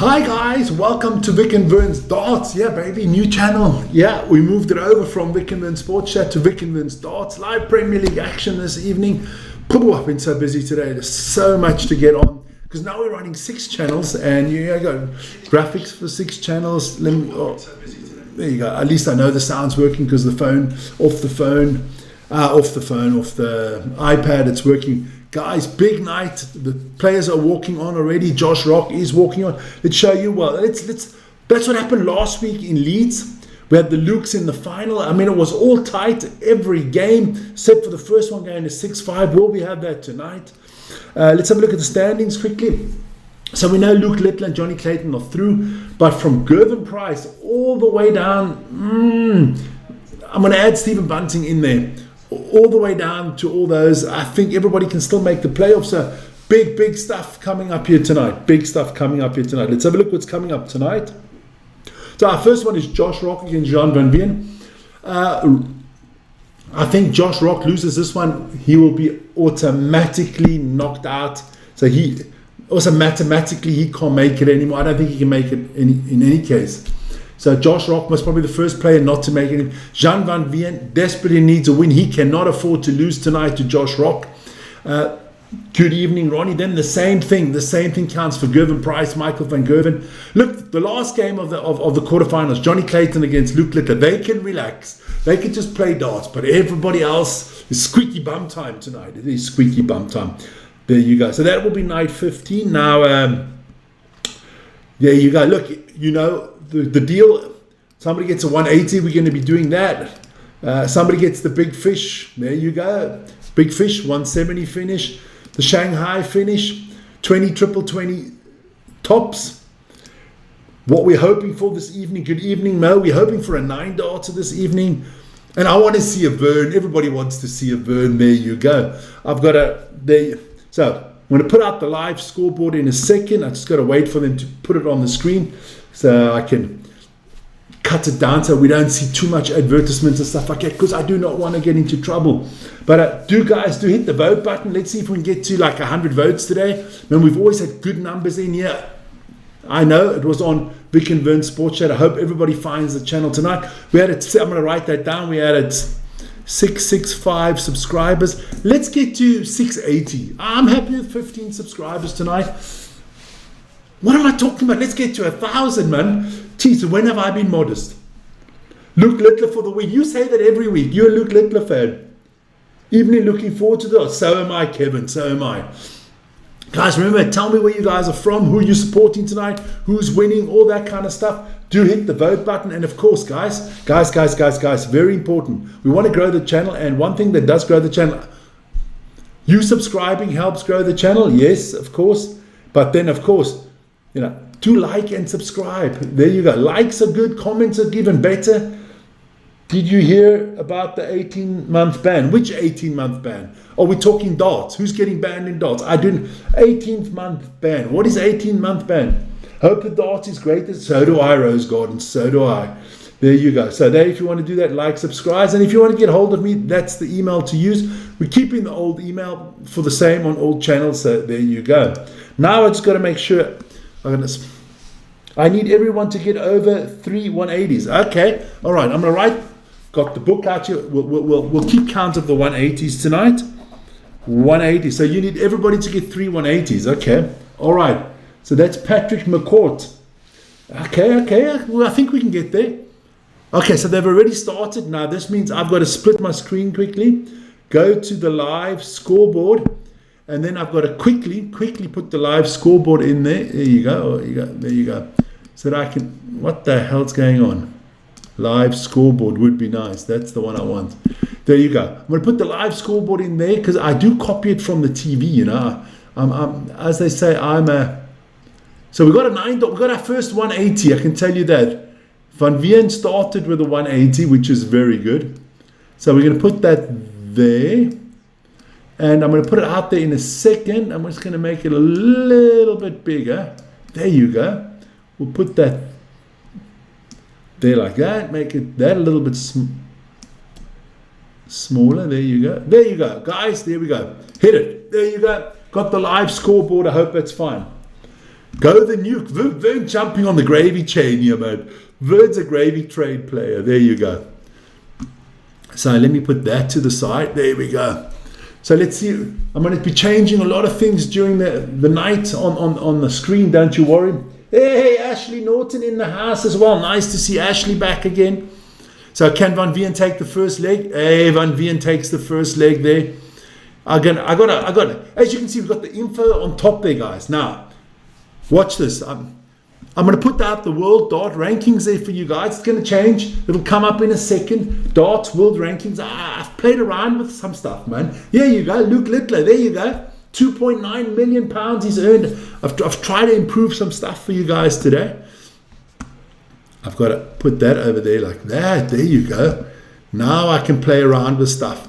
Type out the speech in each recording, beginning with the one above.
Hi guys, welcome to Vic and Vern's Darts. Yeah baby, new channel. Yeah, we moved it over from Vic and Vern's Sports Chat to Vic and Vern's Darts. Live Premier League action this evening. I've been so busy today. There's so much to get on because now we're running 6 channels and you go graphics for 6 channels. There you go. At least I know the sound's working because off the iPad it's working. Guys, big night. The players are walking on already. Josh Rock is walking on. Let's show you. Well, that's what happened last week in Leeds. We had the Lukes in the final. I mean, it was all tight every game, except for the first one going to 6-5. Will we have that tonight? Let's have a look at the standings quickly. So we know Luke Littler and Johnny Clayton are through, but from Gervin Price all the way down, I'm going to add Stephen Bunting in there. All the way down to all those. I think everybody can still make the playoffs. So big stuff coming up here tonight. Let's have a look what's coming up tonight. So our first one is Josh Rock against Jan van Veen. I think Josh Rock loses this one. He will be automatically knocked out. So he can't make it anymore. I don't think he can make it in any case. So Josh Rock was probably the first player not to make it. Jan van Veen desperately needs a win. He cannot afford to lose tonight to Josh Rock. Good evening, Ronnie. Then the same thing counts for Gervin Price, Michael van Gerven. Look, the last game of the quarterfinals, Johnny Clayton against Luke Littler. They can relax. They can just play darts. But everybody else is squeaky bum time tonight. It is squeaky bum time. There you go. So that will be night 15. Now, there you go. Look, you know, the deal, somebody gets a 180, we're going to be doing that. Somebody gets the big fish, there you go. Big fish, 170 finish. The Shanghai finish, 20 triple 20 tops. What we're hoping for this evening, good evening Mo, we're hoping for a 9 darter this evening. And I want to see a Vern, everybody wants to see a Vern, there you go. So I'm going to put out the live scoreboard in a second. I just got to wait for them to put it on the screen so I can cut it down so we don't see too much advertisements and stuff like that, because I do not want to get into trouble. But do hit the vote button. Let's see if we can get to like 100 votes today. Man, we've always had good numbers in here. I know it was on Vic and Vern Sports Chat. I hope everybody finds the channel tonight. I'm going to write that down. We added 665 subscribers. Let's get to 680. I'm happy with 15 subscribers tonight. What am I talking about? Let's get to 1,000, man. Jeez, when have I been modest? Luke Littler for the win. You say that every week. You're a Luke Littler fan. Evening looking forward to that. So am I, Kevin. So am I. Guys, remember, tell me where you guys are from, who you're supporting tonight, who's winning, all that kind of stuff. Do hit the vote button. And of course, guys, very important. We want to grow the channel. And one thing that does grow the channel, you subscribing helps grow the channel. Yes, of course. But then, of course, you know, do like and subscribe. There you go. Likes are good. Comments are given better. Did you hear about the 18-month ban? Which 18-month ban? Are we talking darts? Who's getting banned in darts? I didn't. 18th-month ban. What is 18-month ban? Hope the darts is great. So do I, Rose Garden. So do I. There you go. So there, if you want to do that, like, subscribe. And if you want to get hold of me, that's the email to use. We're keeping the old email for the same on all channels. So there you go. Now I just got to make sure. I need everyone to get over 3 180s. Okay. All right. I'm going to write. Got the book out here. We'll keep count of the 180s tonight. 180. So you need everybody to get 3 180s. Okay. All right. So that's Patrick McCourt. Okay. Well, I think we can get there. Okay. So they've already started. Now this means I've got to split my screen quickly. Go to the live scoreboard. And then I've got to quickly put the live scoreboard in there. There you go. There you go. So that I can, what the hell's going on? Live scoreboard would be nice. That's the one I want. There you go. I'm going to put the live scoreboard in there because I do copy it from the TV, you know. As they say, so we got a 9. We got our first 180. I can tell you that. Van Veen started with a 180, which is very good. So we're going to put that there. And I'm going to put it out there in a second. I'm just going to make it a little bit bigger. There you go. We'll put that there like that. Make it that a little bit smaller. There you go. There you go. Guys, there we go. Hit it. There you go. Got the live scoreboard. I hope that's fine. Go the nuke. Vern jumping on the gravy chain here, man. Vern's a gravy trade player. There you go. So let me put that to the side. There we go. So let's see. I'm going to be changing a lot of things during the night on the screen. Don't you worry. Hey, Ashley Norton in the house as well. Nice to see Ashley back again. So can Van Veen take the first leg? Hey, Van Veen takes the first leg there. I got. As you can see, we've got the info on top there, guys. Now, watch this. I'm going to put out the world dart rankings there for you guys. It's going to change. It'll come up in a second. Darts world rankings. I've played around with some stuff, man. Here you go. Luke Littler. There you go. 2.9 million pounds he's earned. I've tried to improve some stuff for you guys today. I've got to put that over there like that. There you go. Now I can play around with stuff.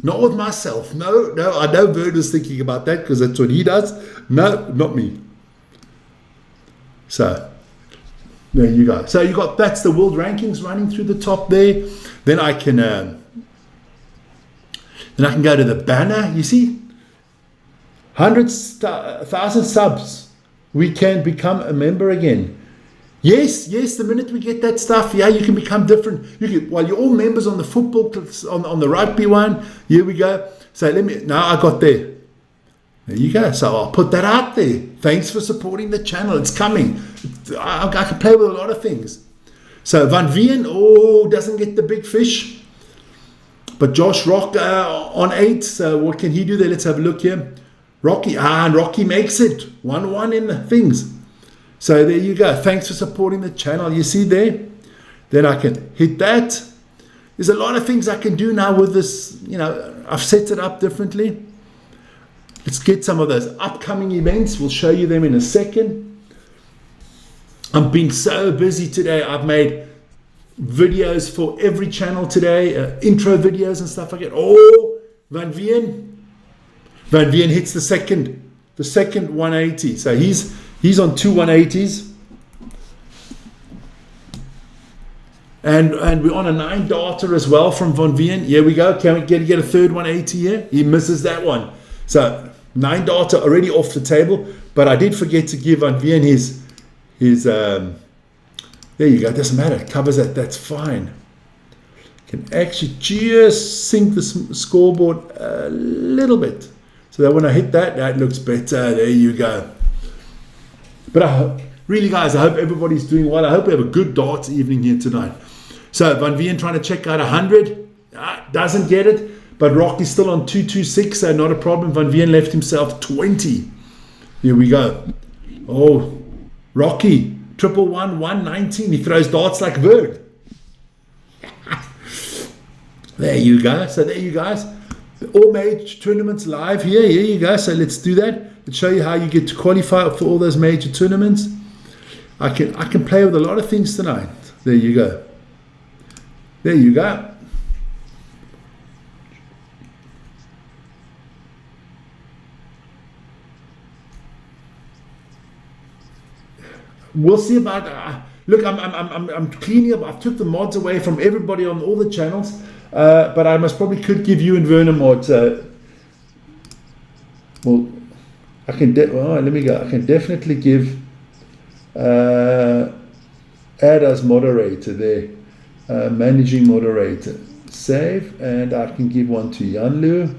Not with myself. No. I know Vern was thinking about that because that's what he does. No, not me. So there you go. So you got, that's the world rankings running through the top there. Then I can go to the banner. You see, 100,000 subs. We can become a member again. Yes. The minute we get that stuff, yeah, you can become different. While you're all members on the football, on the rugby one. Here we go. So now I got there. There you go. So I'll put that out there. Thanks for supporting the channel. It's coming. I can play with a lot of things. So Van Veen, doesn't get the big fish. But Josh Rock on 8. So what can he do there? Let's have a look here. Rocky. And Rocky makes it. 1-1 in the things. So there you go. Thanks for supporting the channel. You see there? Then I can hit that. There's a lot of things I can do now with this. I've set it up differently. Let's get some of those upcoming events. We'll show you them in a second. I'm being so busy today. I've made videos for every channel today, intro videos and stuff like that. Van Veen. Van Veen hits the second 180. So he's on 2 180s. And we're on a 9 darter as well from Van Veen. Here we go. Can we get a third 180 here? He misses that one. So 9 darter already off the table, but I did forget to give Van Veen his there you go, it doesn't matter, it covers that, that's fine. Can actually just sink the scoreboard a little bit, so that when I hit that looks better. There you go. But really guys, I hope everybody's doing well. I hope we have a good darts evening here tonight. So Van Veen trying to check out 100, doesn't get it. But Rocky's still on 226, so not a problem. Van Veen left himself 20. Here we go. Rocky, 111, 119. He throws darts like Vern. There you go. So there you guys. All major tournaments live here. Here you go. So let's do that. Let's show you how you get to qualify for all those major tournaments. I can play with a lot of things tonight. There you go. There you go. We'll see about. Look, I'm cleaning up. I've took the mods away from everybody on all the channels, but I could give you and Vern a mod. Well, I can. Let me go. I can definitely give. Add as moderator there, managing moderator. Save, and I can give one to Yanlu.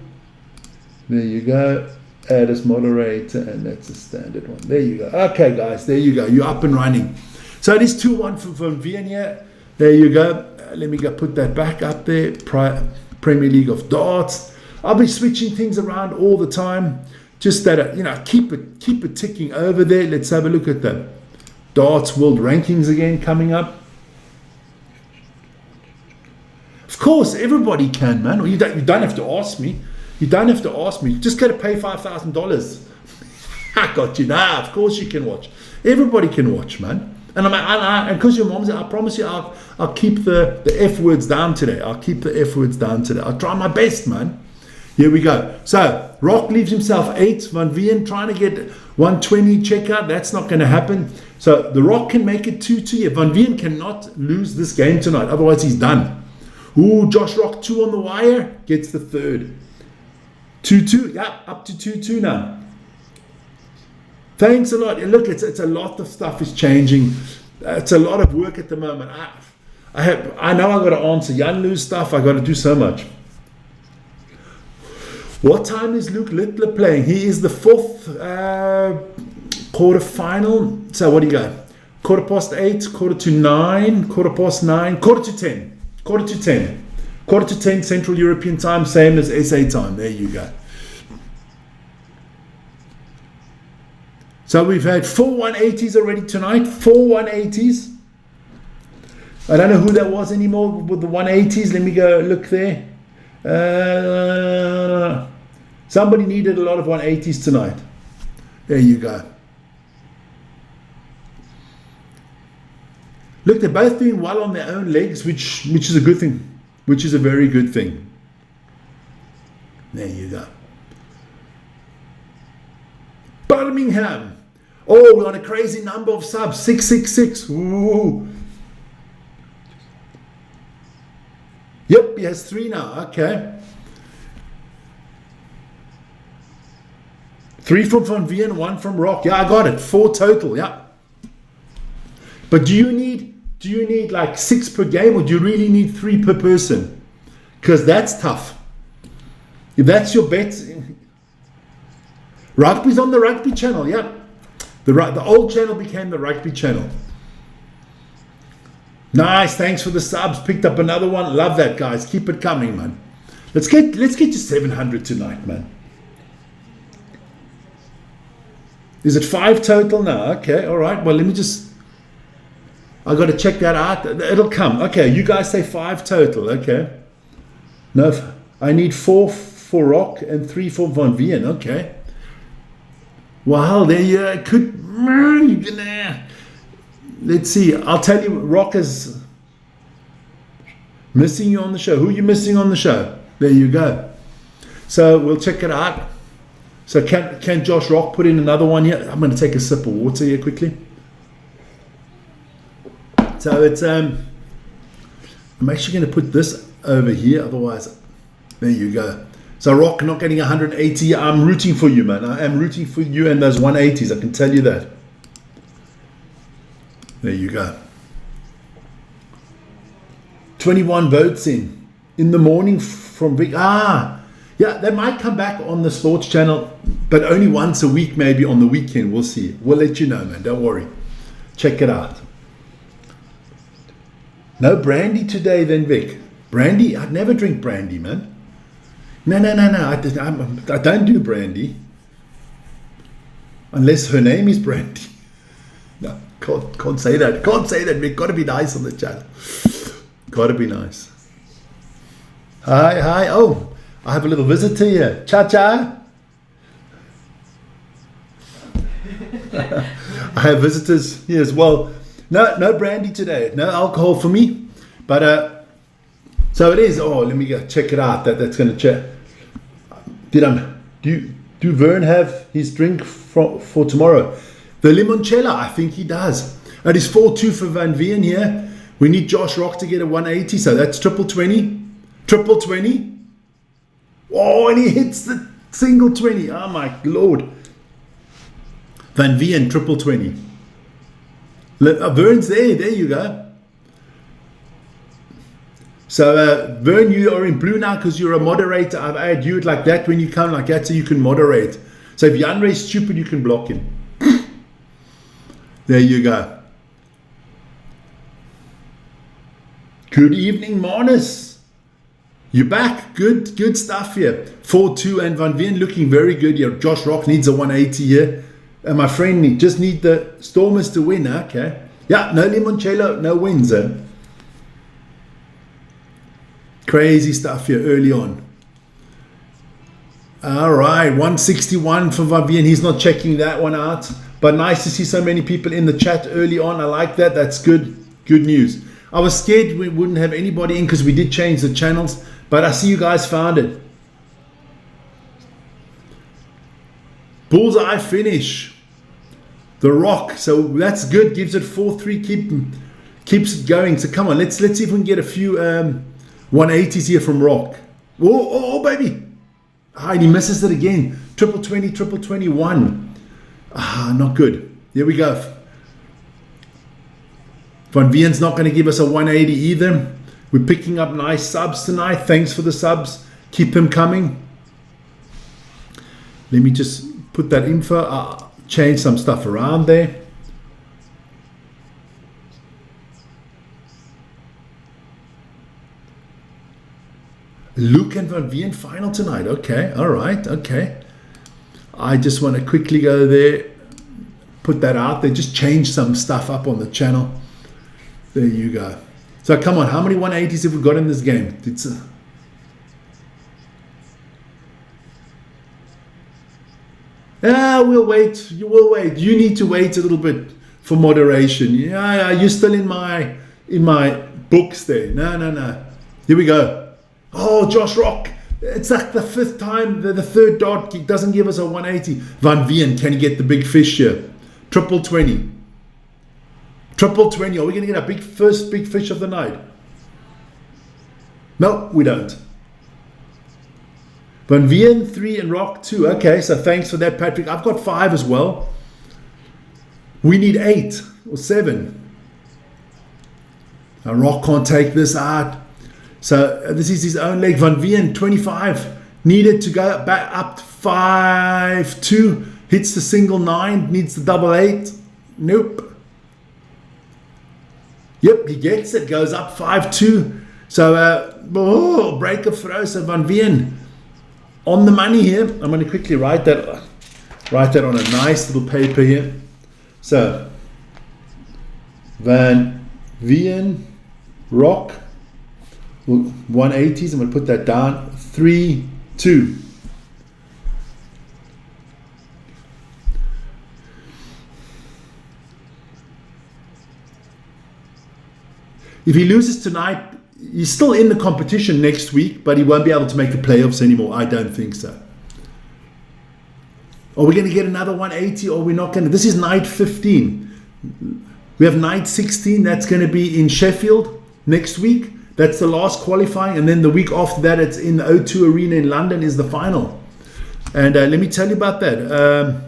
There you go. Add as moderator, and that's a standard one. There you go. Okay, guys, there you go. You're up and running. So it is 2-1 for Van Veen here. There you go. Let me go put that back up there. Premier League of Darts. I'll be switching things around all the time. Just that, keep it ticking over there. Let's have a look at the Darts World Rankings again coming up. Of course, everybody can, man. You don't have to ask me. You don't have to ask me. Just got to pay $5,000. I got you. Nah, of course you can watch. Everybody can watch, man. And because your mom's, I promise you, I'll keep the F words down today. I'll keep the F words down today. I'll try my best, man. Here we go. So Rock leaves himself 8. Van Veen trying to get 120 checkout. That's not going to happen. So the Rock can make it 2-2 here. Van Veen cannot lose this game tonight. Otherwise, he's done. Ooh, Josh Rock 2 on the wire. Gets the third. 2-2. Yeah, up to 2-2 now. Thanks a lot. And look, it's a lot of stuff is changing. It's a lot of work at the moment. I know I got to answer Jan Lou's stuff. I got to do so much. What time is Luke Littler playing? He is the 4th quarterfinal. So what do you got? 8:15, 8:45, 9:15, 9:45, 10:15. 10:15 Central European time, same as SA time. There you go. So we've had 4 180s already tonight. 4 180s. I don't know who that was anymore with the 180s. Let me go look there. Somebody needed a lot of 180s tonight. There you go. Look, they're both doing well on their own legs, which is a good thing. Which is a very good thing. There you go. Birmingham. Oh, we're on a crazy number of subs. 666. Ooh. Yep, he has 3 now. Okay. 3 from Van Veen, 1 from Rock. Yeah, I got it. 4 total. Yeah. But do you need like 6 per game, or do you really need 3 per person? Because that's tough. If that's your bet, rugby's on the rugby channel. Yeah, the old channel became the rugby channel. Nice, thanks for the subs. Picked up another one. Love that, guys. Keep it coming, man. Let's get to 700 tonight, man. Is it 5 total now? Okay, all right. Well, let me just. I got to check that out. It'll come. Okay, you guys say 5 total. Okay. No, I need 4 for Rock and 3 for Van Veen. Okay. Wow, there you could. Let's see. I'll tell you, Rock is missing you on the show. Who are you missing on the show? There you go. So we'll check it out. So can Josh Rock put in another one here? I'm going to take a sip of water here quickly. So it's I'm actually going to put this over here, otherwise there you go. So Rock not getting 180. I'm rooting for you, man. I am rooting for you and those 180s, I can tell you that. There you go. 21 votes in the morning from Vic. Yeah, they might come back on the sports channel, but only once a week, maybe on the weekend. We'll see. We'll let you know, man. Don't worry. Check it out. No brandy today then, Vic. Brandy? I'd never drink brandy, man. No. I don't do brandy. Unless her name is Brandy. No, can't say that. Can't say that, Vic. Got to be nice on the channel. Got to be nice. Hi. Oh, I have a little visitor here. Cha. I have visitors here as well. No brandy today. No alcohol for me. But so it is. Oh, let me go check it out. That's going to check. Do Vern have his drink for tomorrow? The limoncello, I think he does. It is 4-2 for Van Veen here. We need Josh Rock to get a 180, so that's triple 20. Triple 20. Oh, and he hits the single 20. Oh my Lord. Van Veen, triple 20. Vern's there. There you go. So, Vern, you are in blue now because you're a moderator. I've added you like that when you come like that so you can moderate. So if Jan Ray's stupid, you can block him. There you go. Good evening, Marnus. You're back. Good stuff here. 4-2 and Van Veen looking very good here. Josh Rock needs a 180 here. And my friend just need the Stormers to win. Okay. Yeah, no limoncello, no wins. Crazy stuff here early on. All right, 161 for Van Veen. He's not checking that one out. But nice to see so many people in the chat early on. I like that. That's good. Good news. I was scared we wouldn't have anybody in because we did change the channels. But I see you guys found it. Bullseye finish. The Rock. So that's good. Gives it 4-3. Keeps it going. So come on. Let's see if we can get a few 180s here from Rock. Oh, baby. Ah, and he misses it again. Triple 20, triple 21. Not good. Here we go. Van Vien's not going to give us a 180 either. We're picking up nice subs tonight. Thanks for the subs. Keep them coming. Let me just put that info, change some stuff around there. Luke and Van Vien final tonight. Okay, all right, okay. I just want to quickly go there, put that out there, just change some stuff up on the channel. There you go. So come on, how many 180s have we got in this game? We'll wait. You will wait. You need to wait a little bit for moderation. Yeah, you're still in my books there. No. Here we go. Oh, Josh Rock. It's like the fifth time, the third dot kick doesn't give us a 180. Van Vien, can you get the big fish here? Triple 20. Triple 20. Are we going to get a first big fish of the night? No, we don't. Van Vien 3 and Rock 2. Okay, so thanks for that, Patrick. I've got 5 as well. We need 8 or 7. Now, Rock can't take this out. So this is his own leg. Van Vien 25. Needed to go back up 5-2. Hits the single 9. Needs the double 8. Nope. Yep, he gets it. Goes up 5-2. So break of throw. So Van Vien on the money here. I'm going to quickly write that on a nice little paper here. So Van Vien, Rock, 180s. I'm going to put that down. 3-2. If he loses tonight, he's still in the competition next week, but he won't be able to make the playoffs anymore. I don't think so. Are we going to get another 180 or we're not going to? This is night 15. We have night 16. That's going to be in Sheffield next week. That's the last qualifying. And then the week after that, it's in the O2 Arena in London is the final. And let me tell you about that.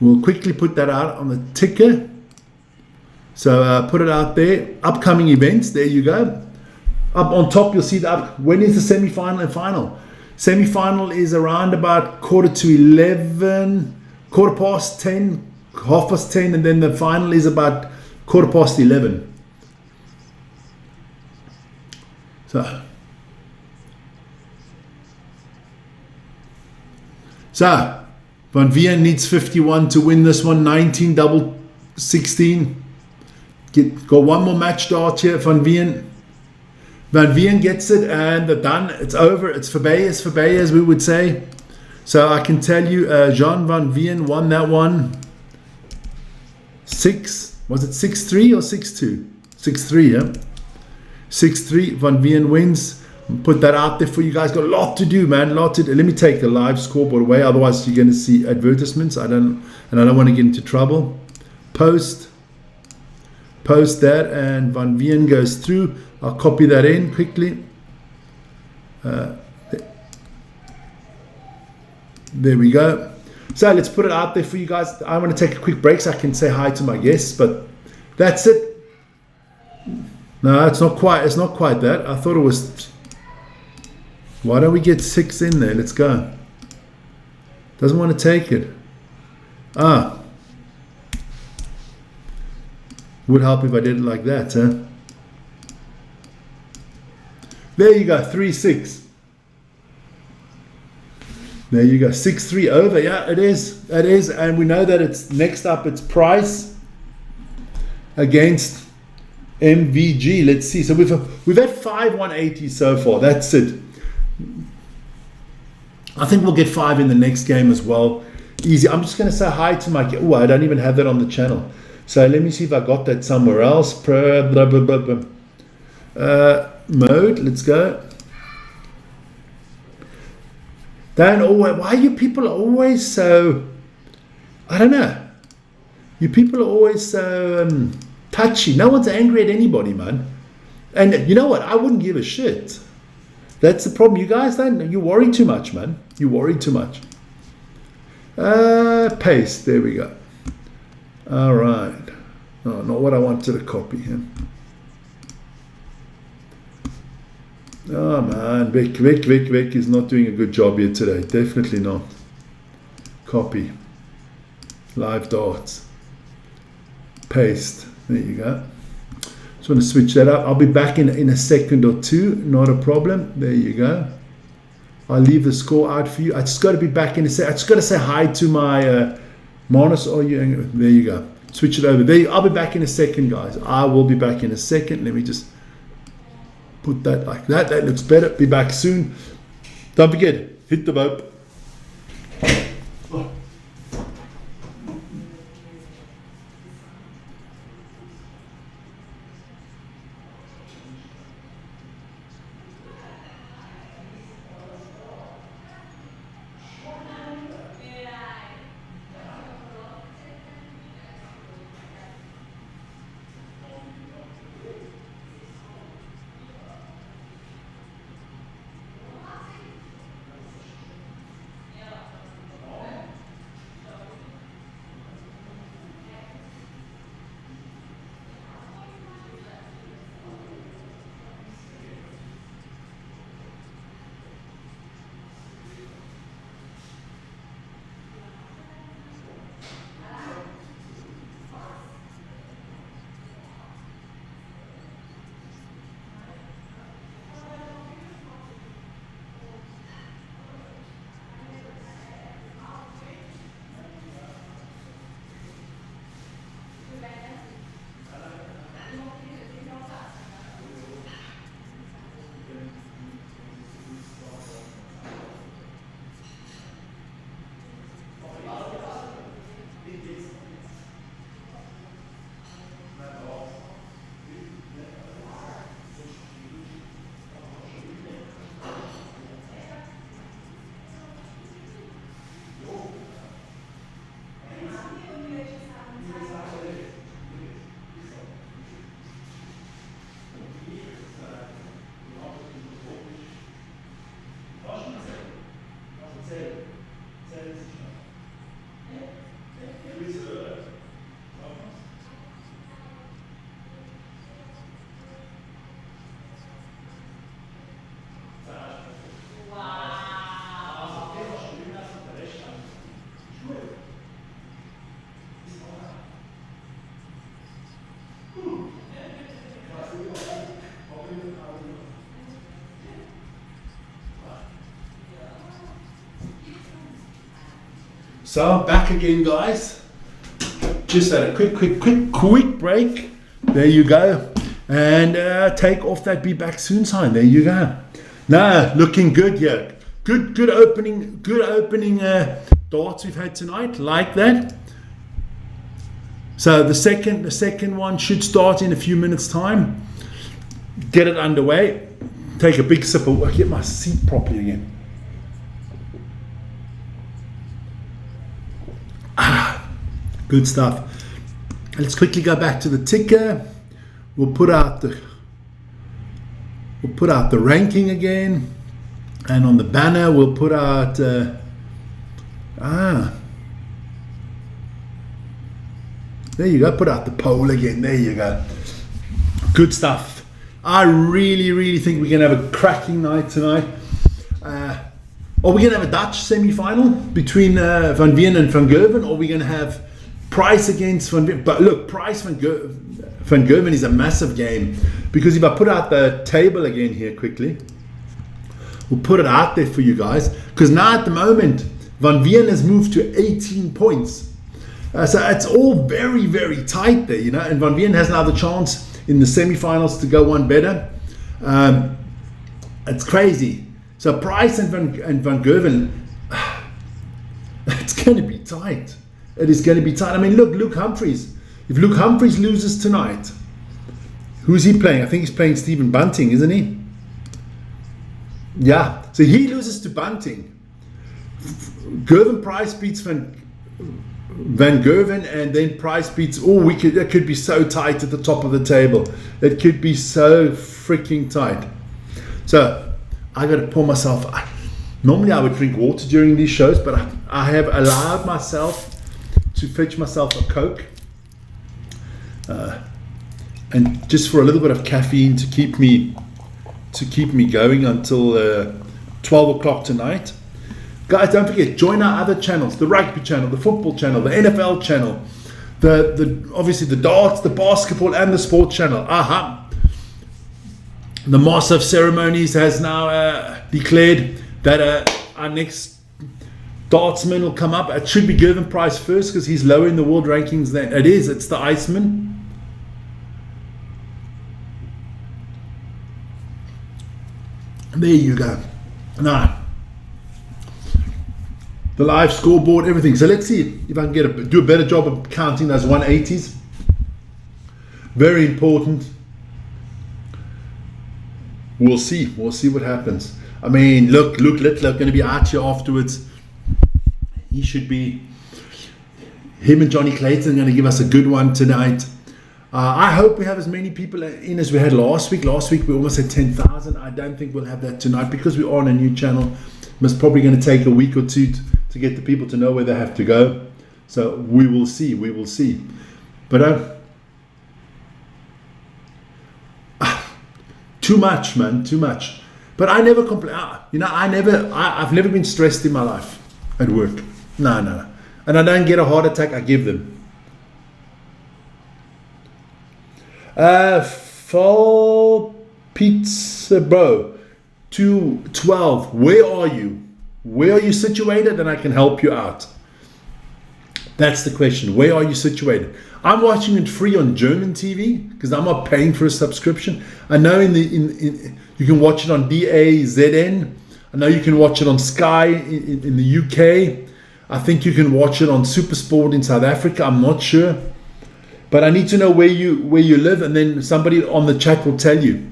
We'll quickly put that out on the ticker. So put it out there. Upcoming events. There you go. Up on top, you'll see when is the semi-final and final? Semi-final is around about 11:15, 10:15, 10:30, and then the final is about 11:15. So Van Vien needs 51 to win this one. 19 double 16. Got one more match start here. Van Vien gets it and they're done. It's over. It's forbey as we would say. So I can tell you, Jean Van Vien won that one. Was it 6-3 or 6-2? 6-3, yeah. 6-3. Van Vien wins. Put that out there for you guys. Got a lot to do, man. Let me take the live scoreboard away. Otherwise, you're going to see advertisements. I don't want to get into trouble. Post that, and Van Vien goes through. I'll copy that in quickly. There we go. So let's put it out there for you guys. I want to take a quick break so I can say hi to my guests, but that's it. No, it's not quite that. I thought it was. Why don't we get 6 in there? Let's go. Doesn't want to take it. Would help if I did it like that, huh? There you go, 3-6. There you go, 6-3 over. Yeah, it is. And we know that it's next up, it's Price against MVG. Let's see. So we've had 5 180s so far. That's it. I think we'll get 5 in the next game as well. Easy. I'm just going to say hi to my... Oh, I don't even have that on the channel. So let me see if I got that somewhere else. Mode. Let's go. Why are you people always so... I don't know. You people are always so touchy. No one's angry at anybody, man. And you know what? I wouldn't give a shit. That's the problem. You guys don't. You worry too much, man. You worry too much. Paste. There we go. All right. Oh, not what I wanted to copy here. Oh man, Vic is not doing a good job here today. Definitely not. Copy. Live darts. Paste. There you go. Just want to switch that up. I'll be back in a second or two. Not a problem. There you go. I'll leave the score out for you. I just got to be back in a second. I just got to say hi to my Manus. Oh, yeah. There you go. Switch it over. There. I'll be back in a second, guys. I will be back in a second. Let me just put that like that. That looks better. Be back soon. Don't forget, hit the vote. So back again, guys. Just had a quick break. There you go. And take off that be back soon sign. There you go. Now looking good here. Good opening darts we've had tonight. Like that. So the second one should start in a few minutes time. Get it underway. Take a big sip of, get my seat properly again. Good stuff. Let's quickly go back to the ticker. We'll put out the ranking again, and on the banner we'll put out there you go. Put out the poll again. There you go. Good stuff. I really think we're gonna have a cracking night tonight. Are we going to have a Dutch semi-final between Van Veen and Van Gerwen, or are we going to have Price against Van Veen? But look, Price Van Gerwen is a massive game, because if I put out the table again here quickly, we'll put it out there for you guys, because now at the moment Van Veen has moved to 18 points. So it's all very tight there, you know, and Van Veen has now the chance in the semi-finals to go one better. It's crazy. So Price and Van Gerwen, it's going to be tight. It is going to be tight. I mean, look, Luke Humphries. If Luke Humphries loses tonight, who's he playing? I think he's playing Stephen Bunting, isn't he? Yeah. So he loses to Bunting. Gerwen Price beats Van Gerwen, and then Price beats. That could be so tight at the top of the table. It could be so freaking tight. So I got to pour myself. Normally I would drink water during these shows, but I have allowed myself to fetch myself a Coke, and just for a little bit of caffeine to keep me going until 12 o'clock tonight. Guys, don't forget, join our other channels: the rugby channel, the football channel, the NFL channel, the obviously the darts, the basketball, and the sports channel. The Master of Ceremonies has now declared that our next dartsman will come up. It should be Gervin Price first because he's lower in the world rankings than it is. It's the Iceman. There you go. Now, the live scoreboard, everything. So let's see if I can do a better job of counting those 180s. Very important. We'll see. We'll see what happens. I mean, look, Luke Littler going to be out here afterwards. He should be. Him and Johnny Clayton are going to give us a good one tonight. I hope we have as many people in as we had last week. Last week we almost had 10,000. I don't think we'll have that tonight because we're on a new channel. It's probably going to take a week or two to get the people to know where they have to go. So we will see. We will see. But too much, man. Too much. But I never complain. I've never been stressed in my life at work. No. And I don't get a heart attack. I give them. Full pizza bro 212. Where are you? Where are you situated? And I can help you out. That's the question. Where are you situated? I'm watching it free on German TV because I'm not paying for a subscription. I know you can watch it on DAZN. I know you can watch it on Sky in the UK. I think you can watch it on Supersport in South Africa. I'm not sure. But I need to know where you live, and then somebody on the chat will tell you.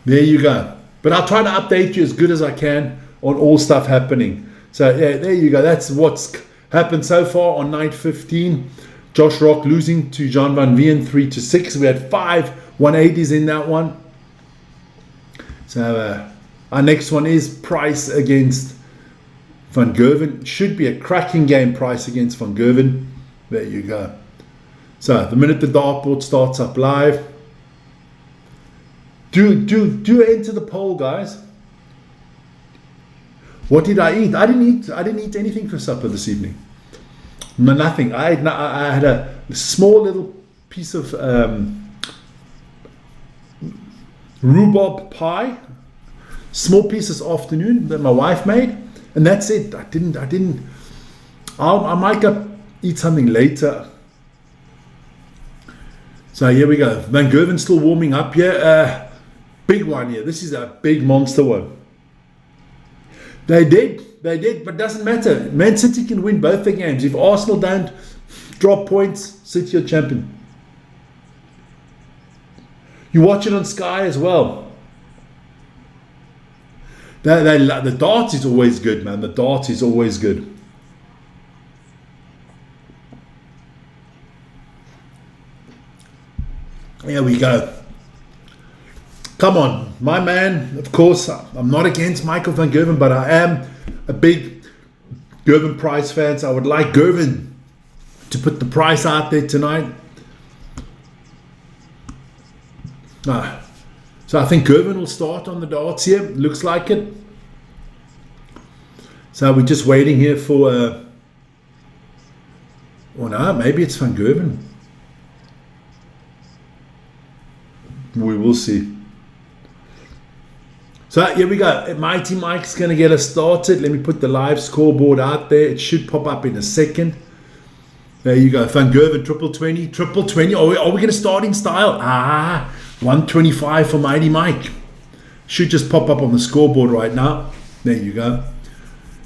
There you go. But I'll try to update you as good as I can on all stuff happening. So yeah, there you go. That's what's happened so far on night 15. Josh Rock losing to John Van Veen 3-6. We had 5 180s in that one. So our next one is Price against Van Gerwen. Should be a cracking game, Price against Van Gerwen. There you go. So the minute the dartboard starts up live, do enter the poll, guys. What did I eat? I didn't eat anything for supper this evening. No, nothing. I had a small little piece of rhubarb pie, small piece this afternoon that my wife made, and that's it. I might go eat something later. So here we go. Van Gerwen's still warming up here. Big one here. This is a big monster one. They did, but doesn't matter. Man City can win both the games. If Arsenal don't drop points, City are champion. You watch it on Sky as well. The darts is always good, man. The darts is always good. Here we go. Come on, my man. Of course, I'm not against Michael van Gerwen, but I am a big Gervin Price fan. So I would like Gervin to put the price out there tonight. So I think Gervin will start on the darts here. Looks like it. So we're just waiting here for... oh no, maybe it's Van Gerwen. We will see. So here we go. Mighty Mike's going to get us started. Let me put the live scoreboard out there. It should pop up in a second. There you go. Van Gerwen, triple 20. Triple 20. Are we going to start in style? 125 for Mighty Mike. Should just pop up on the scoreboard right now. There you go.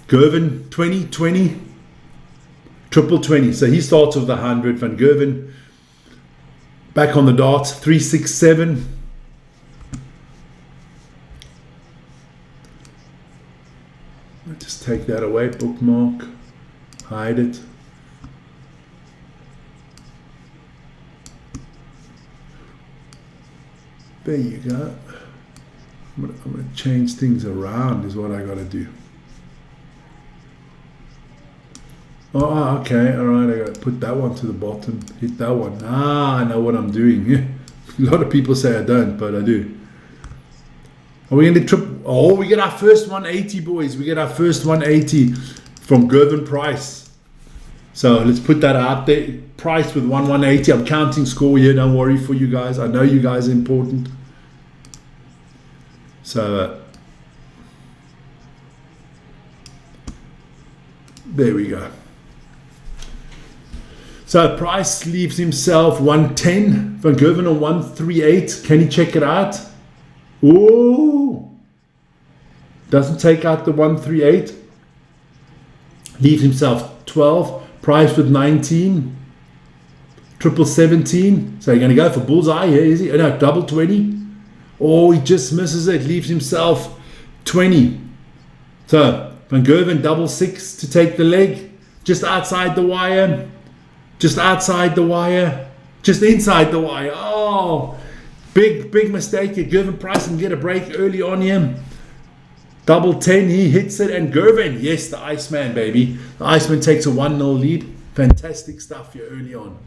Gerwen, 20, 20. Triple 20. So he starts with 100. Van Gerwen back on the darts. 367. Just take that away. Bookmark. Hide it. There you go. I'm gonna change things around is what I gotta do. Oh, okay, all right, I gotta put that one to the bottom, hit that one. I know what I'm doing. A lot of people say I don't, but I do. Are we gonna we get our first 180, boys. We get our first 180 from Gervin Price. So let's put that out there. Price with 180. I'm counting score here, don't worry for you guys. I know you guys are important. So there we go. So Price leaves himself 110. Van Gerven on 138. Can he check it out? Ooh. Doesn't take out the 138. Leaves himself 12. Price with 19. Triple 17. So you're going to go for bullseye here, is he? No, double 20. Oh, he just misses it. Leaves himself 20. So Van Gerven double 6 to take the leg. Just outside the wire. Just outside the wire. Just inside the wire. Oh, big mistake here. Gervin Price can get a break early on him. Double 10, he hits it. And Gervin, yes, the Iceman, baby. The Iceman takes a 1-0 lead. Fantastic stuff here early on.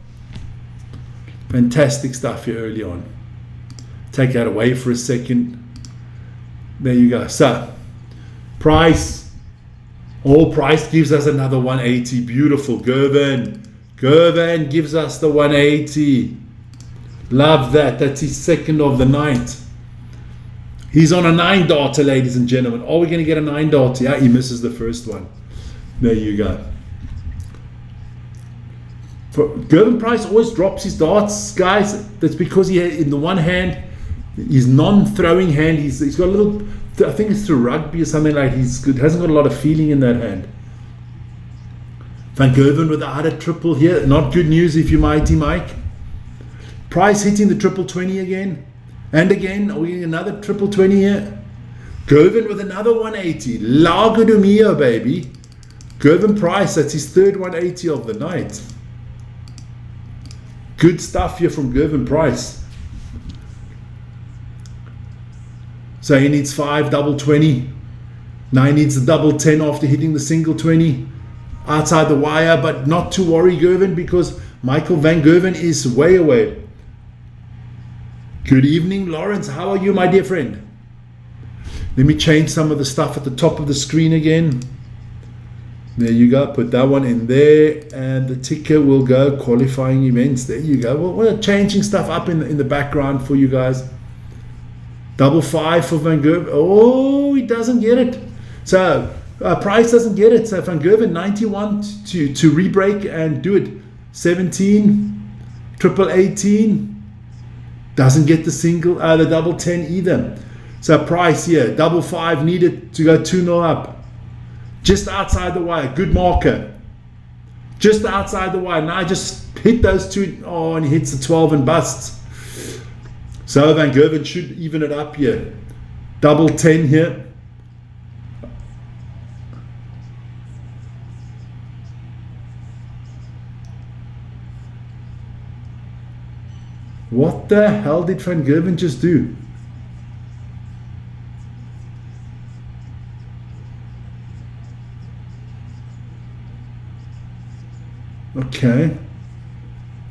Fantastic stuff here early on. Take that away for a second. There you go. So, Price. Oh, Price gives us another 180. Beautiful. Gervin gives us the 180. Love that. That's his second of the night. He's on a 9 darter, ladies and gentlemen. Are we going to get a 9 darter? Yeah, he misses the first one. There you go. Gervin Price always drops his darts, guys. That's because he, in the one hand, his non-throwing hand, he's got a little, I think it's through rugby or something like he's good. Hasn't got a lot of feeling in that hand. Van Gerven without a triple here. Not good news if you're Mighty Mike. Price hitting the triple 20 again. And again, are we getting another triple 20 here? Gervin with another 180. Lago de Mio, baby. Gervin Price, that's his third 180 of the night. Good stuff here from Gervin Price. So he needs 5 double 20. Now he needs the double 10 after hitting the single 20. Outside the wire, but not to worry, Gervin, because Michael Van Gerven is way away. Good evening, Lawrence. How are you, my dear friend? Let me change some of the stuff at the top of the screen again. There you go. Put that one in there, and the ticker will go qualifying events. There you go. Well, we're changing stuff up in the background for you guys. Double 5 for Van Gerven. Oh, he doesn't get it. So Price doesn't get it. So Van Gerven 91 to re-break and do it. 17, triple 18. Doesn't get the single, the double 10 either. So Price here, double 5 needed to go 2-0 up. Just outside the wire, good marker. Just outside the wire. Now just hit those two. Oh, and he hits the 12 and busts. So Van Gerven should even it up here. Double 10 here. What the hell did Van Gerven just do? Okay.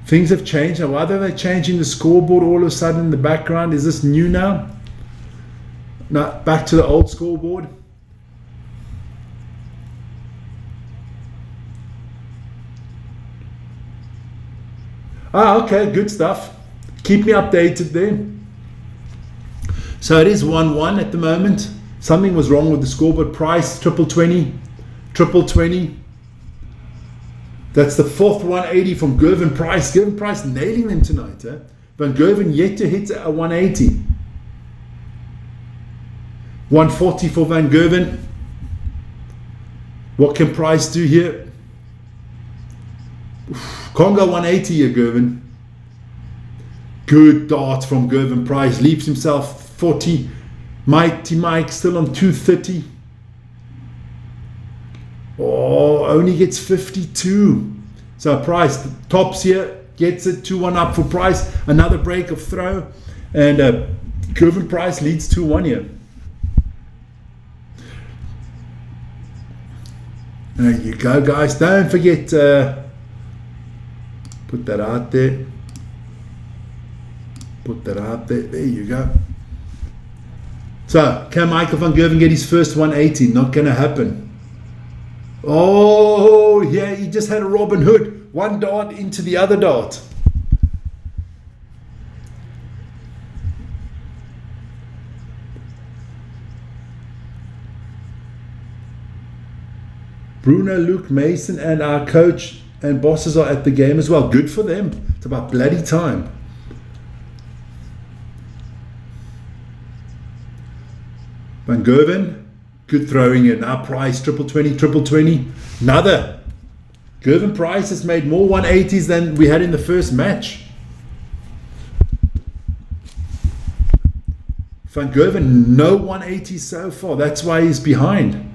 Things have changed. Now, why are they changing the scoreboard all of a sudden in the background? Is this new now? Now, back to the old scoreboard. Okay, good stuff. Keep me updated there. So it is 1-1 at the moment. Something was wrong with the scoreboard. Price, triple 20. Triple 20. That's the fourth 180 from Gervin Price. Gervin Price nailing them tonight. Van Gerven yet to hit a 180. 140 for Van Gerven. What can Price do here? Congo 180 here, Gervin. Good dart from Gervin Price. Leaves himself 40. Mighty Mike still on 230. Oh, only gets 52. So Price tops here. Gets it 2-1 up for Price. Another break of throw. And Gervin Price leads 2-1 here. There you go, guys. Don't forget, put that out there. Put that out there. There you go. So, can Michael van Gerwen get his first 180? Not going to happen. Oh, yeah, he just had a Robin Hood. One dart into the other dart. Bruno, Luke, Mason, and our coach and bosses are at the game as well. Good for them. It's about bloody time. Van Gerwen, good throwing in. Now Price, triple 20. Another. Gerwen Price has made more 180s than we had in the first match. Van Gerwen, no 180s so far. That's why he's behind.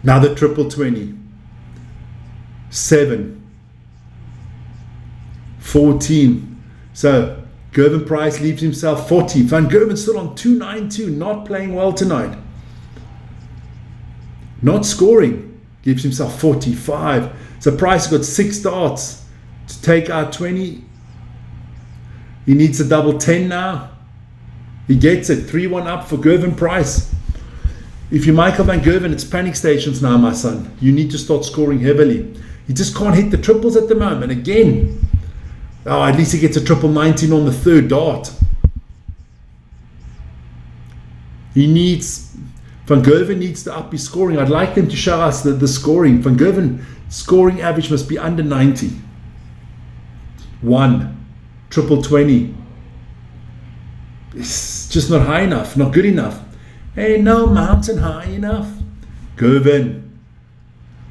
Another triple 20. 7. 14. So Gerwen Price leaves himself 40. Van Gerwen still on 292, not playing well tonight. Not scoring. Gives himself 45. So Price got 6 darts to take out 20. He needs a double 10 now. He gets it. 3-1 up for Gerwen Price. If you're Michael van Gerwen, it's panic stations now, my son. You need to start scoring heavily. He just can't hit the triples at the moment. Again. Oh, at least he gets a triple 19 on the third dart. Van Gerwen needs to up his scoring. I'd like them to show us the scoring. Van Gerwen scoring average must be under 90. 1. Triple 20. It's just not high enough, not good enough. Hey, no mountain high enough. Gerwen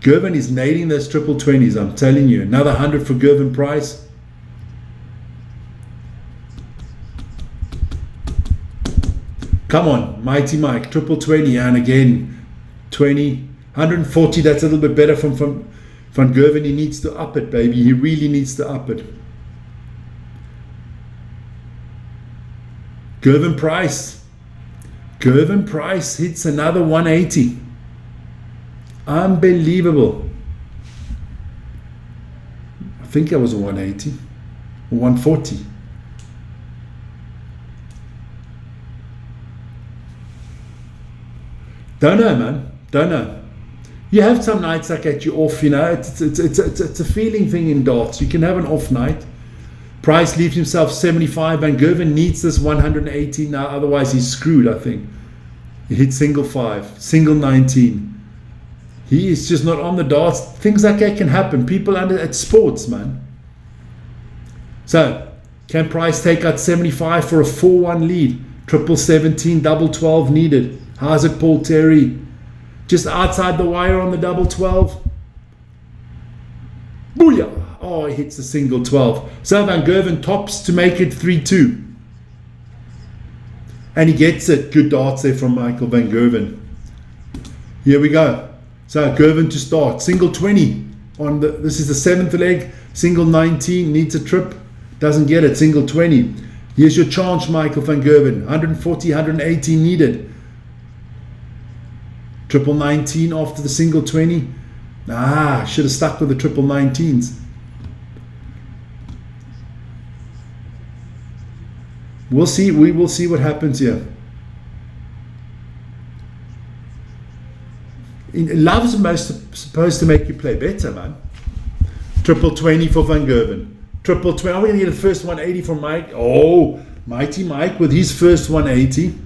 is nailing those triple 20s, I'm telling you. Another 100 for Gerwen Price. Come on, Mighty Mike, triple 20, and again, 20, 140, that's a little bit better from Van Gerwen. He needs to up it, baby. He really needs to up it. Gerwen Price hits another 180. Unbelievable. I think that was a 180 or 140. Don't know, man. Don't know. You have some nights that get you off, you know. It's a feeling thing in darts. You can have an off night. Price leaves himself 75. Van Gerwen needs this 180 now, otherwise he's screwed, I think. He hit single 5, single 19. He is just not on the darts. Things like that can happen. People at sports, man. So, can Price take out 75 for a 4-1 lead? Triple 17, double 12 needed. How's it, Paul Terry? Just outside the wire on the double 12. Booyah! Oh, he hits the single 12. So Van Gerwen tops to make it 3-2. And he gets it. Good darts there from Michael van Gerwen. Here we go. So Gerwen to start. Single 20. This is the 7th leg. Single 19. Needs a trip. Doesn't get it. Single 20. Here's your chance, Michael van Gerwen. 140, 180 needed. Triple 19 after the single 20. Should have stuck with the triple 19s. We'll see. We will see what happens here. Love is supposed to make you play better, man. Triple 20 for Van Gerwen. Triple 20. I'm going to get the first 180 from Mike. Oh, Mighty Mike with his first 180.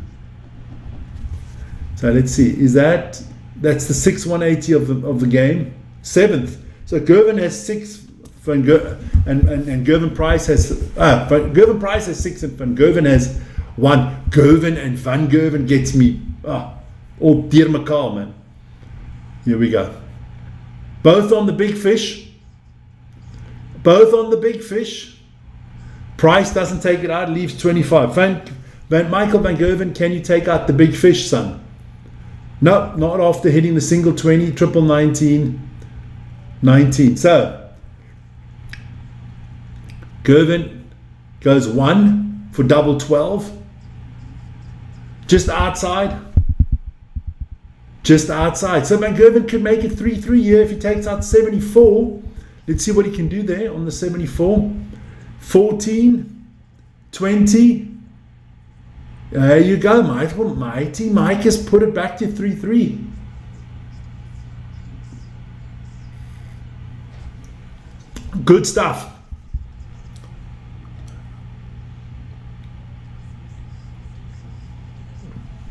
So let's see. That's the 6th 180 of the game. 7th. So Gerwen has 6. And Gerwen Price has Gerwen Price has 6 and Van Gerwen has 1. Gerwen and Van Gerwen gets me all dear mekaar, man. Here we go. Both on the big fish. Price doesn't take it out, leaves 25. Michael van Gerwen, can you take out the big fish, son? No, not after hitting the single 20, triple 19, 19. So Gerwen goes 1 for double 12. Just outside. just outside. So Van Gerwen could make it 3-3 here if he takes out 74. Let's see what he can do there on the 74. 14, 20. There you go, Michael. Mighty Mike has put it back to 3-3. Good stuff.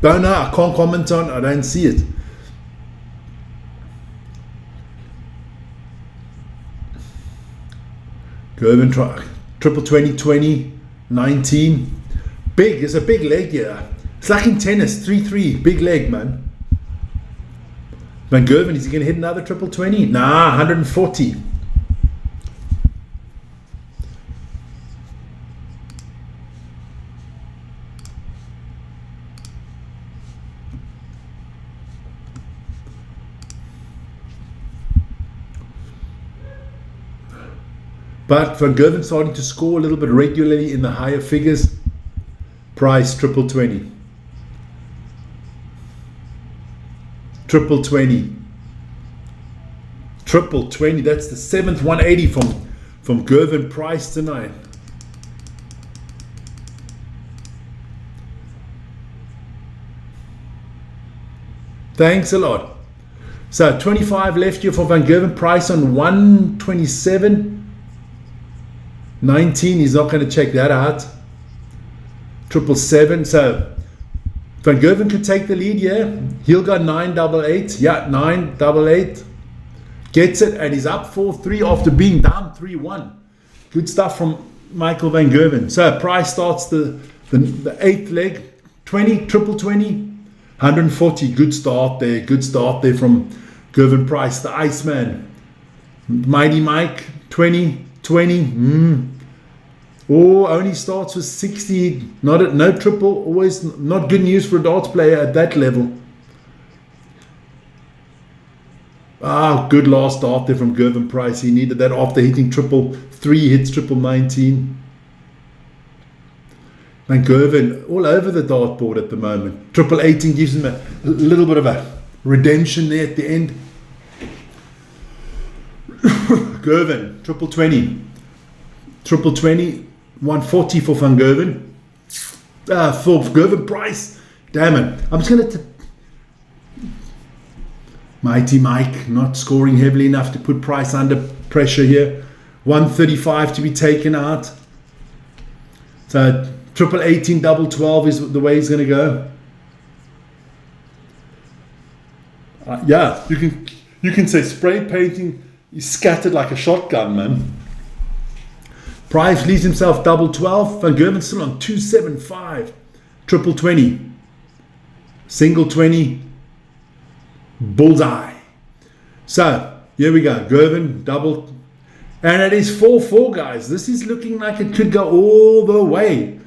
Don't know. I can't comment on. I don't see it. Gerwen triple 20, 20, 19. Big. It's a big leg here. It's like in tennis. 3-3. Big leg, man. Van Gerwen, is he going to hit another triple 20? Nah, 140. But Van Gerwen starting to score a little bit regularly in the higher figures. Price triple 20. Triple 20. Triple 20. That's the 7th 180 from Gerwen Price tonight. Thanks a lot. So 25 left here for Van Gerwen Price on 127. 19, he's not going to check that out. 777. So Van Gerwen could take the lead here. He'll go 988. Yeah, 988. Gets it, and he's up 4-3 after being down 3-1. Good stuff from Michael Van Gerwen. So Price starts the 8th leg. 20, triple 20, 140. Good start there. Good start there from Gerwen Price, the Iceman. Mighty Mike, 20, 20. Oh, only starts with 60. No triple. Always not good news for a darts player at that level. Good last start there from Gerwen Price. He needed that after hitting triple 3, hits triple 19. Van Gerwen all over the dartboard at the moment. Triple 18 gives him a little bit of a redemption there at the end. Gerwen, triple 20. Triple 20, 140 for Van Gerwen. For Gerwen Price. Damn it. I'm just going to... Mighty Mike not scoring heavily enough to put Price under pressure here. 135 to be taken out. So triple 18, double 12 is the way he's going to go. Yeah, you can say spray painting is scattered like a shotgun, man. Price leaves himself double 12. Van Gerwen still on 275. Triple 20. Single 20. Bullseye. So here we go. Gerwen double. And it is 4-4, guys. This is looking like it could go all the way.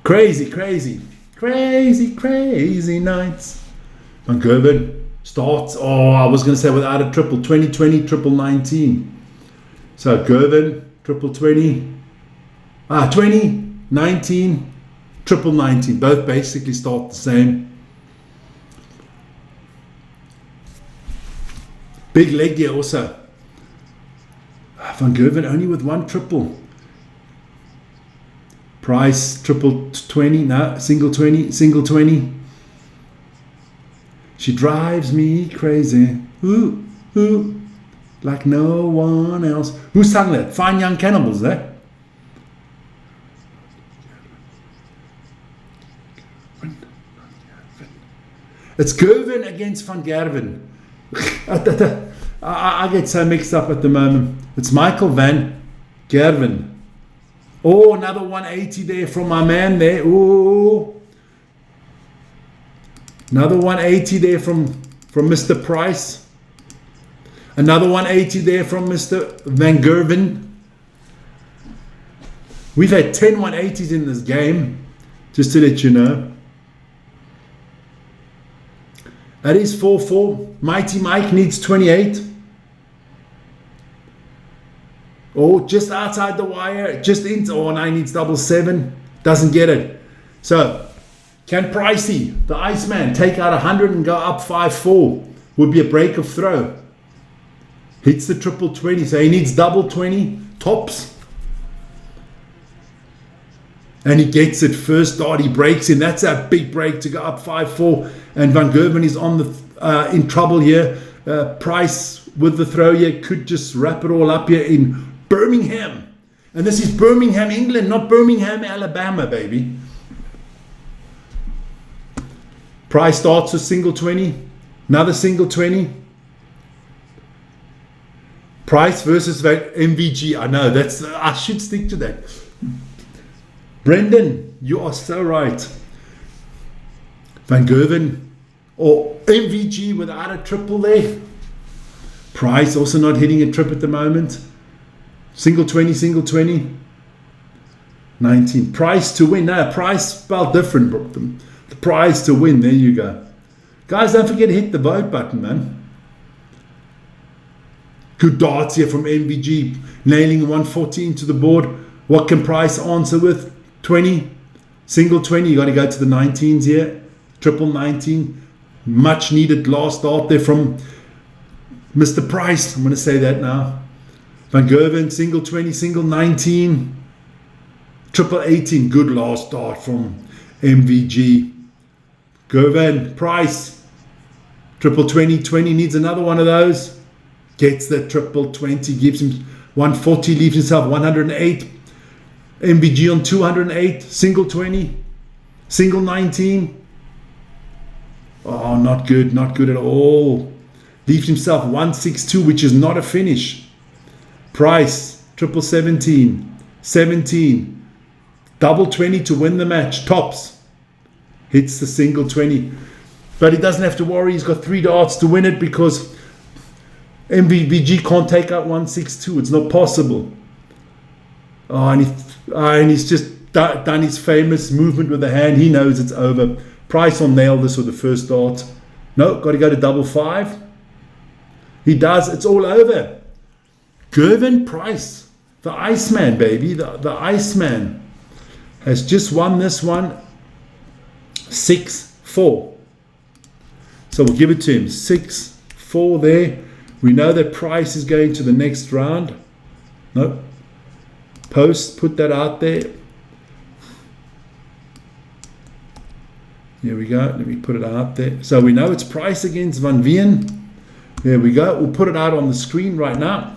Crazy, crazy. Crazy, crazy nights. Van Gerwen starts. Oh, I was going to say without a triple. 20, 20, triple 19. So Gerwen, triple 20, 20, 19, triple 19. Both basically start the same. Big leg here also. Van Gerwen only with one triple. Price, triple 20, no, single 20, single 20. She drives me crazy. Ooh, ooh. Like no one else. Who sang that? Fine Young Cannibals, eh? It's Gerwen against Van Gerwen. I get so mixed up at the moment. It's Michael Van Gerwen. Oh, another 180 there from my man there. Oh, another 180 there from Mr. Price. Another 180 there from Mr. Van Gerwen. We've had 10 180s in this game, just to let you know. That is 4-4. Mighty Mike needs 28. Oh, just outside the wire. Just in. Oh, 9 needs double 7. Doesn't get it. So, Can Pricey, the Iceman, take out 100 and go up 5-4? Would be a break of throw. Hits the triple 20, so he needs double 20 tops. And he gets it first dart, he breaks in. That's a big break to go up 5-4. And Van Gerwen is on the in trouble here. Price with the throw here could just wrap it all up here in Birmingham. And this is Birmingham, England, not Birmingham, Alabama, baby. Price starts with single 20. Another single 20. Price versus MVG. I know, I should stick to that. Brendan, you are so right. Van Gerwen or MVG without a triple there. Price also not hitting a trip at the moment. Single 20, single 20. 19. Price to win. No, price spelled different. The prize to win. There you go. Guys, don't forget to hit the vote button, man. Good darts here from MVG. Nailing 114 to the board. What can Price answer with? 20. Single 20. You got to go to the 19s here. Triple 19. Much needed last dart there from Mr. Price. I'm going to say that now. Van Gerwen, single 20, single 19. Triple 18. Good last dart from MVG. Gerwen, Price. Triple 20, 20. Needs another one of those. Gets the triple 20. Gives him 140. Leaves himself 108. MVG on 208. Single 20. Single 19. Oh, not good. Not good at all. Leaves himself 162, which is not a finish. Price, triple 17. 17. Double 20 to win the match. Tops. Hits the single 20. But he doesn't have to worry. He's got 3 darts to win it because MVG can't take out 162. It's not possible. Oh, and he's just done his famous movement with the hand. He knows it's over. Price will nail this with the first dart. No, got to go to double 5. He does. It's all over. Gerwen Price, the Iceman, baby. The Iceman has just won this one 6-4. So we'll give it to him. 6-4 there. We know that Price is going to the next round. No. Post, put that out there. Here we go. Let me put it out there. So we know it's Price against Van Veen. There we go. We'll put it out on the screen right now.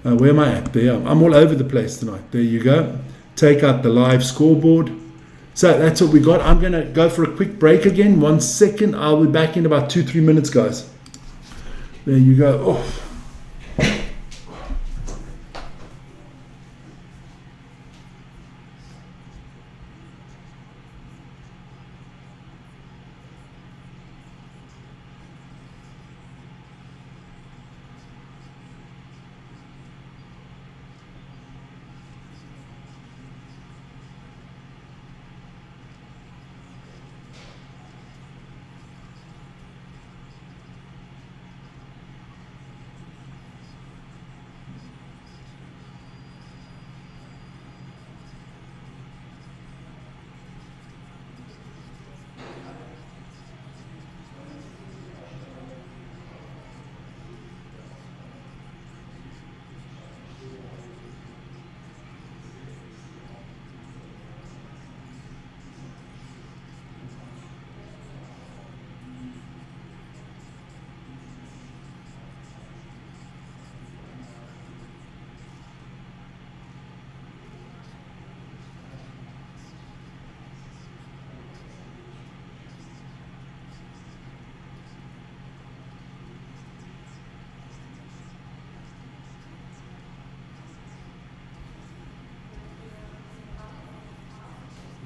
Where am I at? There. I'm all over the place tonight. There you go. Take out the live scoreboard. So that's what we got. I'm going to go for a quick break again. 1 second. I'll be back in about 2-3 minutes, guys. There you go. Oh.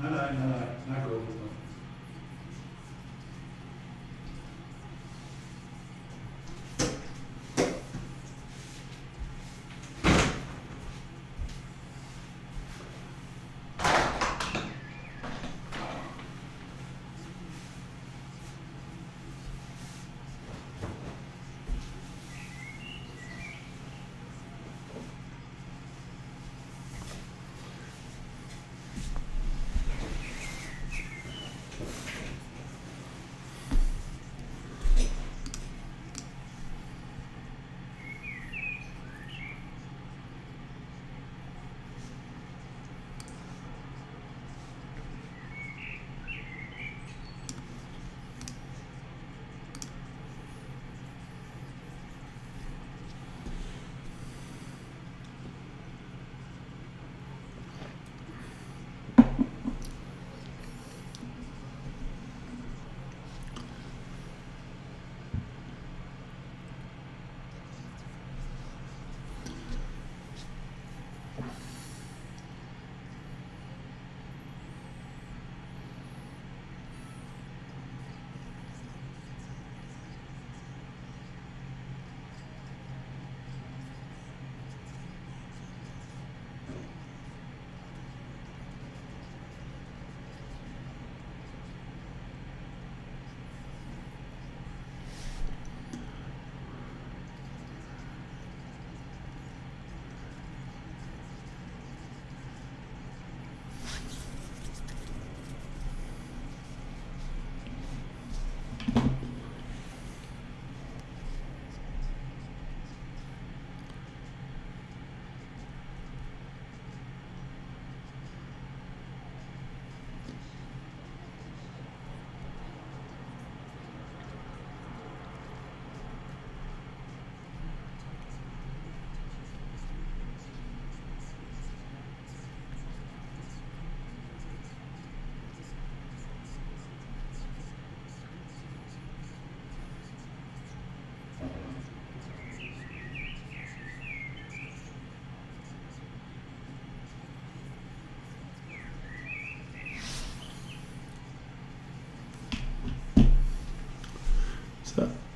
No, not go.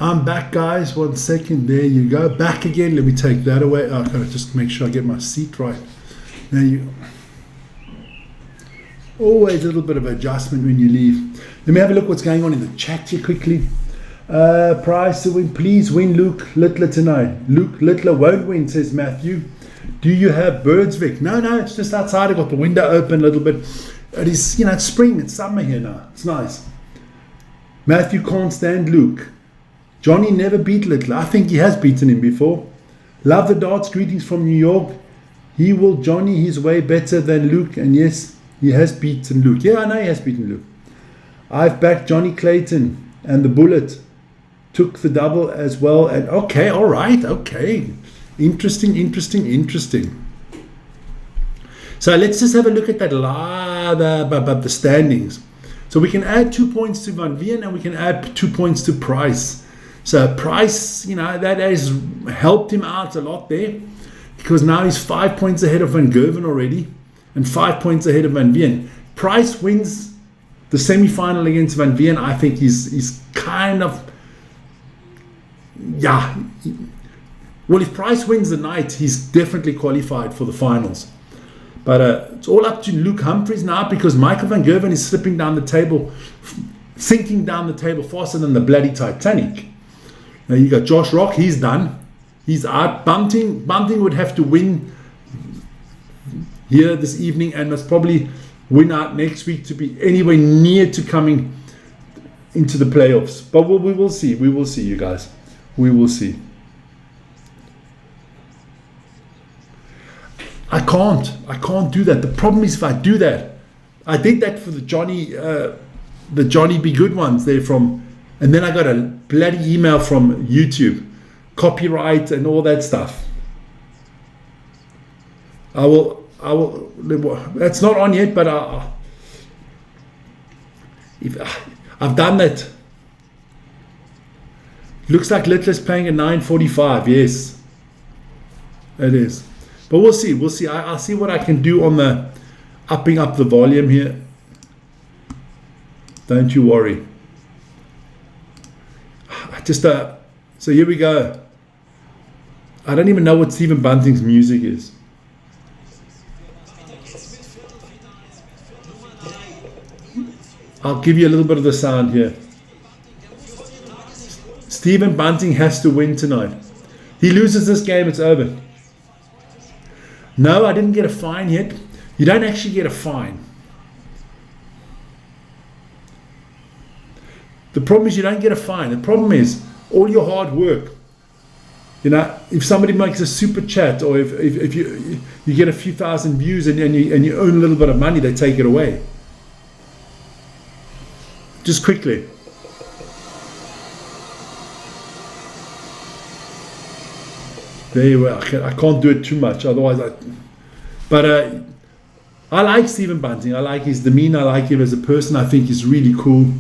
I'm back, guys. 1 second. There you go. Back again. Let me take that away. Oh, I've got to just make sure I get my seat right. There you go. Always a little bit of adjustment when you leave. Let me have a look what's going on in the chat here quickly. Prize to win. Please win Luke Littler tonight. Luke Littler won't win, says Matthew. Do you have birds, Vic? No, it's just outside. I've got the window open a little bit. It is, it's spring. It's summer here now. It's nice. Matthew can't stand Luke. Johnny never beat Littler. I think he has beaten him before. Love the darts. Greetings from New York. He will Johnny his way better than Luke. And yes, he has beaten Luke. Yeah, I know he has beaten Luke. I've backed Johnny Clayton and the Bullet. Took the double as well. And okay, all right, okay. Interesting. So let's just have a look at that the standings. So we can add 2 points to Van Veen and we can add 2 points to Price. So Price, that has helped him out a lot there because now he's 5 points ahead of Van Gerwen already and 5 points ahead of Van Veen. Price wins the semi-final against Van Veen. I think he's kind of, well, if Price wins the night, he's definitely qualified for the finals. But it's all up to Luke Humphries now because Michael Van Gerwen is slipping down the table, sinking down the table faster than the bloody Titanic. Now you got Josh Rock, he's done. He's out. Bunting would have to win here this evening and must probably win out next week to be anywhere near to coming into the playoffs. But we will see. We will see, you guys. We will see. I can't do that. The problem is if I do that, I did that for the Johnny Be Good ones there and then I got a bloody email from YouTube, copyright and all that stuff. I will, that's not on yet, but I've done that. Looks like Littler's playing at 9:45. Yes, it is. But we'll see. I'll see what I can do on the upping up the volume here. Don't you worry. So here we go. I don't even know what Stephen Bunting's music is. I'll give you a little bit of the sound here. Stephen Bunting has to win tonight. He loses this game, it's over. No, I didn't get a fine yet. You don't actually get a fine. The problem is you don't get a fine. The problem is all your hard work. If somebody makes a super chat or if you get a few thousand views and you earn a little bit of money, they take it away. Just quickly. There you go. I can't do it too much, otherwise I like Stephen Bunting. I like his demeanor. I like him as a person. I think he's really cool,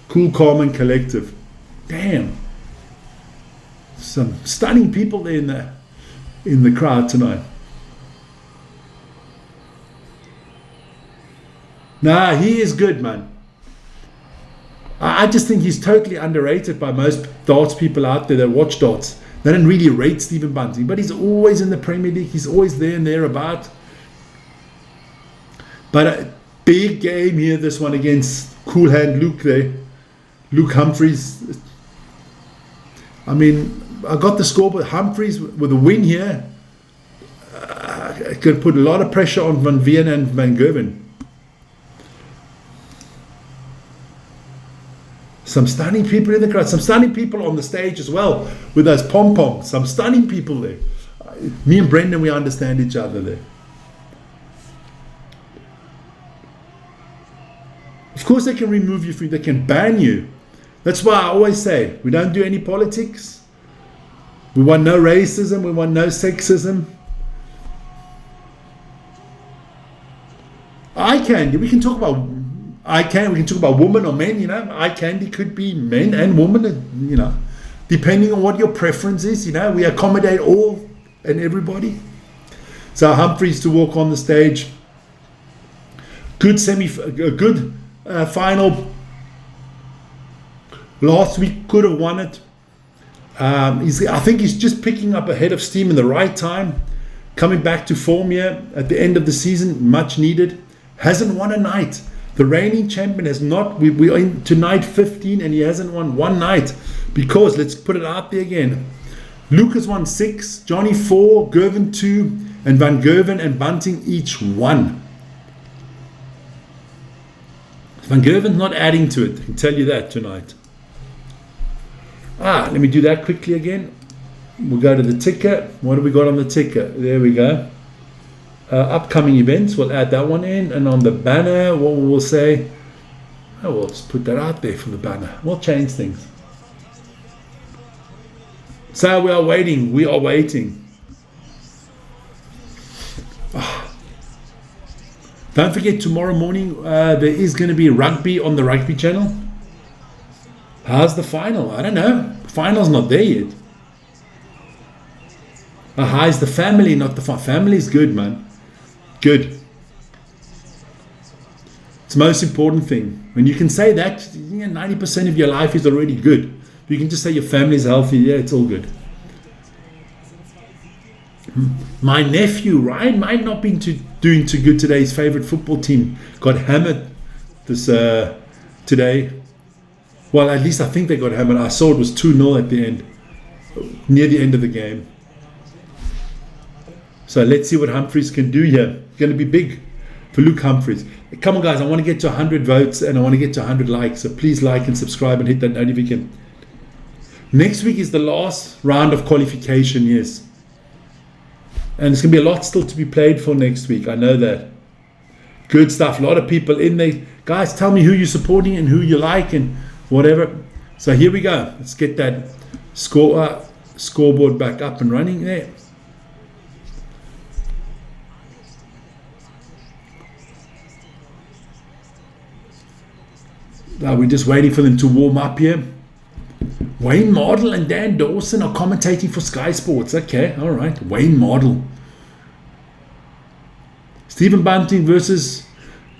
calm, and collective. Damn, some stunning people there in the crowd tonight. Nah, he is good, man. I just think he's totally underrated by most darts people out there that watch darts. They don't really rate Stephen Bunting, but he's always in the Premier League. He's always there and thereabout. But a big game here, this one against Cool Hand Luke there. Luke Humphries. I mean, I got the score, but Humphries with a win here could put a lot of pressure on Van Veen and Van Gerwen. Some stunning people in the crowd, some stunning people on the stage as well with those pom-poms. Some stunning people there. Me and Brendan, we understand each other there. Of course they can remove you, they can ban you. That's why I always say, we don't do any politics. We want no racism, we want no sexism. We can talk about we can talk about women or men, eye candy could be men and women, depending on what your preference is, we accommodate all and everybody. So Humphries to walk on the stage. Good final. Last week could have won it. I think he's just picking up a head of steam in the right time. Coming back to form here at the end of the season, much needed. Hasn't won a night. The reigning champion has not. We're into night 15 and he hasn't won one night. Because, let's put it out there again. Lucas won 6, Johnny 4, Gervin 2, and Van Gerven and Bunting each 1. Van Gerven's not adding to it. I can tell you that tonight. Let me do that quickly again. We'll go to the ticker. What do we got on the ticker? There we go. Upcoming events, we'll add that one in. And on the banner, what we'll say, we'll just put that out there for the banner. We'll change things. So we are waiting. We are waiting. Don't forget, tomorrow morning, there is going to be rugby on the rugby channel. How's the final? I don't know. The final's not there yet. How's the family? Not the family's good, man. Good. It's the most important thing. When you can say that, 90% of your life is already good. You can just say your family's healthy. Yeah, it's all good. My nephew, Ryan, might not be doing too good today. His favorite football team got hammered this today. Well, at least I think they got hammered. I saw it was 2-0 at the end, near the end of the game. So let's see what Humphries can do here. It's going to be big for Luke Humphries. Come on, guys. I want to get to 100 votes and I want to get to 100 likes. So please like and subscribe and hit that notification. Next week is the last round of qualification, yes. And there's going to be a lot still to be played for next week. I know that. Good stuff. A lot of people in there. Guys, tell me who you're supporting and who you like and whatever. So here we go. Let's get that scoreboard back up and running there. We're just waiting for them to warm up here. Wayne Mardle and Dan Dawson are commentating for Sky Sports. Okay, all right. Wayne Mardle. Stephen Bunting versus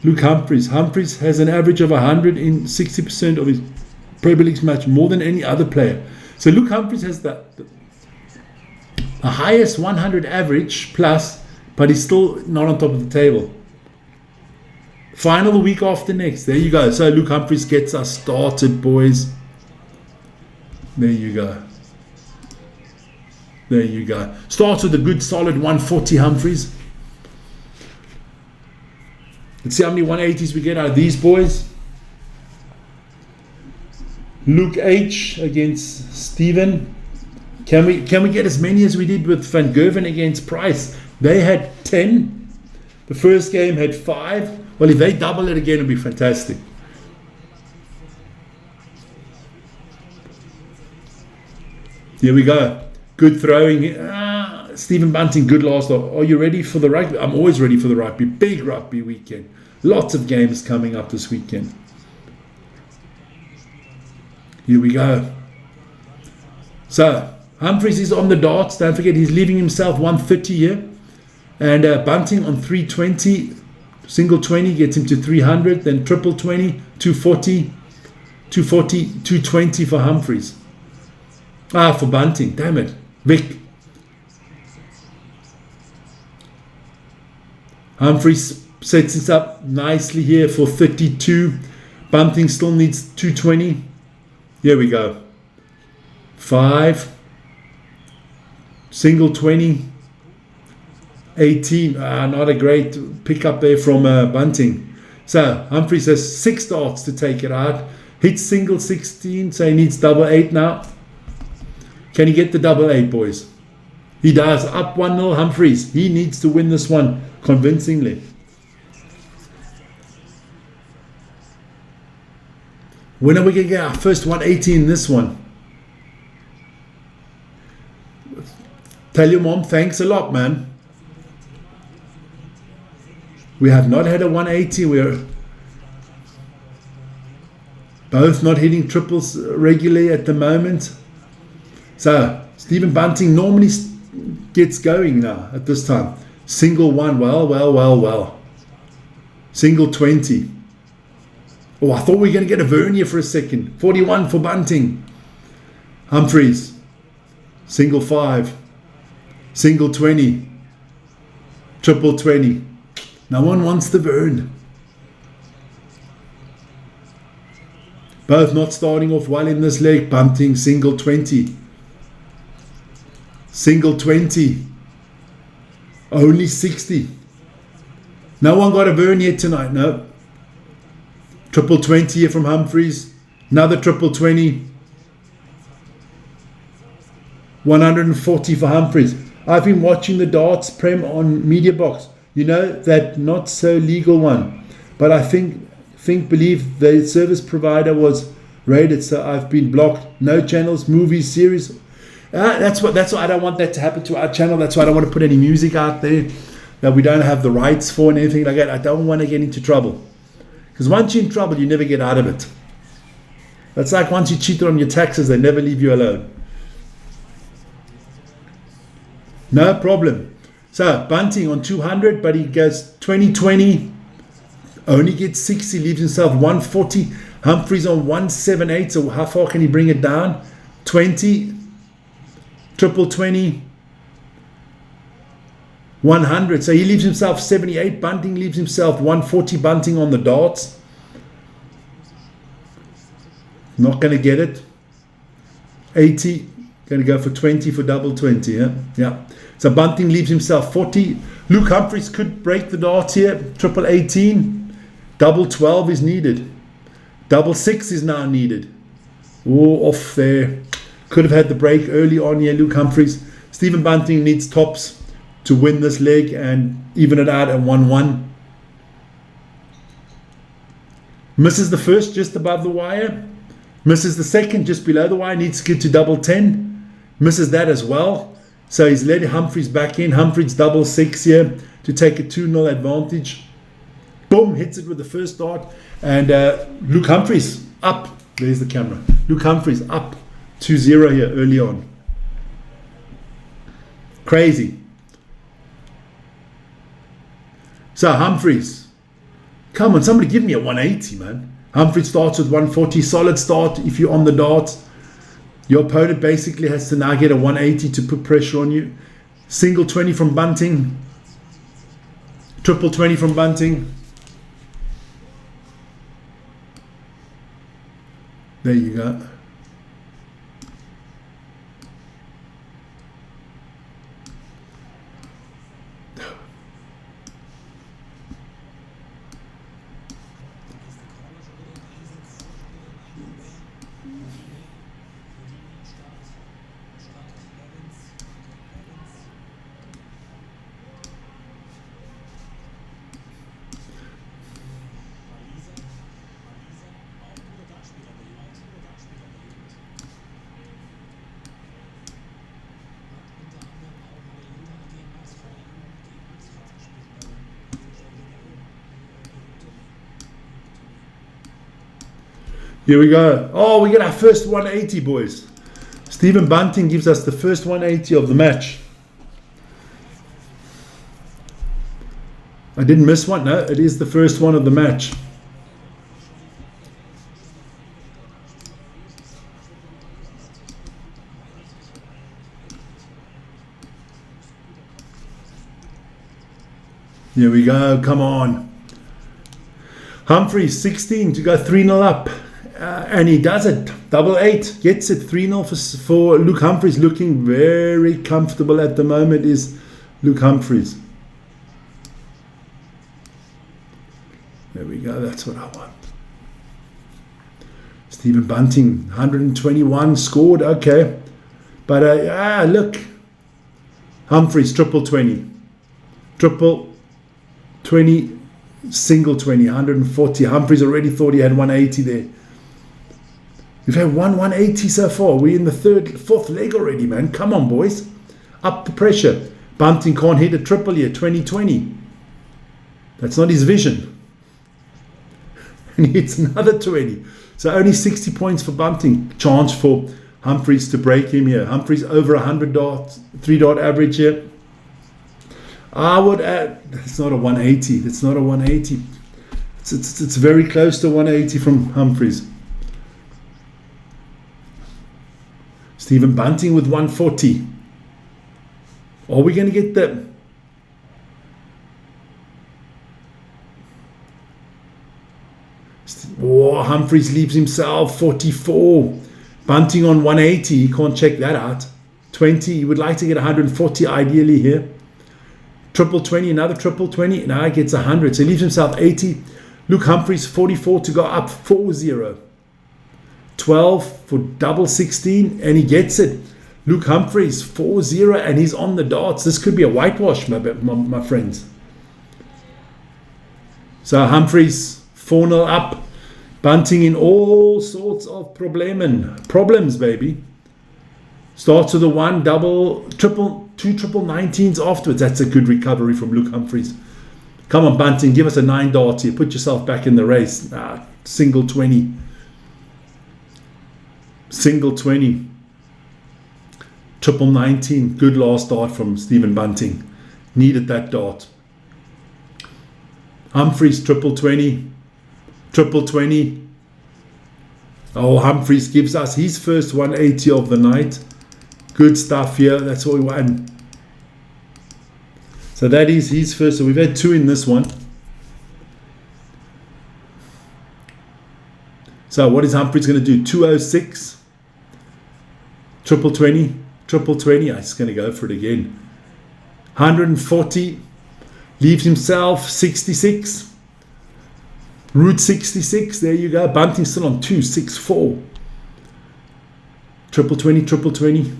Luke Humphries. Humphries has an average of 100 in 60% of his Premier League match, more than any other player. So Luke Humphries has the highest 100 average plus, but he's still not on top of the table. Final the week after next. There you go. So Luke Humphries gets us started, boys. There you go. There you go. Starts with a good solid 140 Humphries. Let's see how many 180s we get out of these boys. Luke H against Steven. Can we get as many as we did with Van Gerven against Price? They had 10. The first game had 5. Well, if they double it again, it'll be fantastic. Here we go. Good throwing. Stephen Bunting, good last off. Are you ready for the rugby? I'm always ready for the rugby. Big rugby weekend. Lots of games coming up this weekend. Here we go. So, Humphries is on the darts. Don't forget, he's leaving himself 130 here. And Bunting on 320. Single 20 gets him to 300. Then triple 20, 240. 240, 220 for Humphries. For Bunting. Damn it. Vic. Humphries sets this up nicely here for 32. Bunting still needs 220. Here we go. 5. Single 20. 18. Not a great pickup there from Bunting. So Humphries has 6 darts to take it out. Hits single 16, so he needs double 8 now. Can he get the double 8, boys? He does. Up 1-0 Humphries. He needs to win this one convincingly. When are we going to get our first 180 in this one? Tell your mom thanks a lot, man. We have not had a 180. We're both not hitting triples regularly at the moment. So, Stephen Bunting normally gets going now at this time. Single 1. Well. Single 20. Oh, I thought we were going to get a Vernier for a second. 41 for Bunting. Humphries. single 5, single 20, triple 20. No one wants the burn. Both not starting off well in this leg. Bunting, single 20. Single 20. Only 60. No one got a burn yet tonight, no. Triple 20 here from Humphreys. Another triple 20. 140 for Humphreys. I've been watching the darts prem on Media Box. You know, that not so legal one. But I believe the service provider was raided, so I've been blocked. No channels, movies, series. That's why I don't want that to happen to our channel. That's why I don't want to put any music out there that we don't have the rights for and anything like that. I don't want to get into trouble. Because once you're in trouble, you never get out of it. That's like once you cheated on your taxes, they never leave you alone. No problem. So, Bunting on 200, but he goes 20-20. Only gets 60, leaves himself 140. Humphreys on 178, so how far can he bring it down? 20, triple 20, 100. So he leaves himself 78. Bunting leaves himself 140. Bunting on the darts. Not going to get it. 80. Going to go for 20 for double 20. Yeah. So Bunting leaves himself 40. Luke Humphreys could break the darts here. Triple 18. Double 12 is needed. Double 6 is now needed. Oh, off there. Could have had the break early on here, Luke Humphreys. Stephen Bunting needs tops to win this leg and even it out at 1-1. Misses the first just above the wire. Misses the second just below the wire. Needs to get to double 10. Misses that as well. So he's led Humphreys back in. Humphreys double 6 here to take a 2-0 advantage. Boom, hits it with the first dart. And Luke Humphreys up. There's the camera. Luke Humphreys up 2-0 here early on. Crazy. So Humphreys. Come on, somebody give me a 180, man. Humphreys starts with 140. Solid start if you're on the darts. Your opponent basically has to now get a 180 to put pressure on you. Single 20 from Bunting. Triple 20 from Bunting. There you go. Here we go. Oh, we get our first 180, boys. Stephen Bunting gives us the first 180 of the match. I didn't miss one. No, it is the first one of the match. Here we go. Come on. Humphreys 16 to go 3-0 up. And he does it. Double 8. Gets it. 3-0 for Luke Humphreys. Looking very comfortable at the moment is Luke Humphreys. There we go. That's what I want. Stephen Bunting, 121 scored. Okay. But look. Humphreys, triple 20. Triple 20. Single 20. 140. Humphreys already thought he had 180 there. We've had 180 so far. We're in the fourth leg already, man. Come on, boys. Up the pressure. Bunting can't hit a triple here. 20-20. That's not his vision. And he hits another 20. So only 60 points for Bunting. Chance for Humphreys to break him here. Humphreys over 100 darts. 3-dart average here. I would add... It's not a 180. It's not a 180. It's very close to 180 from Humphreys. Stephen Bunting with 140. Are we going to get the... Oh, Humphreys leaves himself 44. Bunting on 180. He can't check that out. 20. He would like to get 140 ideally here. Triple 20. Another triple 20. Now he gets 100. So he leaves himself 80. Luke Humphreys 44 to go up 4-0. 12 for double 16. And he gets it. Luke Humphreys 4-0. And he's on the darts. This could be a whitewash, my friends. So Humphreys 4-0 up. Bunting in all sorts of problems, baby. Starts with a 1, double, triple, 2 triple 19s afterwards. That's a good recovery from Luke Humphreys. Come on, Bunting, give us a 9 dart here. Put yourself back in the race. Single 20. Single 20. Triple 19. Good last dart from Stephen Bunting. Needed that dart. Humphreys, triple 20. Triple 20. Oh, Humphreys gives us his first 180 of the night. Good stuff here. That's what we want. So that is his first. So we've had 2 in this one. So what is Humphreys going to do? 206. Triple 20. Triple 20. I'm just going to go for it again. 140. Leaves himself 66. Route 66, there you go. Bunting still on 264. Triple 20, triple 20.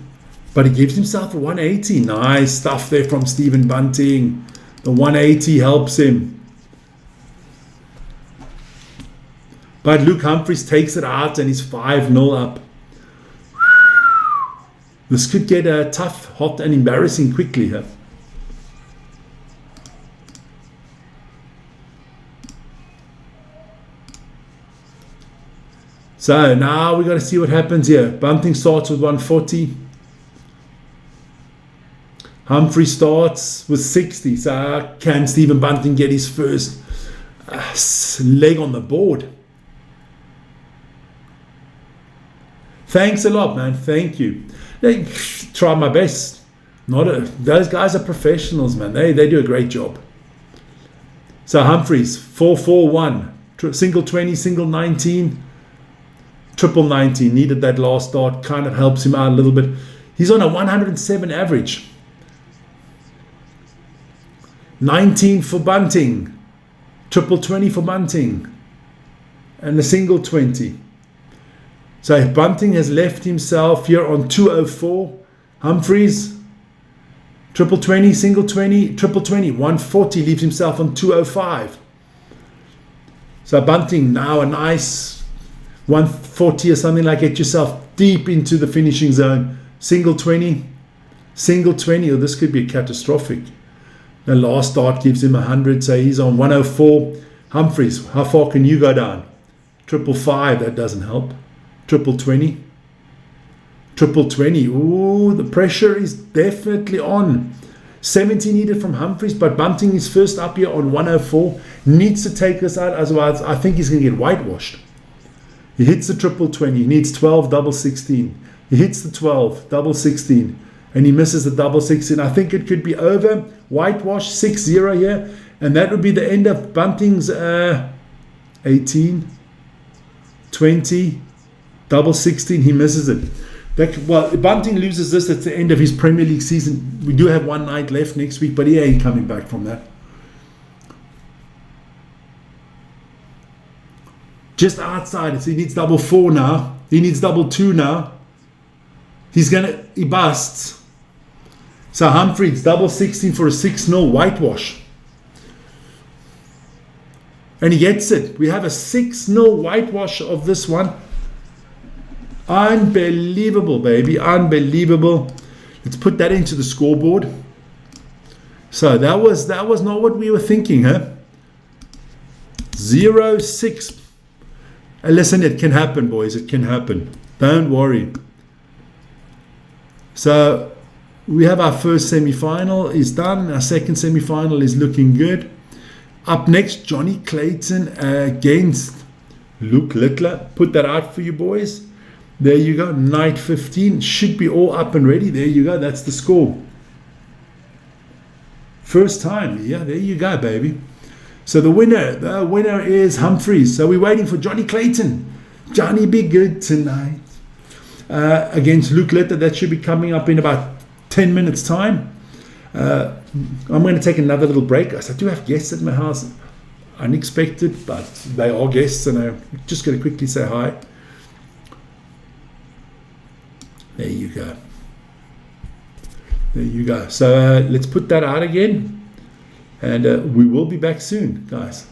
But he gives himself a 180. Nice stuff there from Stephen Bunting. The 180 helps him. But Luke Humphreys takes it out and he's 5-0 up. This could get tough, hot and embarrassing quickly here. So now we got to see what happens here. Bunting starts with 140. Humphrey starts with 60. So can Stephen Bunting get his first leg on the board? Thanks a lot, man. Thank you. They try my best. Those guys are professionals, man. They do a great job. So Humphreys 4-4-1. Single 20, single 19. Triple 19, needed that last start, kind of helps him out a little bit. He's on a 107 average. 19 for Bunting. Triple 20 for Bunting. And the single 20. So Bunting has left himself here on 204. Humphreys, triple 20, single 20, triple 20. 140 leaves himself on 205. So Bunting now a nice 140 or something like, get yourself deep into the finishing zone. Single 20, single 20. Oh, this could be catastrophic. The last start gives him 100, so he's on 104. Humphreys, how far can you go down? Triple 5, that doesn't help. Triple 20. Triple 20. Ooh, the pressure is definitely on. 70 needed from Humphreys, but Bunting is first up here on 104. Needs to take this out, otherwise I think he's going to get whitewashed. He hits the triple 20. He needs 12, double 16. He hits the 12, double 16. And he misses the double 16. I think it could be over. Whitewash, 6-0 here. And that would be the end of Bunting's 18, 20, double 16. He misses it. Well, Bunting loses this at the end of his Premier League season. We do have one night left next week, but he ain't coming back from that. Just outside it. So he needs double 4 now. He needs double 2 now. He busts. So Humphreys, double 16 for a 6-0 whitewash. And he gets it. We have a 6-0 whitewash of this one. Unbelievable, baby. Unbelievable. Let's put that into the scoreboard. So that was not what we were thinking, huh? 0-6. Listen, it can happen, boys. It can happen. Don't worry. So we have our first semi-final is done. Our second semi-final is looking good. Up next, Johnny Clayton against Luke Littler. Put that out for you, boys. There you go. Night 15 should be all up and ready. There you go. That's the score. First time. Yeah, there you go, baby. So the winner is Humphreys. So we're waiting for Johnny Clayton. Johnny, be good tonight. Against Luke Litter. That should be coming up in about 10 minutes time. I'm going to take another little break. I do have guests at my house. Unexpected, but they are guests, and I'm just going to quickly say hi. There you go. There you go. So let's put that out again, and we will be back soon, guys.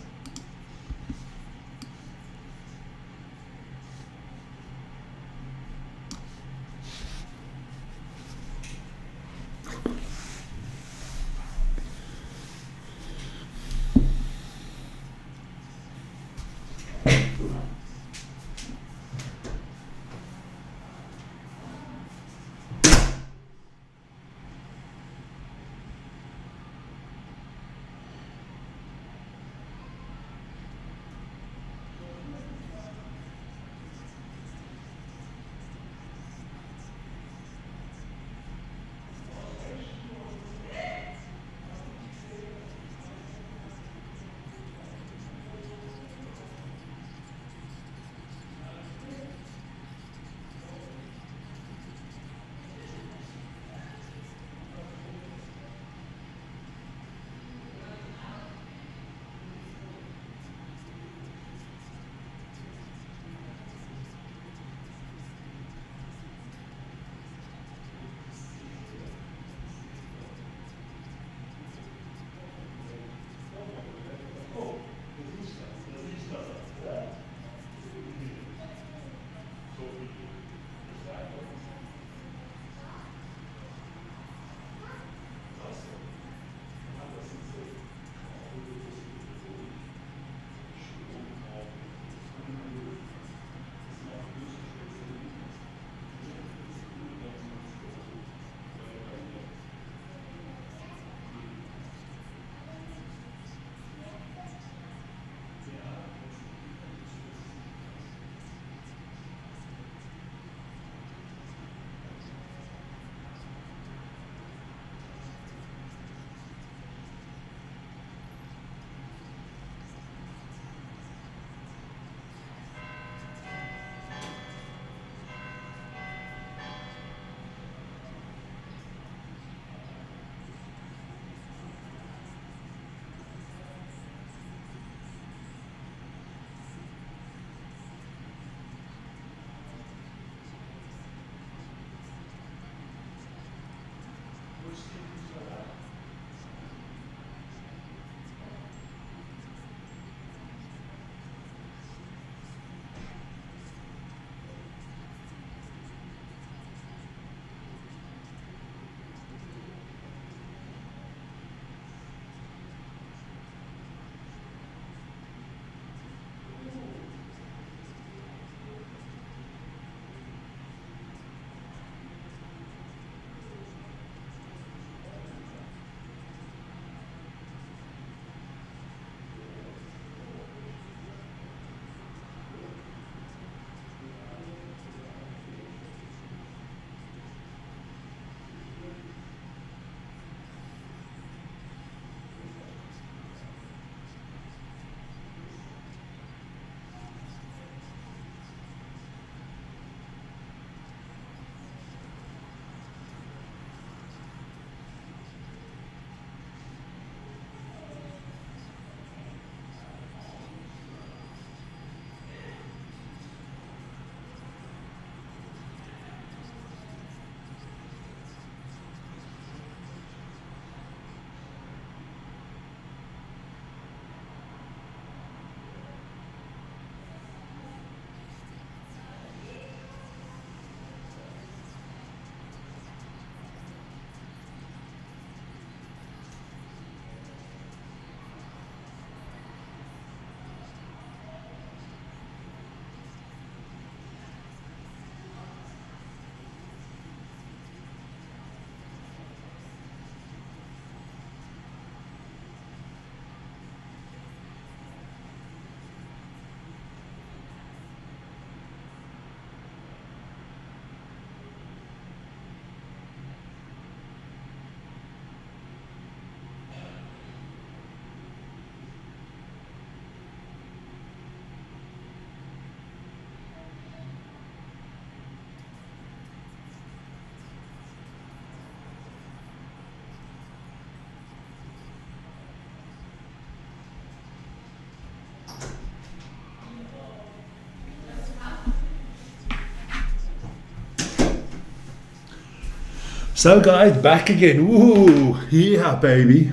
So guys, back again. Ooh, yeah, baby.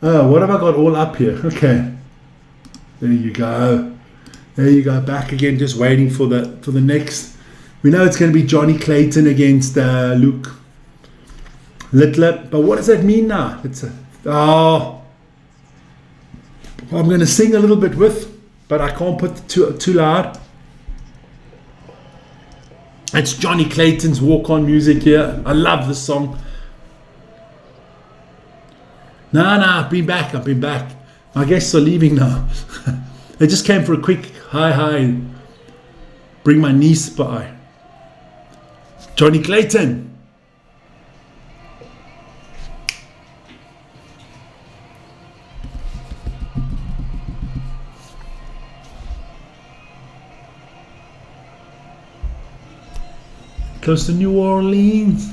Oh, what have I got all up here? Okay. There you go. There you go. Back again, just waiting for the next. We know it's going to be Johnny Clayton against Luke Littler. But what does that mean now? I'm going to sing a little bit with, but I can't put too loud. It's Johnny Clayton's walk-on music here. I love this song. No, I've been back. My guests are leaving now. They just came for a quick hi. Bring my niece by. Johnny Clayton. Close to New Orleans.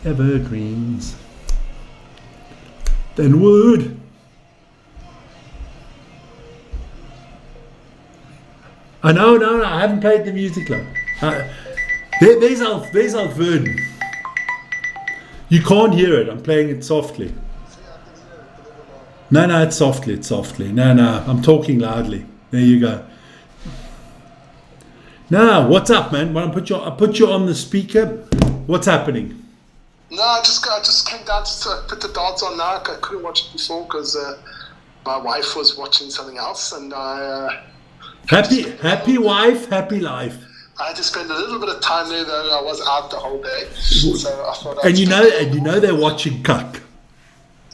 Evergreens. Then wood. No, I haven't played the music though. There's Alvern. You can't hear it. I'm playing it softly. No, it's softly. No, I'm talking loudly. There you go. No, what's up, man? When I put you on the speaker. What's happening? No, I just came down to put the darts on now. I couldn't watch it before because my wife was watching something else, and I. Happy wife, happy life. I had to spend a little bit of time there, though. I was out the whole day, so I thought. And you know they're watching Cuck.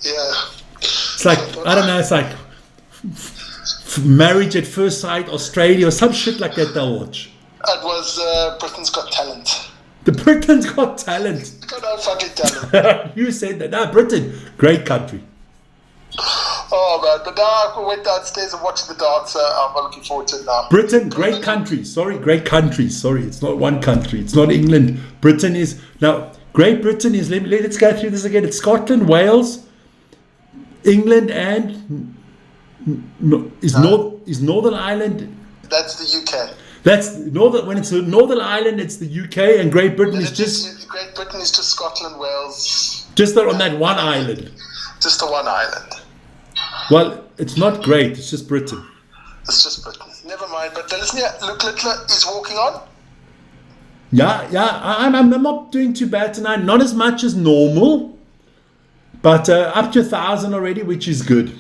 Yeah. It's like I don't know. It's like Marriage at First Sight, Australia, or some shit like that. They'll watch. It was Britain's Got Talent. The Britain's Got Talent. Got no fucking talent. You said that. No, Britain, great country. Oh man, but now I went downstairs and watched the darts. I'm looking forward to it now. Britain, great country. Great country. Sorry, it's not one country. It's not England. Britain is now. Great Britain is. Let's go through this again. It's Scotland, Wales, England, and Northern Ireland. That's the UK. That's Northern. When it's Northern Ireland, it's the UK, and Great Britain is just. Great Britain is just Scotland, Wales. Just on that one island. Just the one island. Well, it's not great. It's just Britain. It's just Britain. Never mind. But listen here, Luke Littler is walking on. Yeah. I'm not doing too bad tonight. Not as much as normal, but up to 1,000 already, which is good.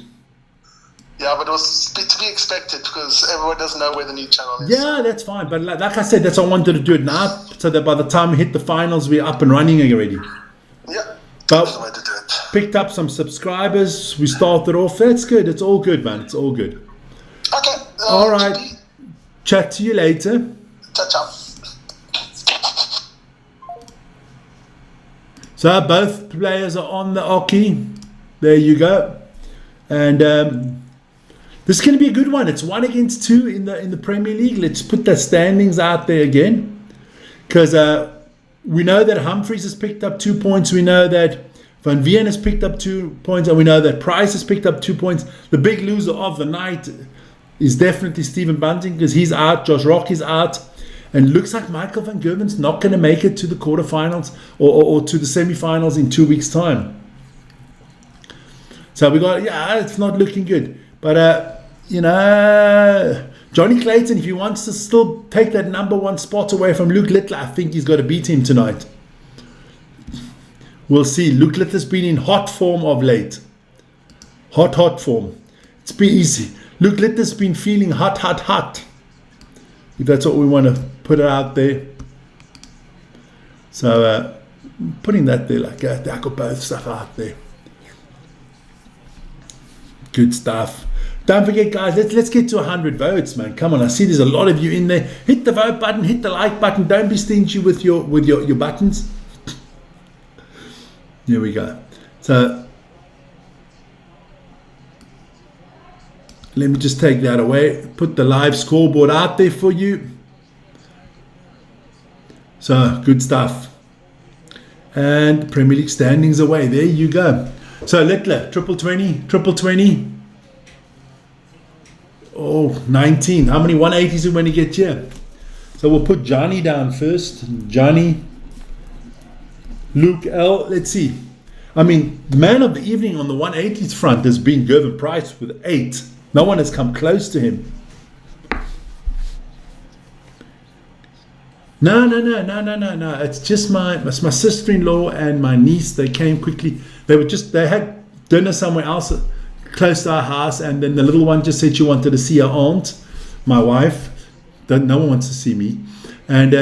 Yeah, but it was to be expected because everyone doesn't know where the new channel is. Yeah, that's fine. But like I said, that's why I wanted to do it now, so that by the time we hit the finals, we're up and running already. Yeah, but that's the way to do it. Picked up some subscribers. We started off. That's good. It's all good, man. It's all good. Okay. All right. Chat to you later. Ciao. So both players are on the oche. There you go. And this is going to be a good one. It's 1 against 2 in the Premier League. Let's put the standings out there again, because we know that Humphreys has picked up 2 points. We know that Van Veen has picked up 2 points, and we know that Price has picked up 2 points. The big loser of the night is definitely Stephen Bunting, because he's out. Josh Rock is out, and looks like Michael van Gerwen's not going to make it to the quarterfinals or to the semi-finals in 2 weeks' time. So we got, it's not looking good. But, Johnny Clayton, if he wants to still take that number 1 spot away from Luke Littler, I think he's got to beat him tonight. We'll see. Luke Littler's been in hot form of late. Hot form. It's been easy. Luke Littler's been feeling hot. If that's what we want to put it out there. So, putting that there like that. I got both stuff out there. Good stuff. Don't forget, guys, let's get to 100 votes, man. Come on, I see there's a lot of you in there. Hit the vote button, hit the like button. Don't be stingy with your buttons. Here we go. So let me just take that away. Put the live scoreboard out there for you. So good stuff. And Premier League standings away. There you go. So Littler, triple 20. Oh, 19. How many 180s are when you get here? So we'll put Johnny down first. Johnny. Luke L, let's see. I mean, man of the evening on the 180s front has been Gervin Price with 8. No one has come close to him. No. It's just my sister-in-law and my niece. They came quickly. They had dinner somewhere else close to our house, and then the little one just said she wanted to see her aunt, my wife. No one wants to see me. And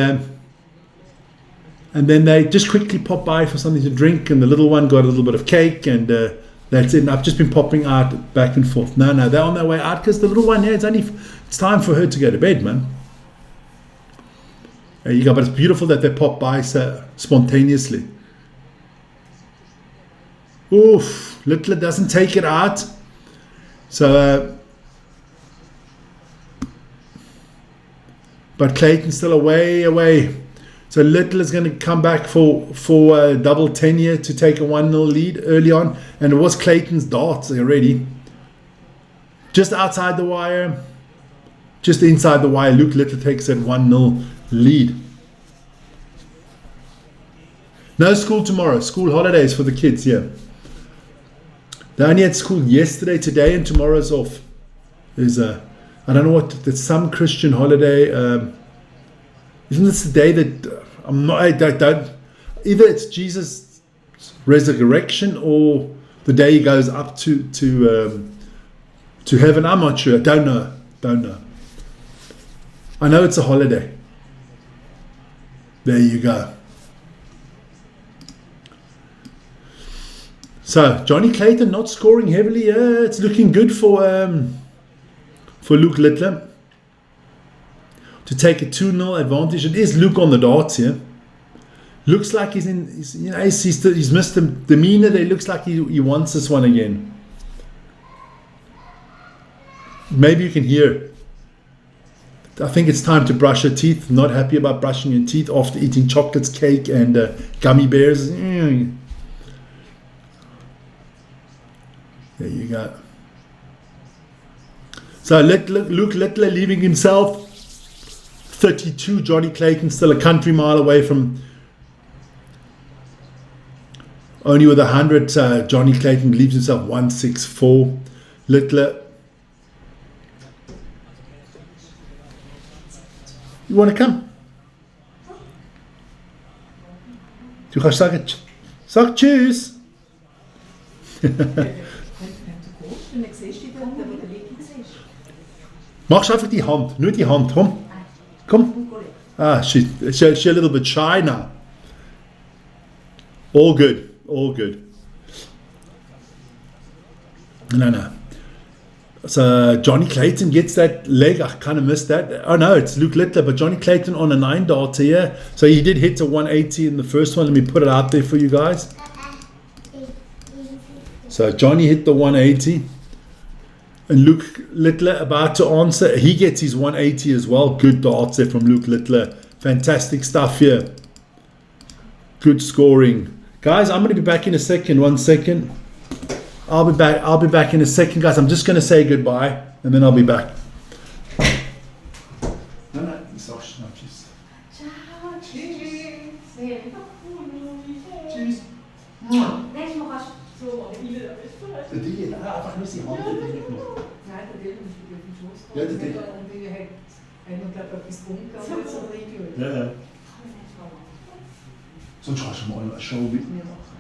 then they just quickly popped by for something to drink, and the little one got a little bit of cake, and that's it. And I've just been popping out back and forth. No, they're on their way out because the little one here, it's time for her to go to bed, man. There you go. But it's beautiful that they pop by so spontaneously. Oof, Littler doesn't take it out. So, but Clayton's still away. So Little is going to come back for double tenure to take a 1-0 lead early on. And it was Clayton's darts already. Just outside the wire. Just inside the wire, Luke Little takes that 1-0 lead. No school tomorrow. School holidays for the kids, yeah. They only had school yesterday, today, and tomorrow's off. There's I don't know what, there's some Christian holiday. Isn't this the day that I don't, either it's Jesus' resurrection or the day he goes up to heaven. I'm not sure. Don't know. I know it's a holiday. There you go. So Johnny Clayton not scoring heavily. It's looking good for Luke Littler to take a 2-0 advantage. It is Luke on the darts here. Looks like he's missed the demeanor there. Looks like he wants this one again. Maybe you can hear. I think it's time to brush your teeth. Not happy about brushing your teeth after eating chocolates, cake, and gummy bears. There you go. So Luke Littler leaving himself 32. Johnny Clayton still a country mile away from only with 100. Johnny Clayton leaves himself 164. Littler. You want to come? Du kannst sagen, sag tschüss. Machst einfach die Hand, nur die Hand, komm. She's a little bit shy now. All good. No. So Johnny Clayton gets that leg. I kind of missed that. Oh no, it's Luke Littler, but Johnny Clayton on a 9 dart here. So he did hit a 180 in the first one. Let me put it out there for you guys. So Johnny hit the 180. And Luke Littler about to answer. He gets his 180 as well. Good darts there from Luke Littler. Fantastic stuff here. Good scoring. Guys, I'm going to be back in a second. 1 second. I'll be back in a second, guys. I'm just going to say goodbye and then I'll be back. No, tschüss. Ciao, tschüss. Tschüss. Nächstes Mal kannst du so an die Die, einfach nur die Hand. Nein, der will nicht auf den Schoß kommen. Ja, der will. Und die hat noch, glaube ich, etwas getrunken und nicht so reingeschaut. Ja. Sonst kannst du mal eine Show mit mir machen.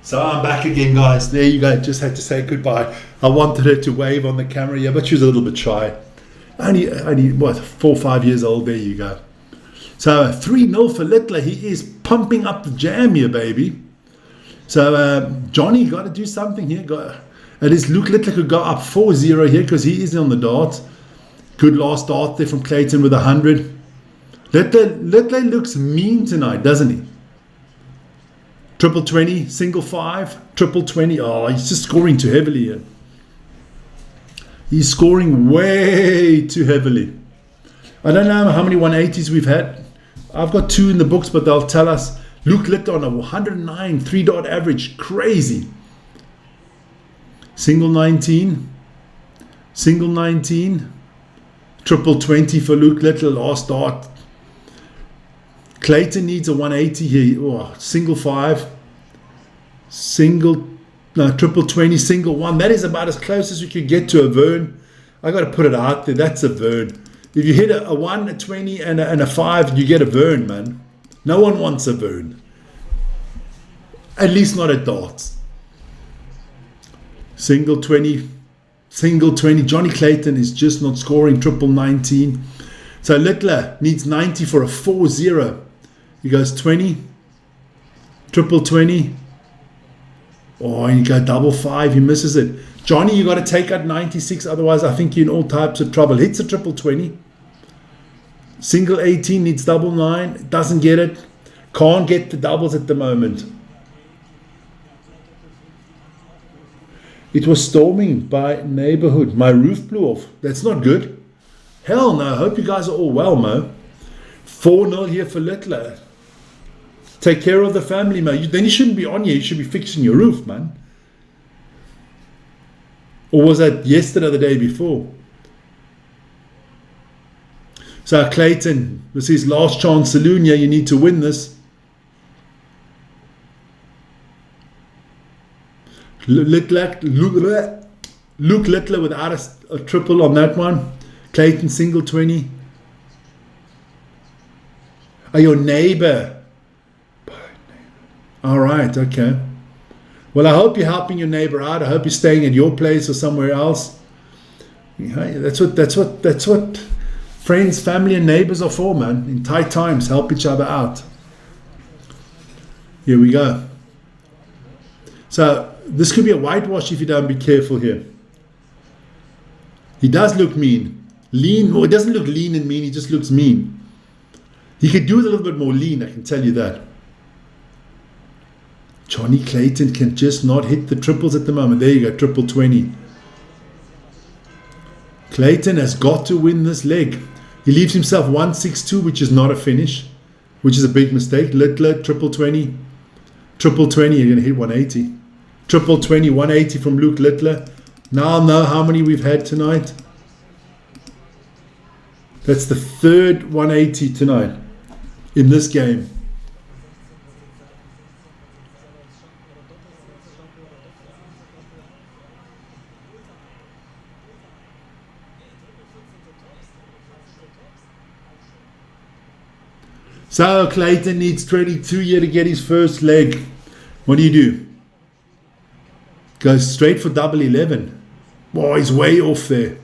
So I'm back again, guys. There you go. Just had to say goodbye. I wanted her to wave on the camera, yeah, but she was a little bit shy. Only what, 4 or 5 years old. There you go. So 3-0 for Littler. He is pumping up the jam here, baby. So Johnny got to do something here. At least Luke Littler could go up 4-0 here because he is on the dart. Good last dart there from Clayton with 100. Littler looks mean tonight, doesn't he? Triple 20, single 5, triple 20. Oh, he's just scoring too heavily here. He's scoring way too heavily. I don't know how many 180s we've had. I've got 2 in the books, but they'll tell us. Luke Littler on a 109 3-dot average. Crazy. Single 19. Triple 20 for Luke Little, last dart. Clayton needs a 180 here. Oh, single 5. Triple 20, single 1. That is about as close as we could get to a Vern. I got to put it out there. That's a Vern. If you hit a 1, a 20, and a 5, you get a Vern, man. No one wants a Vern. At least not at darts. Single 20. Single 20. Johnny Clayton is just not scoring. Triple 19. So Littler needs 90 for a 4-0. He goes 20. Triple 20. Oh, and you go double 5. He misses it. Johnny, you got to take out 96. Otherwise, I think you're in all types of trouble. Hits a triple 20. Single 18 needs double 9. Doesn't get it. Can't get the doubles at the moment. It was storming by neighborhood. My roof blew off. That's not good. Hell no. I hope you guys are all well, Mo. 4-0 here for Littler. Take care of the family, Mo. Then you shouldn't be on here. You should be fixing your roof, man. Or was that yesterday or the day before? So Clayton, this is last chance saloon here. You need to win this. Luke Littler without a triple on that one. Clayton single 20. Oh, your neighbor. All right, okay. Well, I hope you're helping your neighbor out. I hope you're staying at your place or somewhere else. Yeah, that's what friends, family, and neighbors are for, man. In tight times, help each other out. Here we go. So this could be a whitewash if you don't be careful here. He does look mean. Lean. Well, it doesn't look lean and mean. He just looks mean. He could do it a little bit more lean, I can tell you that. Johnny Clayton can just not hit the triples at the moment. There you go, triple 20. Clayton has got to win this leg. He leaves himself 162, which is not a finish, which is a big mistake. Littler, triple 20. Triple 20, you're going to hit 180. Triple 20, 180 from Luke Littler. Now I'll know how many we've had tonight. That's the third 180 tonight in this game. So Clayton needs 22 here to get his first leg. What do? Goes straight for double 11. Oh, he's way off there.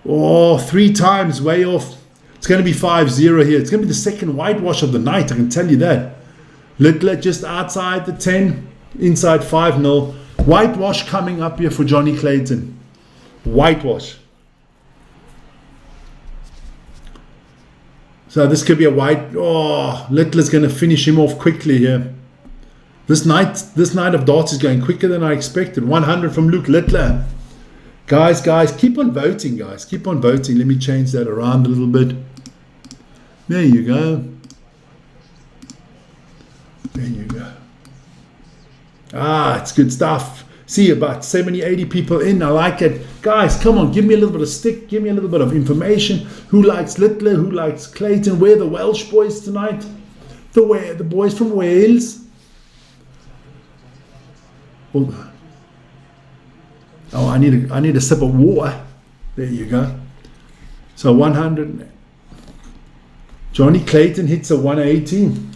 Oh, 3 times way off. It's going to be 5-0 here. It's going to be the second whitewash of the night, I can tell you that. Littler just outside the 10, inside 5-0. Whitewash coming up here for Johnny Clayton. Whitewash. So this could be a white. Oh, Littler's going to finish him off quickly here. This night of darts is going quicker than I expected. 100 from Luke Littler. Guys, keep on voting, guys. Keep on voting. Let me change that around a little bit. There you go. There you go. Ah, it's good stuff. See, about 70, 80 people in. I like it. Guys, come on. Give me a little bit of stick. Give me a little bit of information. Who likes Littler? Who likes Clayton? Where are the Welsh boys tonight? The boys from Wales. Oh, I need a sip of water. There you go. So 100. Johnny Clayton hits a 118.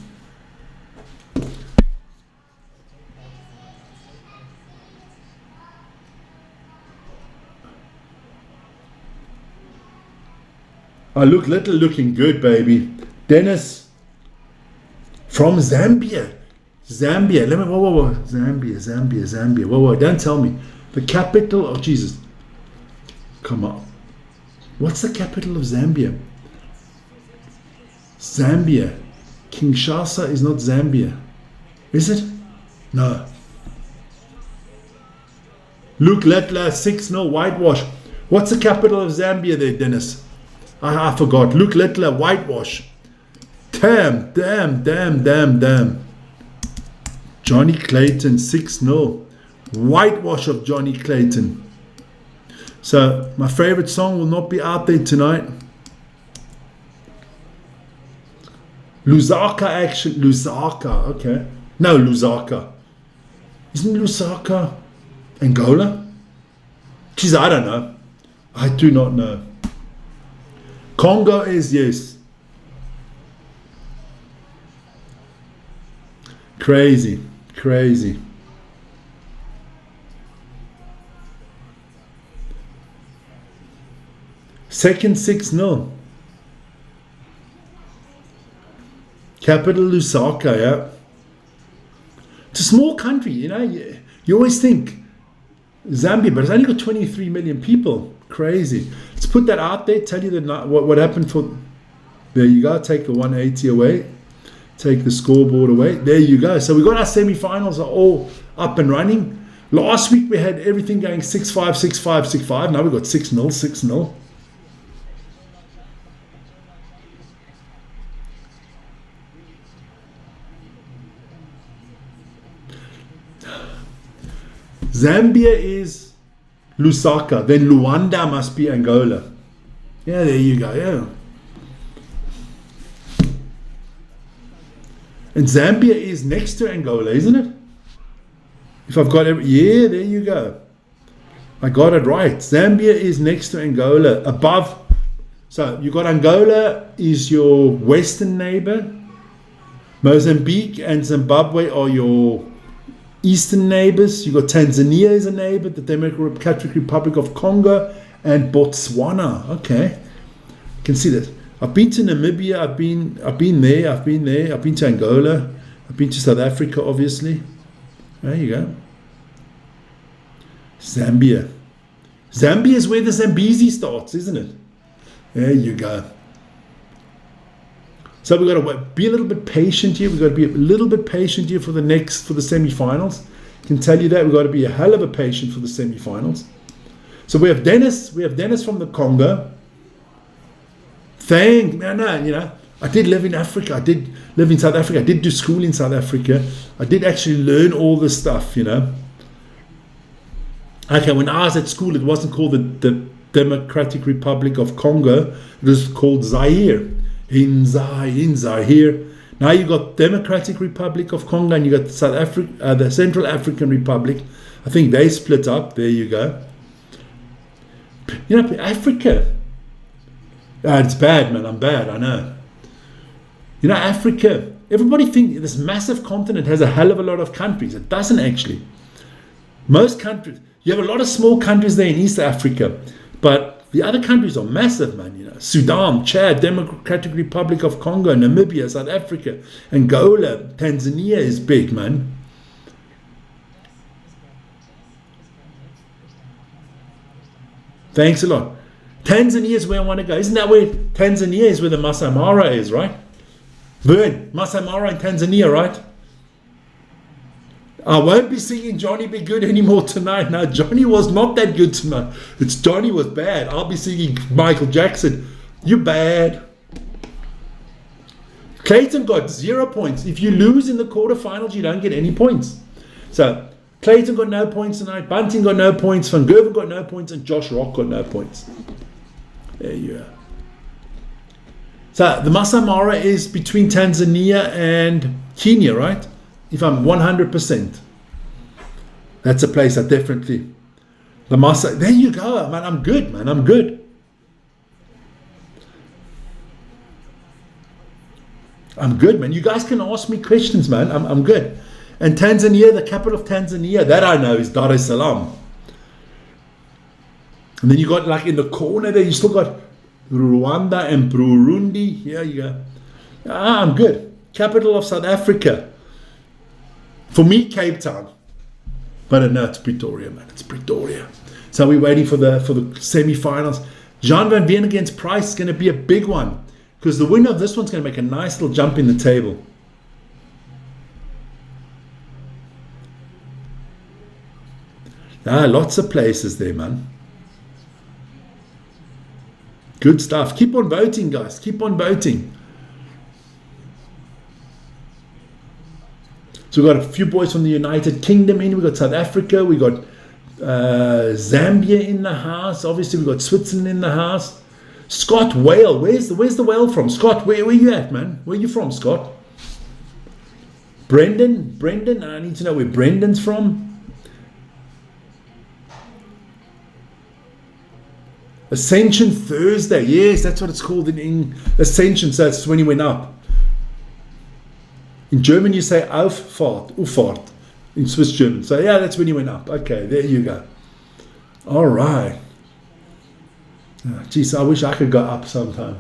Oh, Luke Little looking good, baby. Dennis from Zambia. Zambia. Let me. Whoa. Zambia. Whoa. Don't tell me. The capital of Jesus. Come on. What's the capital of Zambia? Zambia. Kinshasa is not Zambia. Is it? No. Luke Littler, 6-0 whitewash. What's the capital of Zambia there, Dennis? I forgot. Luke Littler, whitewash. Damn. Johnny Clayton, 6-0. Whitewash of Johnny Clayton. So my favorite song will not be out there tonight. Lusaka, actually. Lusaka, okay. No, Lusaka. Isn't Lusaka Angola? Geez, I don't know. I do not know. Congo is, yes. Crazy, crazy. Second 6-0. Capital Lusaka, yeah. It's a small country, you know. You always think Zambia, but it's only got 23 million people. Crazy. Let's put that out there. Tell you what happened for. There you go. Take the 180 away. Take the scoreboard away. There you go. So we got our semi-finals are all up and running. Last week we had everything going 6-5, 6-5, 6-5. Now we've got 6-0, 6-0. Zambia is Lusaka, then Luanda must be Angola. Yeah, there you go, yeah. And Zambia is next to Angola, isn't it? If I've got yeah, there you go. I got it right. Zambia is next to Angola, above. So you got Angola is your western neighbor. Mozambique and Zimbabwe are your eastern neighbors. You got Tanzania as a neighbor, the Democratic Republic of Congo, and Botswana. Okay, you can see that. I've been to Namibia. I've been there. I've been to Angola. I've been to South Africa, obviously. There you go. Zambia. Zambia is where the Zambezi starts, isn't it? There you go. So we've got to be a little bit patient here. We've got to be a little bit patient here for the semi-finals. I can tell you that. We've got to be a hell of a patient for the semi-finals. So we have Dennis. We have Dennis from the Congo. I did live in Africa. I did live in South Africa. I did do school in South Africa. I did actually learn all this stuff, you know. Okay, when I was at school, it wasn't called the Democratic Republic of Congo. It was called Zaire. In Zaire. Now you got Democratic Republic of Congo and you got South Africa, the Central African Republic. I think they split up. There you go. You know, Africa. It's bad, man. I'm bad. I know. You know, Africa. Everybody thinks this massive continent has a hell of a lot of countries. It doesn't actually. Most countries. You have a lot of small countries there in East Africa, but the other countries are massive, man. You know, Sudan, Chad, Democratic Republic of Congo, Namibia, South Africa, Angola, Tanzania is big, man. Thanks a lot. Tanzania is where I want to go. Isn't that where Tanzania is, where the Masai Mara is, right? Vern, Masai Mara in Tanzania, right? I won't be singing Johnny Be Good anymore tonight. No, Johnny was not that good tonight. It's Johnny was bad. I'll be singing Michael Jackson. You bad. Clayton got 0 points. If you lose in the quarterfinals, you don't get any points. So Clayton got no points tonight. Bunting got no points. Van Gerven got no points. And Josh Rock got no points. There you are. So the Masai Mara is between Tanzania and Kenya, right? If I'm 100%. That's a place I definitely. The Masai. There you go, man. I'm good, man. I'm good. I'm good, man. You guys can ask me questions, man. I'm good. And Tanzania, the capital of Tanzania, that I know is Dar es Salaam. And then you got like in the corner there, you still got Rwanda and Burundi. Here you go. I'm good. Capital of South Africa. For me, Cape Town. But no, it's Pretoria, man. It's Pretoria. So we're waiting for the semi-finals. Jean Van Veen against Price is going to be a big one. Because the winner of this one's going to make a nice little jump in the table. Lots of places there, man. Good stuff. Keep on voting, guys. Keep on voting. So we've got a few boys from the United Kingdom in. We've got South Africa. We've got Zambia in the house. Obviously, we've got Switzerland in the house. Scott Whale. Where's the whale from? Scott, where you at, man? Where you from, Scott? Brendan, I need to know where Brendan's from. Ascension Thursday. Yes, that's what it's called in Ascension. So that's when he went up. In German, you say Auffahrt. In Swiss German. So yeah, that's when he went up. Okay, there you go. All right. Geez, I wish I could go up sometime.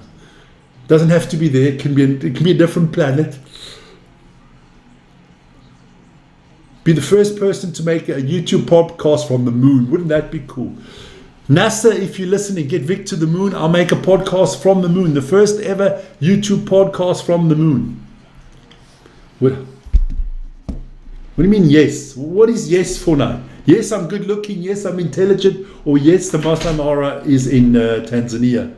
Doesn't have to be there. It can be a different planet. Be the first person to make a YouTube podcast from the moon. Wouldn't that be cool? NASA, if you listen and get Vic to the moon, I'll make a podcast from the moon. The first ever YouTube podcast from the moon. What do you mean yes? What is yes for now? Yes, I'm good looking. Yes, I'm intelligent. Or yes, the Masai Mara is in Tanzania.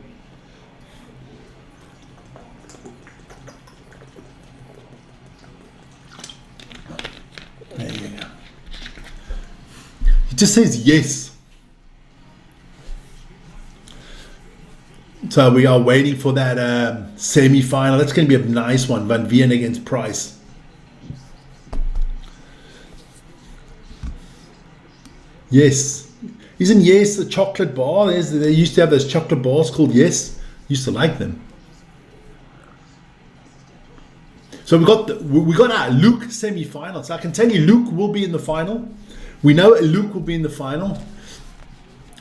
There you go. It just says yes. So we are waiting for that semi-final. That's going to be a nice one. Van Veen against Price. Yes. Isn't Yes a chocolate bar? They used to have those chocolate bars called Yes. Used to like them. So we got our Luke semi-final. So I can tell you Luke will be in the final. We know Luke will be in the final.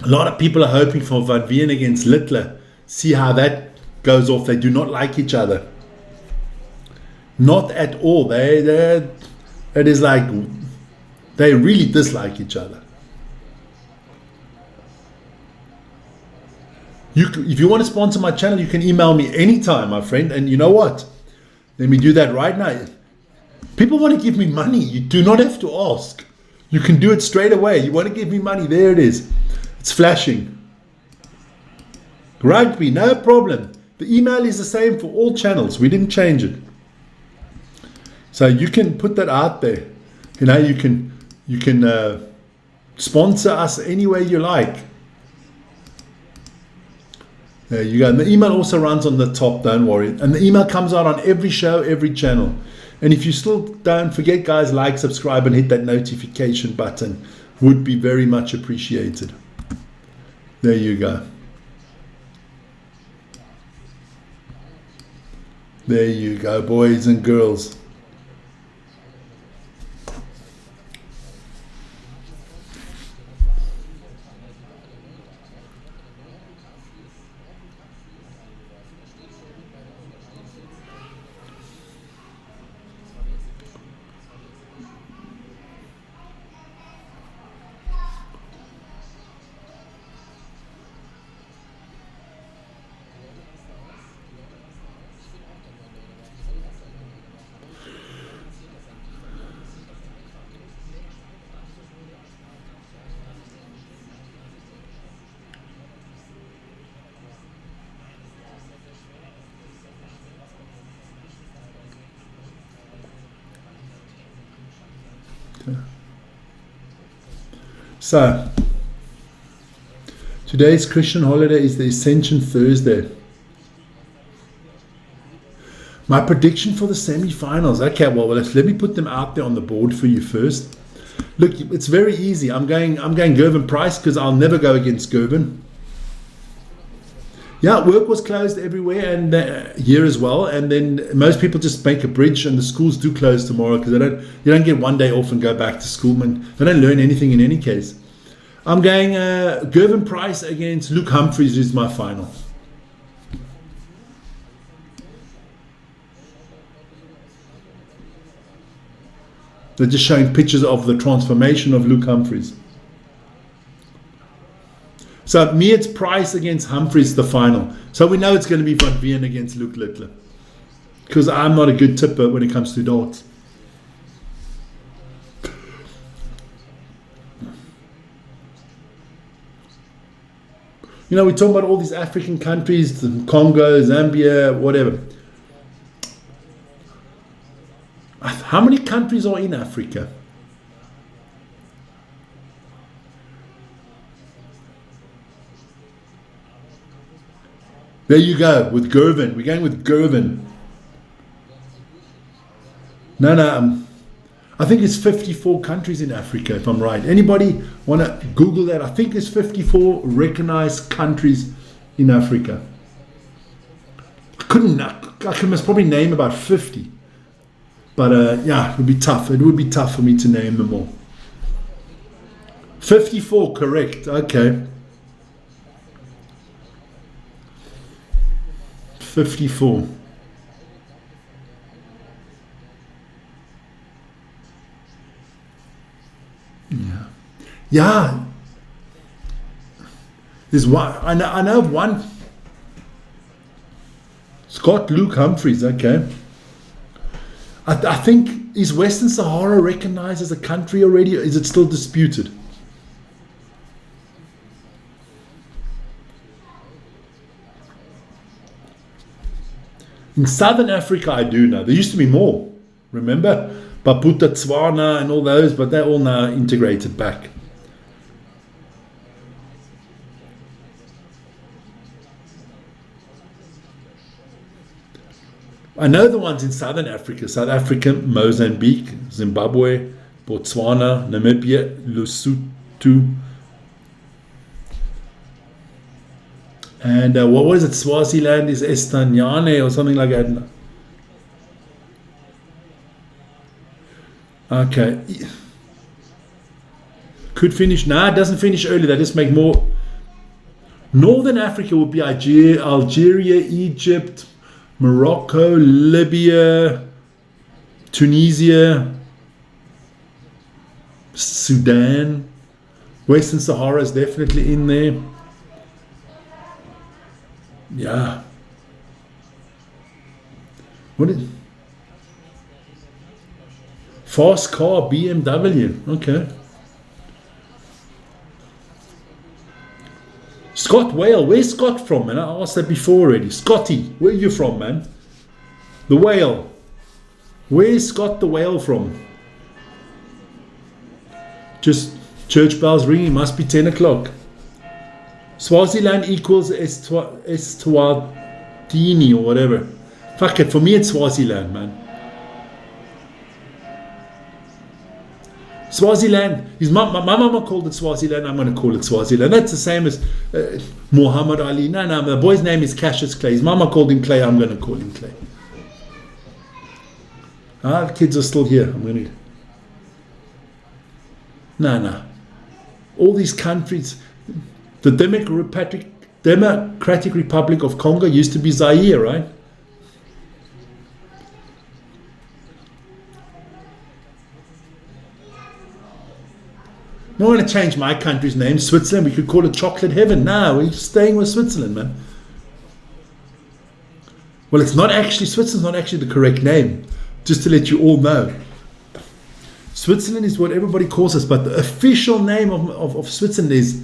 A lot of people are hoping for Van Veen against Littler. See how that goes off. They do not like each other. Not at all. It is like they really dislike each other. If you want to sponsor my channel, you can email me anytime, my friend. And you know what? Let me do that right now. People want to give me money. You do not have to ask. You can do it straight away. You want to give me money? There it is. It's flashing. Rugby, no problem. The email is the same for all channels. We didn't change it. So you can put that out there. You know, you can sponsor us any way you like. There you go. And the email also runs on the top, don't worry. And the email comes out on every show, every channel. And if you still don't forget, guys, like, subscribe, and hit that notification button. Would be very much appreciated. There you go. There you go, boys and girls. So, today's Christian holiday is the Ascension Thursday. My prediction for the semi-finals. Okay, well, let me put them out there on the board for you first. Look, it's very easy. I'm going Gervin Price because I'll never go against Gervin. Yeah, work was closed everywhere and here as well. And then most people just make a bridge, and the schools do close tomorrow because you don't get one day off and go back to school. Man, they don't learn anything in any case. I'm going Gervin Price against Luke Humphries is my final. They're just showing pictures of the transformation of Luke Humphries. So me, it's Price against Humphries, the final. So we know it's going to be Van Veen against Luke Littler. Because I'm not a good tipper when it comes to darts. You know, we talk about all these African countries, Congo, Zambia, whatever. How many countries are in Africa? There you go, with Gervin. We're going with Gervin. No, I think it's 54 countries in Africa, if I'm right. Anybody want to Google that? I think there's 54 recognized countries in Africa. I can must probably name about 50. But yeah, it would be tough. It would be tough for me to name them all. 54, correct. Okay. 54. Yeah. There's one. I know of one. Scott Luke Humphreys. Okay. I think, is Western Sahara recognized as a country already, or is it still disputed? In Southern Africa, I do know. There used to be more. Remember? Baputa, Tswana and all those, but they're all now integrated back. I know the ones in Southern Africa: South Africa, Mozambique, Zimbabwe, Botswana, Namibia, Lesotho, and what was it? Swaziland is Estanyane or something like that. Okay. Could finish. Nah, it doesn't finish early. They just make more. Northern Africa would be Algeria, Egypt, Morocco, Libya, Tunisia, Sudan. Western Sahara is definitely in there. Yeah. What is fast car? BMW. Okay. Scott Whale. Where's Scott from, man? I asked that before already. Scotty, where are you from, man? The Whale. Where's Scott the Whale from? Just church bells ringing. Must be 10 o'clock. Swaziland equals Eswatini or whatever. Fuck it. For me, it's Swaziland, man. Swaziland. My mama called it Swaziland. I'm going to call it Swaziland. That's the same as Muhammad Ali. No. The boy's name is Cassius Clay. His mama called him Clay. I'm going to call him Clay. The kids are still here. I'm going to. No. All these countries. The Democratic Republic of Congo used to be Zaire, right? I don't want to change my country's name, Switzerland. We could call it Chocolate Heaven. No, we're staying with Switzerland, man. Well, it's not actually, Switzerland's not actually the correct name, just to let you all know. Switzerland is what everybody calls us, but the official name of Switzerland is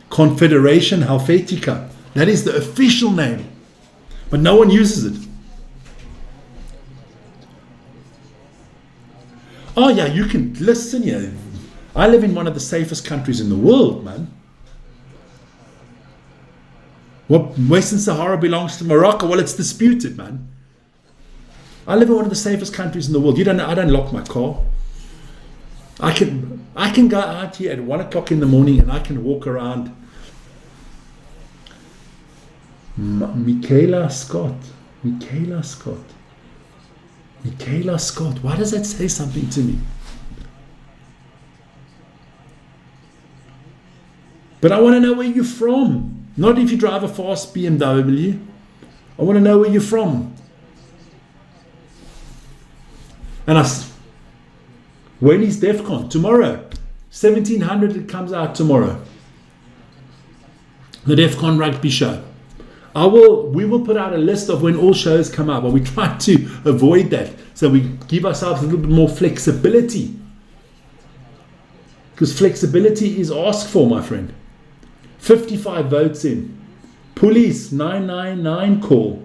Confederation Helvetica. That is the official name, but no one uses it. Oh yeah, you can listen here. I live in one of the safest countries in the world, man. What, Western Sahara belongs to Morocco? Well, it's disputed, man. I live in one of the safest countries in the world. I don't lock my car. I can go out here at 1 o'clock in the morning and I can walk around. Michaela Scott. Why does that say something to me? But I want to know where you're from. Not if you drive a fast BMW. I want to know where you're from. And when is DEF CON? Tomorrow. 1700 it comes out tomorrow. The DEF CON rugby show. We will put out a list of when all shows come out, but we try to avoid that. So we give ourselves a little bit more flexibility. Because flexibility is asked for, my friend. 55 votes in. Police 999 call.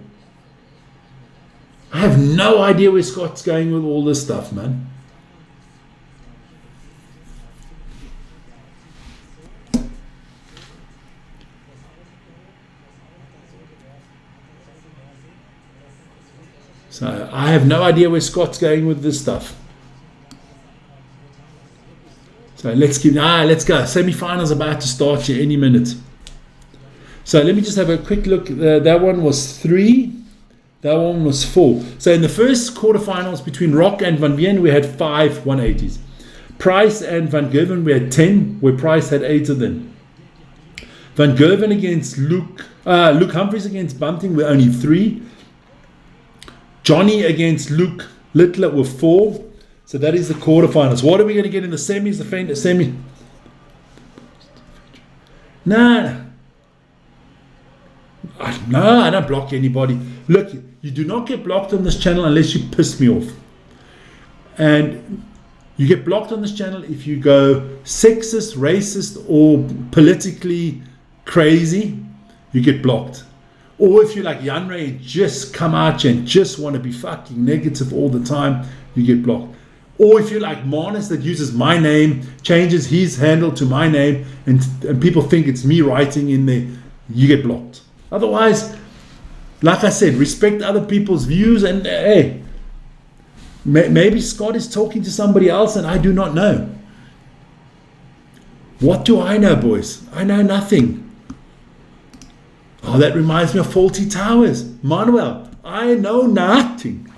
I have no idea where Scott's going with all this stuff, man. So I have no idea where Scott's going with this stuff. So let's go. Semi-finals about to start here any minute. So let me just have a quick look. That one was 3. That one was 4. So in the first quarterfinals between Rock and Van Veen, we had 5 180s. Price and Van Gerven, we had 10, where Price had 8 of them. Van Gerven against Luke Humphries against Bunting were only 3. Johnny against Luke Littler were 4. So that is the quarterfinals. What are we going to get in the semis? The semi? No, I don't block anybody. Look, you do not get blocked on this channel unless you piss me off. And you get blocked on this channel if you go sexist, racist, or politically crazy. You get blocked. Or if you're like Janre and just come out and just want to be fucking negative all the time, you get blocked. Or if you're like Marnus that uses my name, changes his handle to my name, and people think it's me writing in there, you get blocked. Otherwise, like I said, respect other people's views, and hey, maybe Scott is talking to somebody else and I do not know. What do I know, boys? I know nothing. Oh, that reminds me of Faulty Towers. Manuel, I know nothing.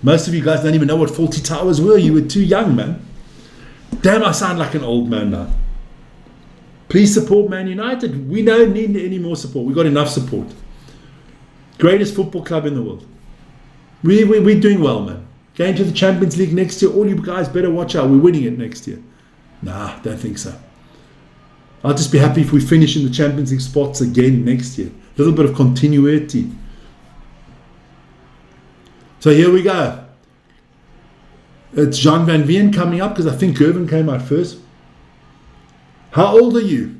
Most of you guys don't even know what Faulty Towers were. You were too young, man. Damn, I sound like an old man now. Please support Man United. We don't need any more support. We got enough support. Greatest football club in the world. We're doing well, man. Going to the Champions League next year. All you guys better watch out. We're winning it next year. Nah, don't think so. I'll just be happy if we finish in the Champions League spots again next year. A little bit of continuity. So here we go. It's Jean Van Veen coming up because I think Gervin came out first. How old are you?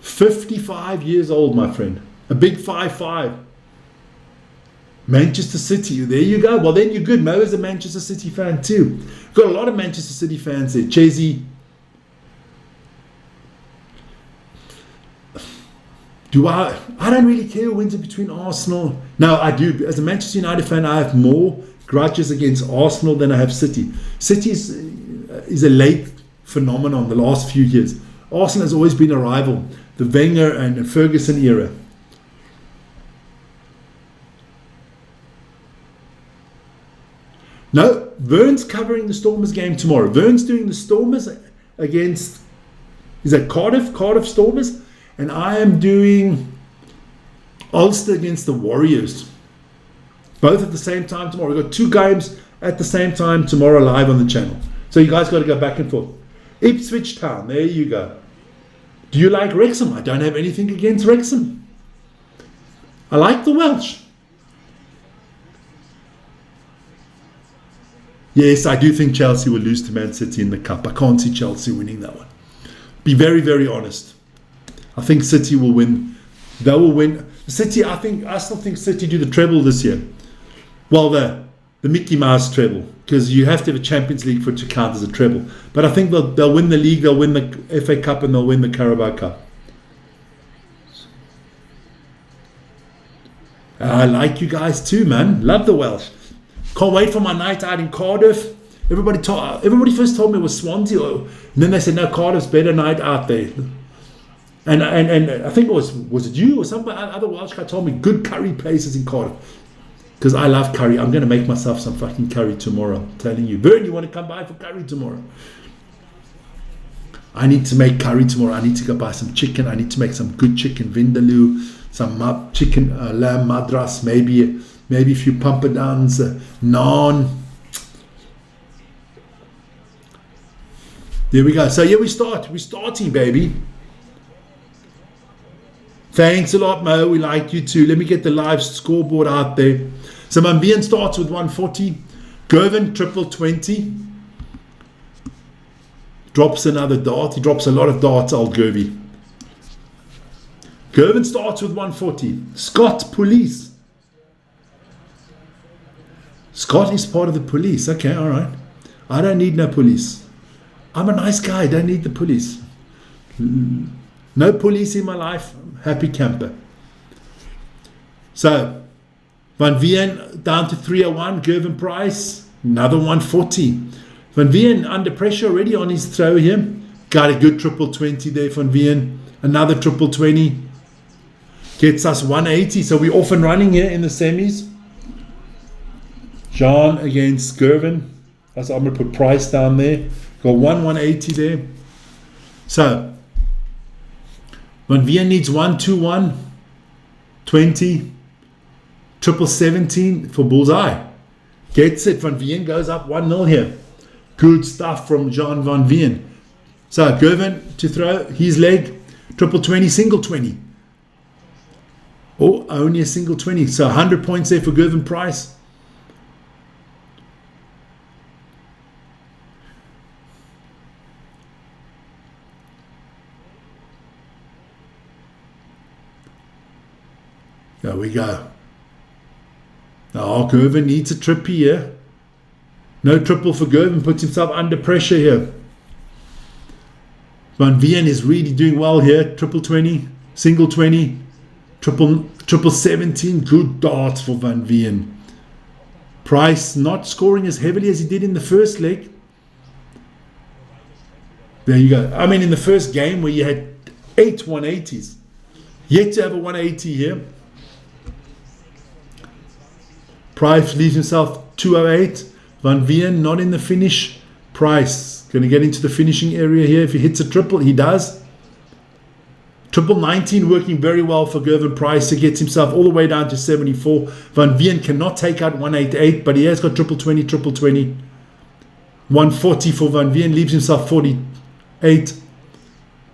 55 years old, my friend. A big 5'5". Manchester City, there you go. Well, then you're good. Mo is a Manchester City fan too. Got a lot of Manchester City fans there. Chesy. I don't really care who wins it between Arsenal. No, I do. As a Manchester United fan, I have more grudges against Arsenal than I have City. City is a late phenomenon the last few years. Arsenal has always been a rival. The Wenger and Ferguson era. No, Vern's covering the Stormers game tomorrow. Vern's doing the Stormers against, is that Cardiff Stormers? And I am doing Ulster against the Warriors. Both at the same time tomorrow. We've got 2 games at the same time tomorrow live on the channel. So you guys got to go back and forth. Ipswich Town, there you go. Do you like Wrexham? I don't have anything against Wrexham. I like the Welsh. Yes, I do think Chelsea will lose to Man City in the Cup. I can't see Chelsea winning that one. Be very, very honest. I think City will win. They will win. City, I still think City do the treble this year. Well, the Mickey Mouse treble, because you have to have a Champions League for it to count as a treble. But I think they'll win the league, they'll win the FA Cup, and they'll win the Carabao Cup. I like you guys too, man. Love the Welsh. Can't wait for my night out in Cardiff. Everybody first told me it was Swansea, and then they said no, Cardiff's better night out there. And I think it was it you or some other Welsh guy told me good curry places in Cardiff. Because I love curry. I'm going to make myself some fucking curry tomorrow. I'm telling you. Vern, you want to come by for curry tomorrow? I need to make curry tomorrow. I need to go buy some chicken. I need to make some good chicken vindaloo, some chicken lamb madras, maybe a few pampadans, naan. There we go. So yeah, we're starting, baby. Thanks a lot, Mo. We like you too. Let me get the live scoreboard out there. So Van Veen starts with 140. Gervin, triple 20. Drops another dart. He drops a lot of darts, old Gervy. Gervin starts with 140. Scott, police. Scott is part of the police. Okay, all right. I don't need no police. I'm a nice guy. I don't need the police. No police in my life. Happy camper. So, Van Veen down to 301. Gervin Price, another 140. Van Veen under pressure already on his throw here. Got a good triple 20 there, Van Veen. Another triple 20. Gets us 180. So we're off and running here in the semis. John against Gervin. That's, I'm going to put Price down there. Got 180 there. So Van Veen needs 121, 20, triple 17 for bullseye. Gets it. Van Veen goes up 1-0 here. Good stuff from John Van Veen. So Gervin to throw his leg. Triple 20, single 20. Oh, only a single 20. So 100 points there for Gervin Price. There we go. Now Gervin needs a trip here. No triple for Gervin. Puts himself under pressure here. Van Veen is really doing well here. Triple 20, single 20, triple 17. Good darts for Van Veen. Price not scoring as heavily as he did in the first leg. There you go. I mean, in the first game where you had 8 180s. Yet to have a 180 here. Price leaves himself 208. Van Veen not in the finish. Price going to get into the finishing area here. If he hits a triple, he does. Triple 19 working very well for Gervin Price. He gets himself all the way down to 74. Van Veen cannot take out 188, but he has got triple 20, triple 20. 140 for Van Veen. Leaves himself 48.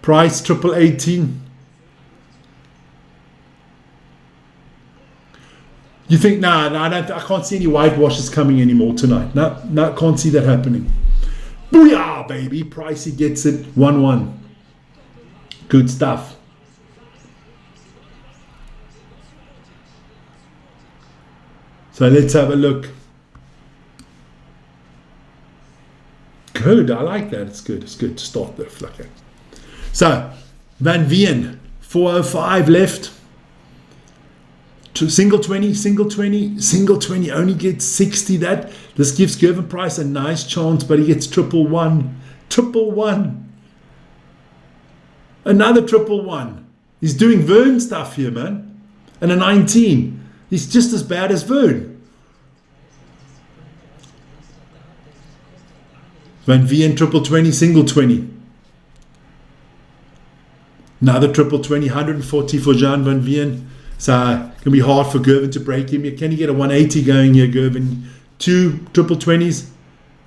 Price triple 18. You think, I can't see any whitewashes coming anymore tonight. No, can't see that happening. Booyah, baby. Pricey gets it 1-1. Good stuff. So let's have a look. Good, I like that. It's good to start the flicker. So, Van Veen, 405 left. Single 20, single 20, single 20, only gets 60 that. This gives Gervin Price a nice chance, but he gets triple 1. Triple 1. Another triple 1. He's doing Vern stuff here, man. And a 19. He's just as bad as Vern. Van Veen triple 20, single 20. Another triple 20, 140 for Jean Van Veen. So it can be hard for Gervin to break him. Can he get a 180 going here, Gervin? 2 triple 20s.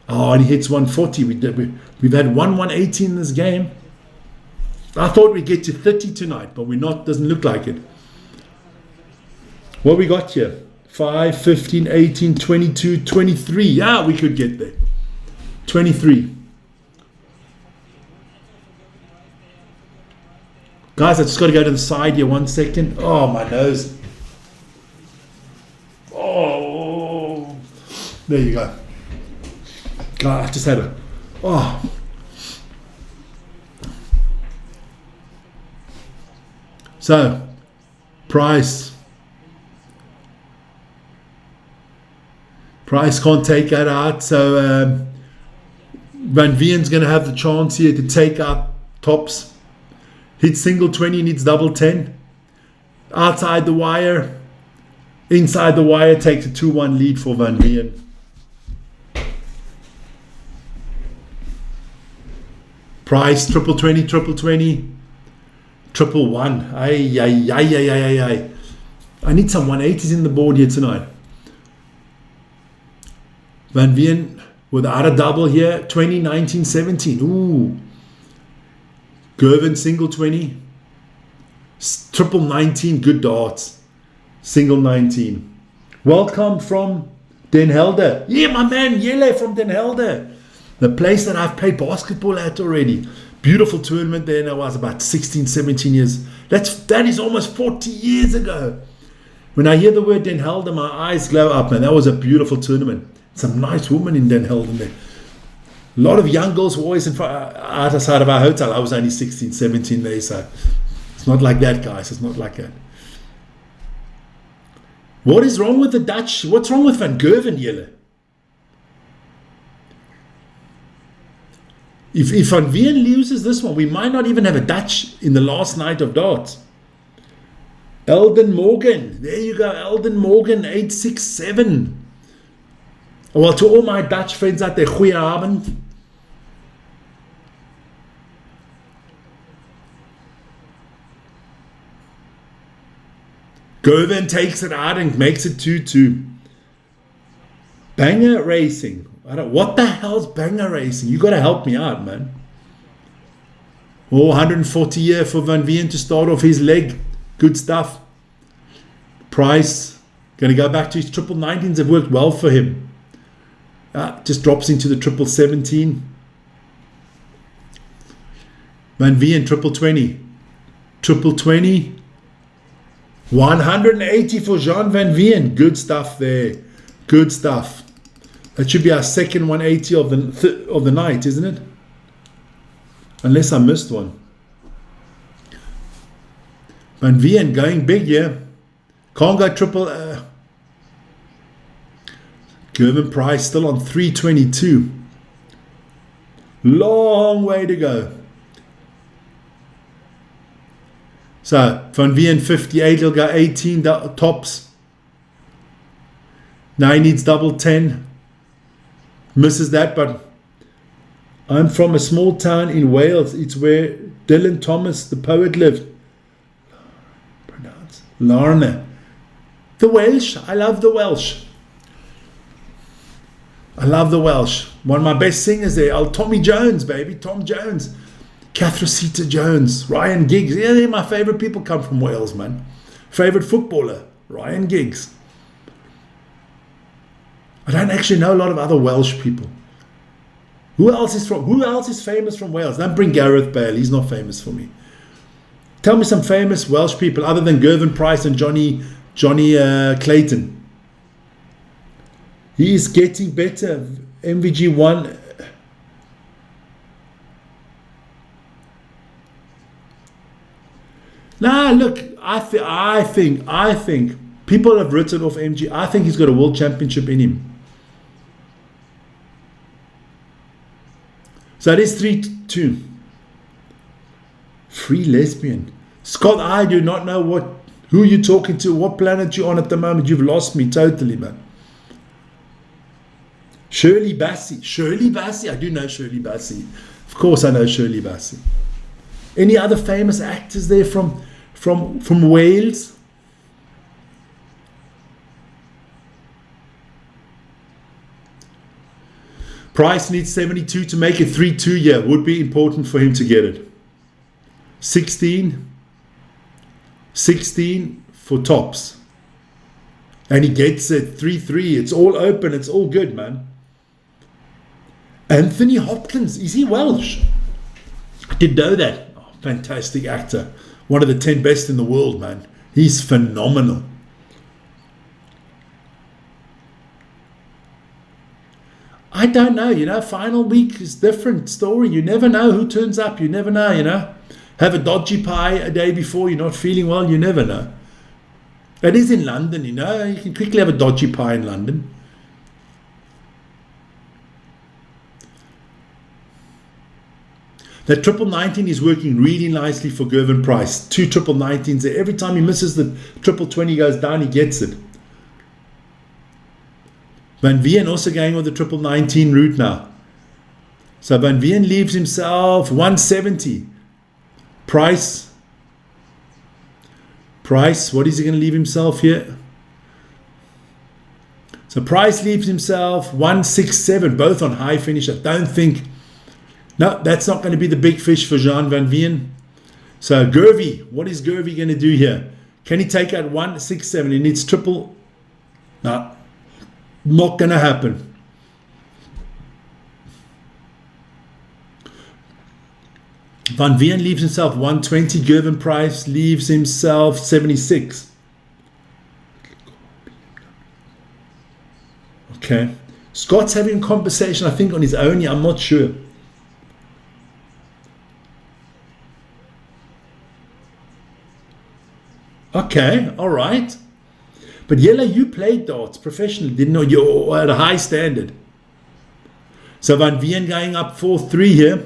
Oh, and he hits 140. We've had 180 in this game. I thought we'd get to 30 tonight, but we're not. Doesn't look like it. What we got here? 5, 15, 18, 22, 23. Yeah, we could get there. 23. Guys, I just got to go to the side here 1 second. Oh, my nose. Oh, there you go. God, I just had a... Oh. So, Price. Price can't take that out. So, Van Veen's going to have the chance here to take out tops. Hits single 20, needs double 10. Outside the wire. Inside the wire takes a 2-1 lead for Van Veen. Price, triple 20, triple 20. Triple 1. Ay. I need some 180s in the board here tonight. Van Veen without a double here. 20, 19, 17. Ooh. Gervin, single 20. Triple 19, good darts. Single 19. Welcome from Den Helder. Yeah, my man, Yele from Den Helder. The place that I've played basketball at already. Beautiful tournament there, and I was about 16, 17 years. That is almost 40 years ago. When I hear the word Den Helder, my eyes glow up, man. That was a beautiful tournament. Some nice women in Den Helder there. A lot of young girls were always outside of our hotel. I was only 16, 17 there, so it's not like that, guys. It's not like that. What is wrong with the Dutch? What's wrong with Van Gerwen, Jelle? If Van Veen loses this one, we might not even have a Dutch in the last night of darts. Eldon Morgan. There you go. Eldon Morgan, 867. Well, to all my Dutch friends out there, goeie avond. Gervin takes it out and makes it 2-2. Banger Racing. What the hell's Banger Racing? You got to help me out, man. Oh, 140 year for Van Veen to start off his leg. Good stuff. Price. Going to go back to his triple 19s. Have worked well for him. Just drops into the triple 17. Van Veen, triple 20. Triple 20. 180 for Jean Van Veen. Good stuff there. Good stuff. That should be our second 180 of the night, isn't it? Unless I missed one. Van Veen going big, yeah. Can't go triple. Gervin Price still on 322. Long way to go. So, Van Veen 58, he'll go 18 tops. Now he needs double 10. Misses that, but I'm from a small town in Wales. It's where Dylan Thomas, the poet, lived. Pronounce Larne. The Welsh. I love the Welsh. I love the Welsh. One of my best singers there. Oh, Tommy Jones, baby. Tom Jones. Catherine Zeta-Jones. Ryan Giggs. Yeah, they're my favorite people come from Wales, man. Favorite footballer. Ryan Giggs. I don't actually know a lot of other Welsh people. Who else is famous from Wales? Don't bring Gareth Bale. He's not famous for me. Tell me some famous Welsh people other than Gervin Price and Johnny Clayton. He is getting better. MVG1. Nah, look, I think people have written off MG. I think he's got a world championship in him. So it is 3-2. Free lesbian. Scott, I do not know who you're talking to, what planet you're on at the moment. You've lost me totally, man. Shirley Bassey. I do know Shirley Bassey. Of course I know Shirley Bassey. Any other famous actors there from Wales? Price needs 72 to make it 3-2. Yeah, would be important for him to get it. 16 for tops. And he gets it 3-3. It's all open. It's all good, man. Anthony Hopkins. Is he Welsh? I didn't know that. Oh, fantastic actor. One of the 10 best in the world, man. He's phenomenal. I don't know, final week is different story. You never know who turns up. You never know, Have a dodgy pie a day before, you're not feeling well, you never know. It is in London, you can quickly have a dodgy pie in London. That triple 19 is working really nicely for Gervin Price. 2 triple 19s there. Every time he misses the triple 20 goes down, he gets it. Van Veen also going with the triple 19 route now. So Van Veen leaves himself 170. Price, what is he going to leave himself here? So Price leaves himself 167, both on high finish. I don't think, no, that's not going to be the big fish for Jean Van Veen. So Gervy, what is Gervy going to do here? Can he take out 167? He needs triple, no. Not going to happen. Van Veen leaves himself 120. Gervin Price leaves himself 76. Okay. Scott's having a conversation, I think, on his own. Yeah, I'm not sure. Okay. All right. But Yella, you played darts professionally, didn't know you're at a high standard. So Van Veen going up 4-3 here.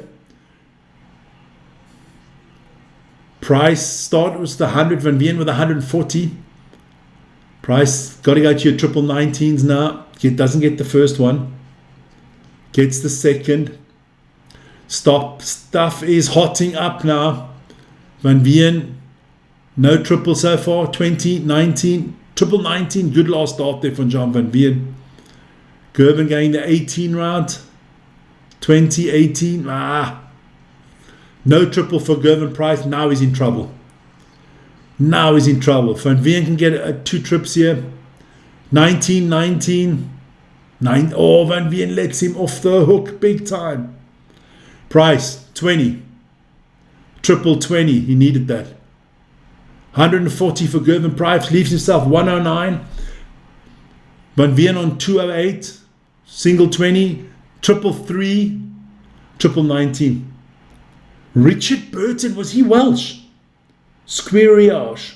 Price start was the 100, Van Veen with 140. Price got to go to your triple 19s now. Doesn't get the first one. Gets the second. Stuff is hotting up now. Van Veen, no triple so far. 20, 19, triple 19. Good last start there from John Van Veen. Gervin going the 18 round. 20, 18. No triple for Gervin Price. Now he's in trouble. Now he's in trouble. Van Veen can get 2 trips here. 19, 19. Van Veen lets him off the hook big time. Price, 20. Triple 20. He needed that. 140 for Gervin Price. Leaves himself 109. Van Veen on 208. Single 20. Triple 3. Triple 19. Richard Burton, was he Welsh? Squariage.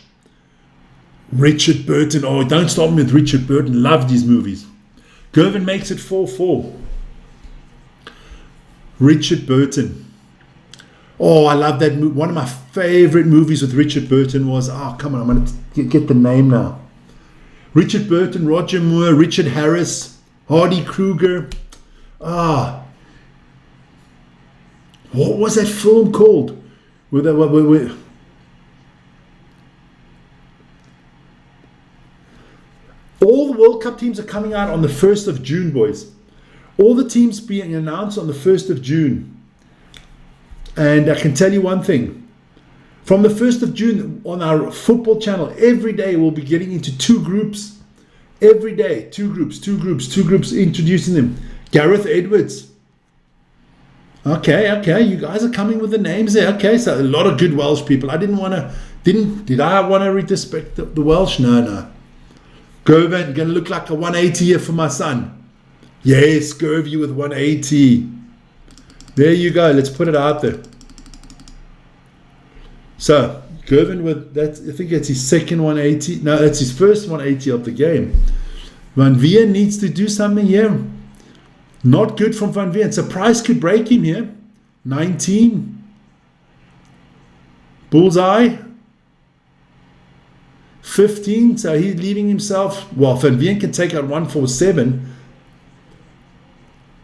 Richard Burton. Oh, don't start me with Richard Burton. Loved his movies. Gervin makes it 4-4. Richard Burton. Oh, I love that movie. One of my favorite movies with Richard Burton was, come on, I'm going to get the name now. Richard Burton, Roger Moore, Richard Harris, Hardy Kruger. What was that film called? All the World Cup teams are coming out on the 1st of June, boys. All the teams being announced on the 1st of June. And I can tell you one thing. From the 1st of June on our football channel, every day we'll be getting into 2 groups. Every day, 2 groups, introducing them. Gareth Edwards. Okay, you guys are coming with the names there. Okay, so a lot of good Welsh people. Did I want to disrespect the Welsh? No. Gervin, going to look like a 180 here for my son. Yes, Gervie with 180. There you go. Let's put it out there. So, Gervin with that, I think that's his second 180. No, that's his first 180 of the game. Van Veen needs to do something here. Not good from Van Veen. So Price could break him here. 19. Bullseye. 15. So he's leaving himself. Well, Van Veen can take out 147.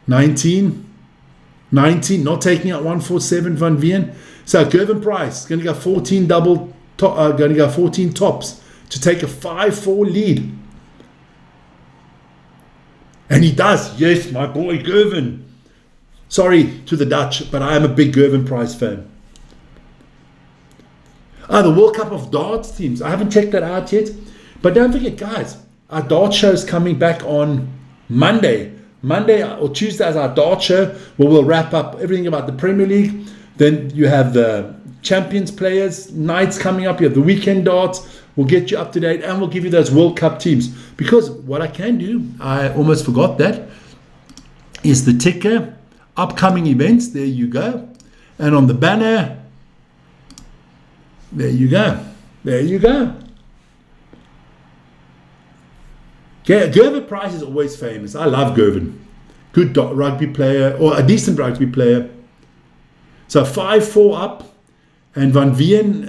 19. 19. Not taking out 147 Van Veen. So Gervin Price going to go 14 going to go 14 tops to take a 5-4 lead. And he does. Yes, my boy Gervin. Sorry to the Dutch, but I am a big Gervin Price fan. The World Cup of Darts teams. I haven't checked that out yet. But don't forget, guys, our dart show is coming back on Monday. Monday or Tuesday is our dart show, where we'll wrap up everything about the Premier League. Then you have the Champions Players nights coming up. You have the weekend darts. We'll get you up to date, and we'll give you those World Cup teams. Because what I can do, I almost forgot that, is the ticker, upcoming events. There you go. And on the banner, there you go. There you go. Gervin Price is always famous. I love Gervin. Good rugby player, or a decent rugby player. So 5-4 up, and Van Veen,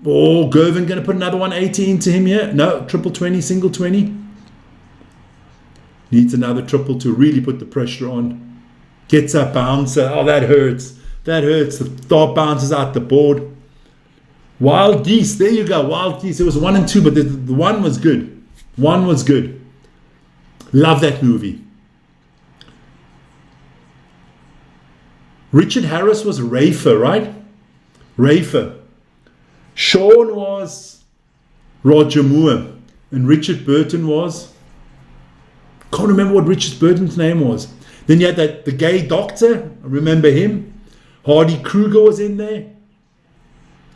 Gervin going to put another 180 into him here. No, triple 20, single 20. Needs another triple to really put the pressure on. Gets that bouncer. Oh, that hurts. That hurts. The dart bounces out the board. Wild Geese. There you go. Wild Geese. It was 1 and 2, but the one was good. One was good. Love that movie. Richard Harris was Rafer, right? Rafer. Sean was Roger Moore. And Richard Burton was... Can't remember what Richard Burton's name was. Then you had the gay doctor. I remember him. Hardy Kruger was in there.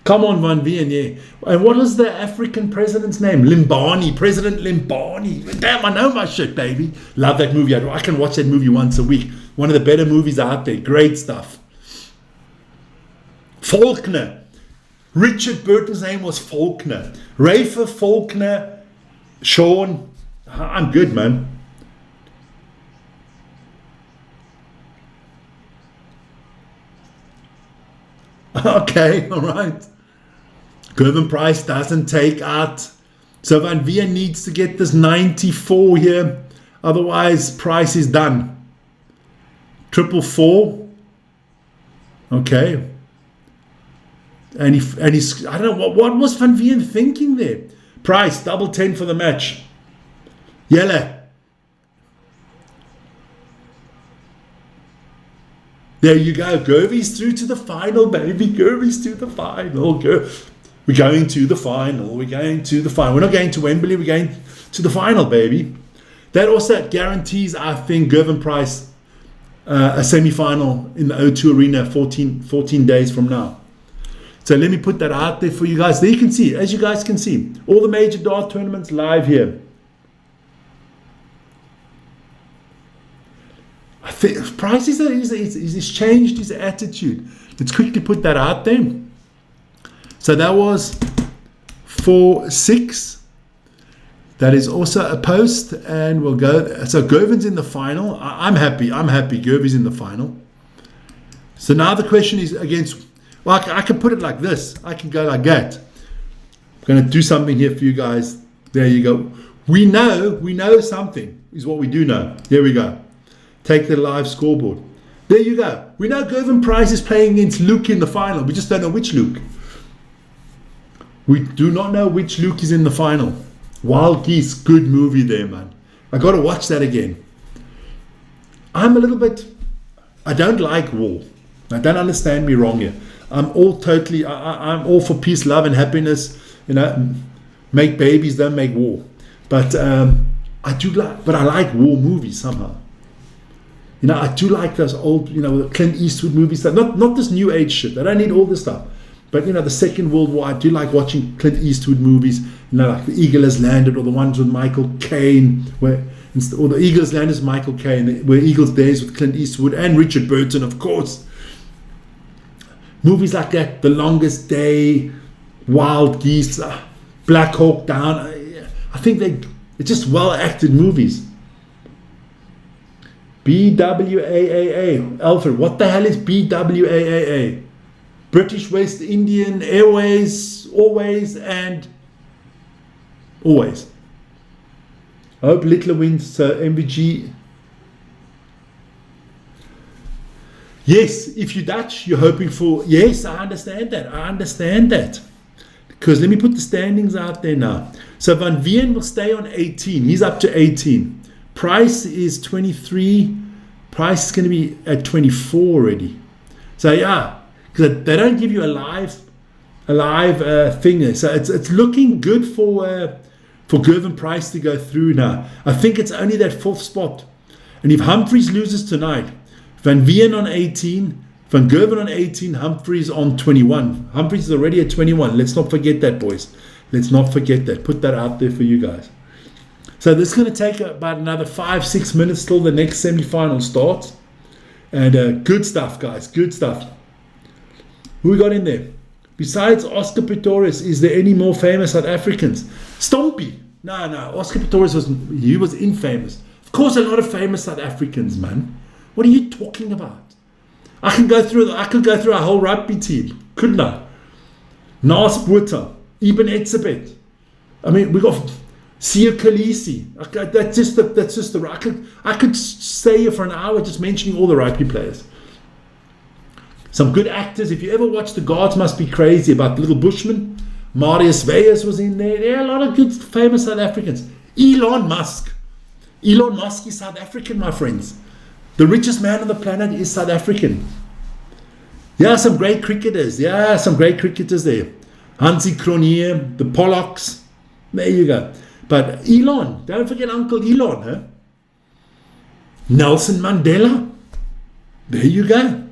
Come on, Van Veen, yeah. And what was the African president's name? Limbani. President Limbani. Damn, I know my shit, baby. Love that movie. I can watch that movie once a week. One of the better movies out there. Great stuff. Faulkner. Richard Burton's name was Faulkner. Rafer Faulkner. Sean, I'm good, man. Okay, all right. Gervin Price doesn't take out. So Van Veen needs to get this 94 here. Otherwise, Price is done. 444. Okay. And he's, I don't know, what was Van Veen thinking there? Price, double 10 for the match. Yellow. There you go. Gervy's through to the final, baby. Gervy's to the final. We're going to the final. We're going to the final. We're not going to Wembley. We're going to the final, baby. That also guarantees, I think, Gervin Price a semi-final in the O2 Arena 14 days from now. So let me put that out there for you guys. There you can see, as you guys can see, all the major dart tournaments live here. I think Price he's changed his attitude. Let's quickly put that out there. So that was 4-6. That is also a post, and we'll go. So Gervin's in the final. I'm happy. Gervin's in the final. So now the question is against. Well, I can put it like this. I can go like that. I'm going to do something here for you guys. There you go. We know something is what we do know. There we go. Take the live scoreboard. There you go. We know Gervin Price is playing against Luke in the final. We just don't know which Luke. We do not know which Luke is in the final. Wild Geese, good movie there, man. I got to watch that again. I'm a little bit. I don't like war. Now, don't understand me wrong here. I'm all for peace, love, and happiness. You know, make babies, don't make war. But I like war movies somehow. You know, I do like those old, Clint Eastwood movies. Not this new age shit. I don't need all this stuff. But, the Second World War, I do like watching Clint Eastwood movies. Like The Eagle Has Landed, or the ones with Michael Caine, or The Eagle Has Landed is Michael Caine, where Eagles Days with Clint Eastwood and Richard Burton, of course. Movies like that, The Longest Day, Wild Geese, Black Hawk Down. I think they're just well-acted movies. BWAAA. Alfred, what the hell is BWAAA? British West Indian Airways, always and always. I hope Littler wins MVG. Yes, if you're Dutch, you're hoping for... Yes, I understand that. Because let me put the standings out there now. So Van Veen will stay on 18. He's up to 18. Price is 23. Price is going to be at 24 already. So yeah, because they don't give you a live thing. So it's looking good for Gervin Price to go through now. I think it's only that fourth spot. And if Humphries loses tonight, Van Veen on 18, Van Gerven on 18, Humphries on 21. Humphries is already at 21. Let's not forget that, boys. Let's not forget that. Put that out there for you guys. So this is going to take about another 5-6 minutes till the next semi-final starts. And good stuff, guys. Good stuff. Who we got in there? Besides Oscar Pistorius, is there any more famous South Africans? Stompy. No. Oscar Pistorius was infamous. Of course, a lot of famous South Africans, man. What are you talking about? I could go through a whole rugby team, couldn't I? Nas Botha, Ibn Etzebeth. I mean, we got Siya Kolisi. That's just the. I could stay here for an hour just mentioning all the rugby players. Some good actors. If you ever watch The Guards Must Be Crazy about the Little Bushman, Marius Veyers was in there. There are a lot of good famous South Africans. Elon Musk. Elon Musk is South African, my friends. The richest man on the planet is South African. Yeah, some great cricketers. Yeah, some great cricketers there. Hansie Cronje, the Pollocks. There you go. But Elon, don't forget Uncle Elon. Huh? Nelson Mandela. There you go.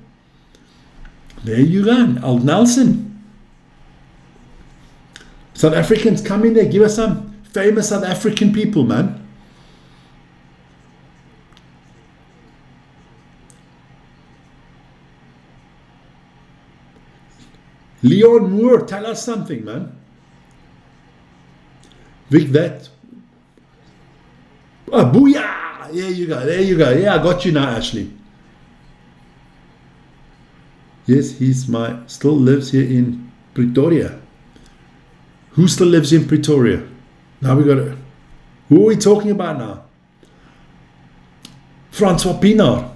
There you go. Old Nelson. South Africans, come in there. Give us some famous South African people, man. Leon Moore, tell us something, man. Vic, that Oh, booyah! There you go. There you go. Yeah, I got you now, Ashley. Yes, still lives here in Pretoria. Who still lives in Pretoria? Now we got it. Who are we talking about now? Francois Pienaar.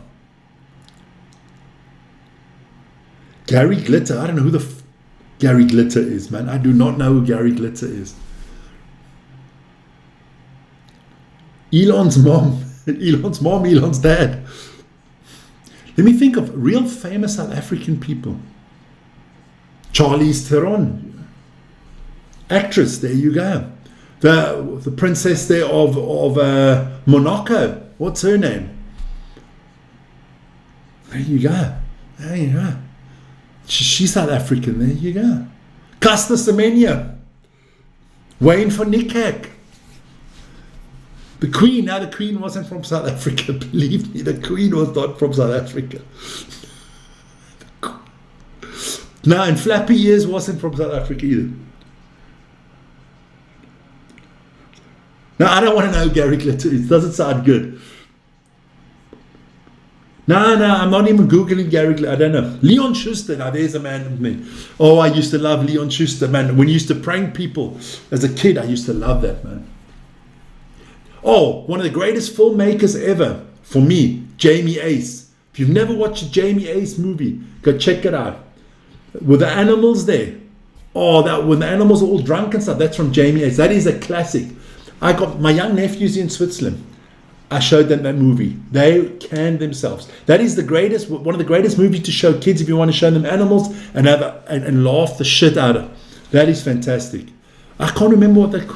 Gary Glitter. I don't know who the Gary Glitter is, man. I do not know who Gary Glitter is. Elon's mom. Elon's dad. Let me think of real famous South African people. Charlize Theron. Actress, there you go. The princess there of Monaco. What's her name? There you go. There you go. She's South African. There you go. Caster Semenya. Wayne van Niekerk. The Queen. Now the Queen wasn't from South Africa. Believe me, the Queen was not from South Africa. Now, and Flappy Ears wasn't from South Africa either. Now, I don't want to know who Gary Glitter is. It doesn't sound good. No, I'm not even Googling Gary Glitter. I don't know. Leon Schuster. Now, there's a man with me. Oh, I used to love Leon Schuster, man. When he used to prank people as a kid, I used to love that, man. Oh, one of the greatest filmmakers ever for me, Jamie Ace. If you've never watched a Jamie Ace movie, go check it out. With the animals there. Oh, that when the animals are all drunk and stuff, that's from Jamie Ace. That is a classic. I got my young nephews in Switzerland. I showed them that movie. They canned themselves. That is one of the greatest movies to show kids if you want to show them animals and and laugh the shit out of. That is fantastic. I can't remember what that.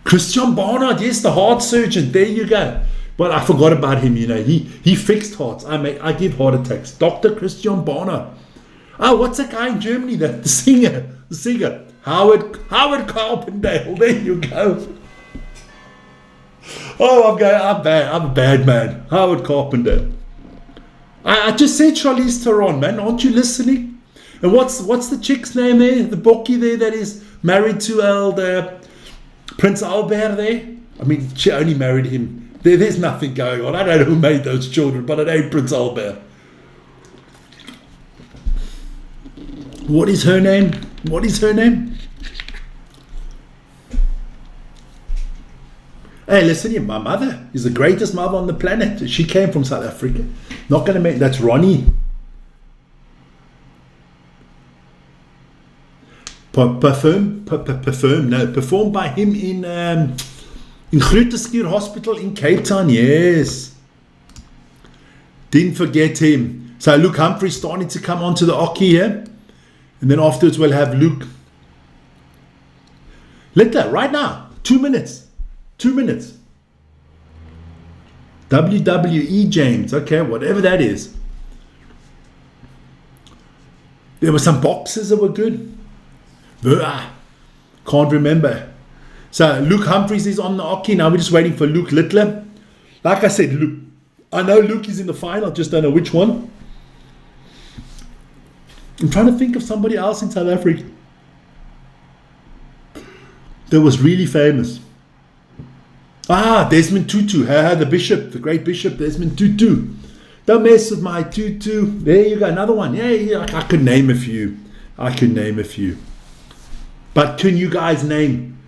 Christian Barnard, yes, the heart surgeon. There you go. But I forgot about him. You know, he fixed hearts. I give heart attacks. Dr. Christian Barnard. Oh, what's that guy in Germany? The singer. Howard Carpendale. There you go. Oh, I'm bad. I'm a bad man. Howard Carpendale. I just said Charlize Theron, man. Aren't you listening? And what's the chick's name there? The bokkie there that is married to Prince Albert there? I mean, she only married him. There's nothing going on. I don't know who made those children, but it ain't Prince Albert. What is her name? Hey, listen here, my mother is the greatest mother on the planet. She came from South Africa. Not going to make, that's Ronnie. Performed by him in Grooteskier Hospital in Cape Town, yes. Didn't forget him. So Luke Humphrey's starting to come onto the oche here. And then afterwards we'll have Luke. Littler, right now, 2 minutes. 2 minutes. WWE James, okay, whatever that is. There were some boxes that were good. Can't remember. So Luke Humphreys is on the oche. Now we're just waiting for Luke Littler. Like I said, Luke. I know Luke is in the final, just don't know which one. I'm trying to think of somebody else in South Africa that was really famous. Desmond Tutu, the bishop, the great bishop, Desmond Tutu. Don't mess with my tutu. There you go, another one. Yeah, I could name a few. But can you guys name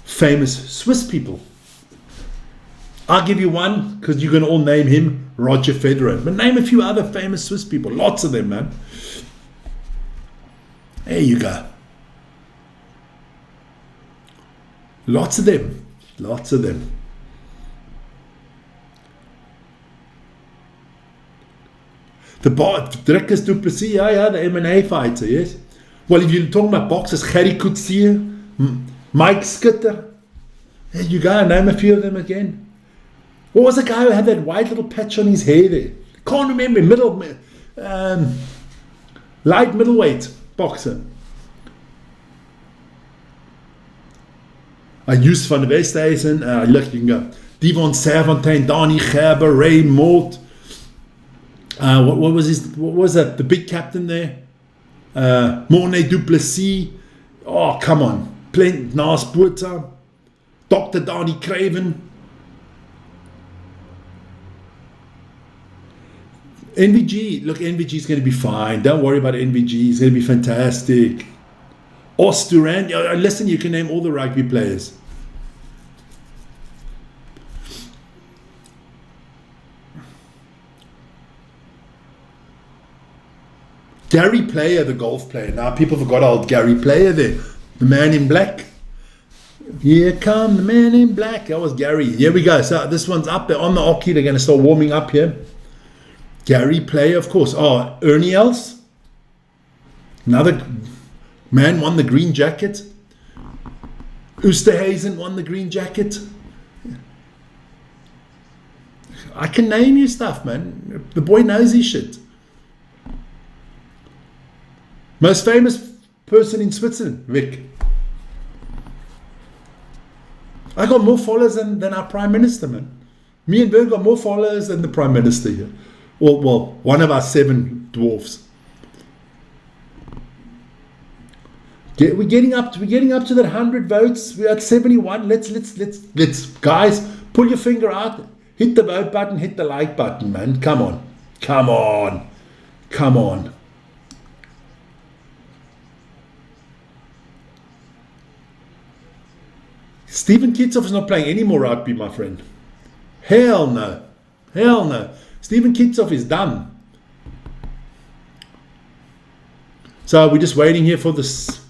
famous Swiss people? I'll give you one, because you're going to all name him, Roger Federer. But name a few other famous Swiss people. Lots of them, man. There you go. Lots of them. The Drickus du Plessis, the MMA fighter, yes. Well, if you're talking about boxers, Gerry Coetzee, Mike Schutter. There you go, name a few of them again. What was the guy who had that white little patch on his hair there? Can't remember. Light middleweight boxer. Jus van der Westhuizen, look, you can go. Devon Serfontein, Donnie Gerber, Ray Moult. What was that? The big captain there? Mornay Duplessis. Oh, come on. Plent Naas Botha. Dr. Donnie Craven. NVG, look, NVG is going to be fine. Don't worry about NVG. It's going to be fantastic. Os Durant, listen, you can name all the rugby players. Gary Player, the golf player. Now people forgot old Gary Player there. The man in black. Here come the man in black. That was Gary. Here we go. So this one's up there on the oche. They're going to start warming up here. Gary Player, of course. Oh, Ernie Els. Another man won the green jacket. Oosterhuizen won the green jacket. I can name you stuff, man. The boy knows his shit. Most famous person in Switzerland, Vic. I got more followers than our Prime Minister, man. Me and Vic got more followers than the Prime Minister here. Well, one of our 7 dwarfs. We're getting up to that 100 votes. We're at 71. Let's guys, pull your finger out, hit the vote button, hit the like button, man. Come on. Stephen Kitsoff is not playing any more rugby, my friend. Hell no. Stephen Kitsoff is done. So we're just waiting here for this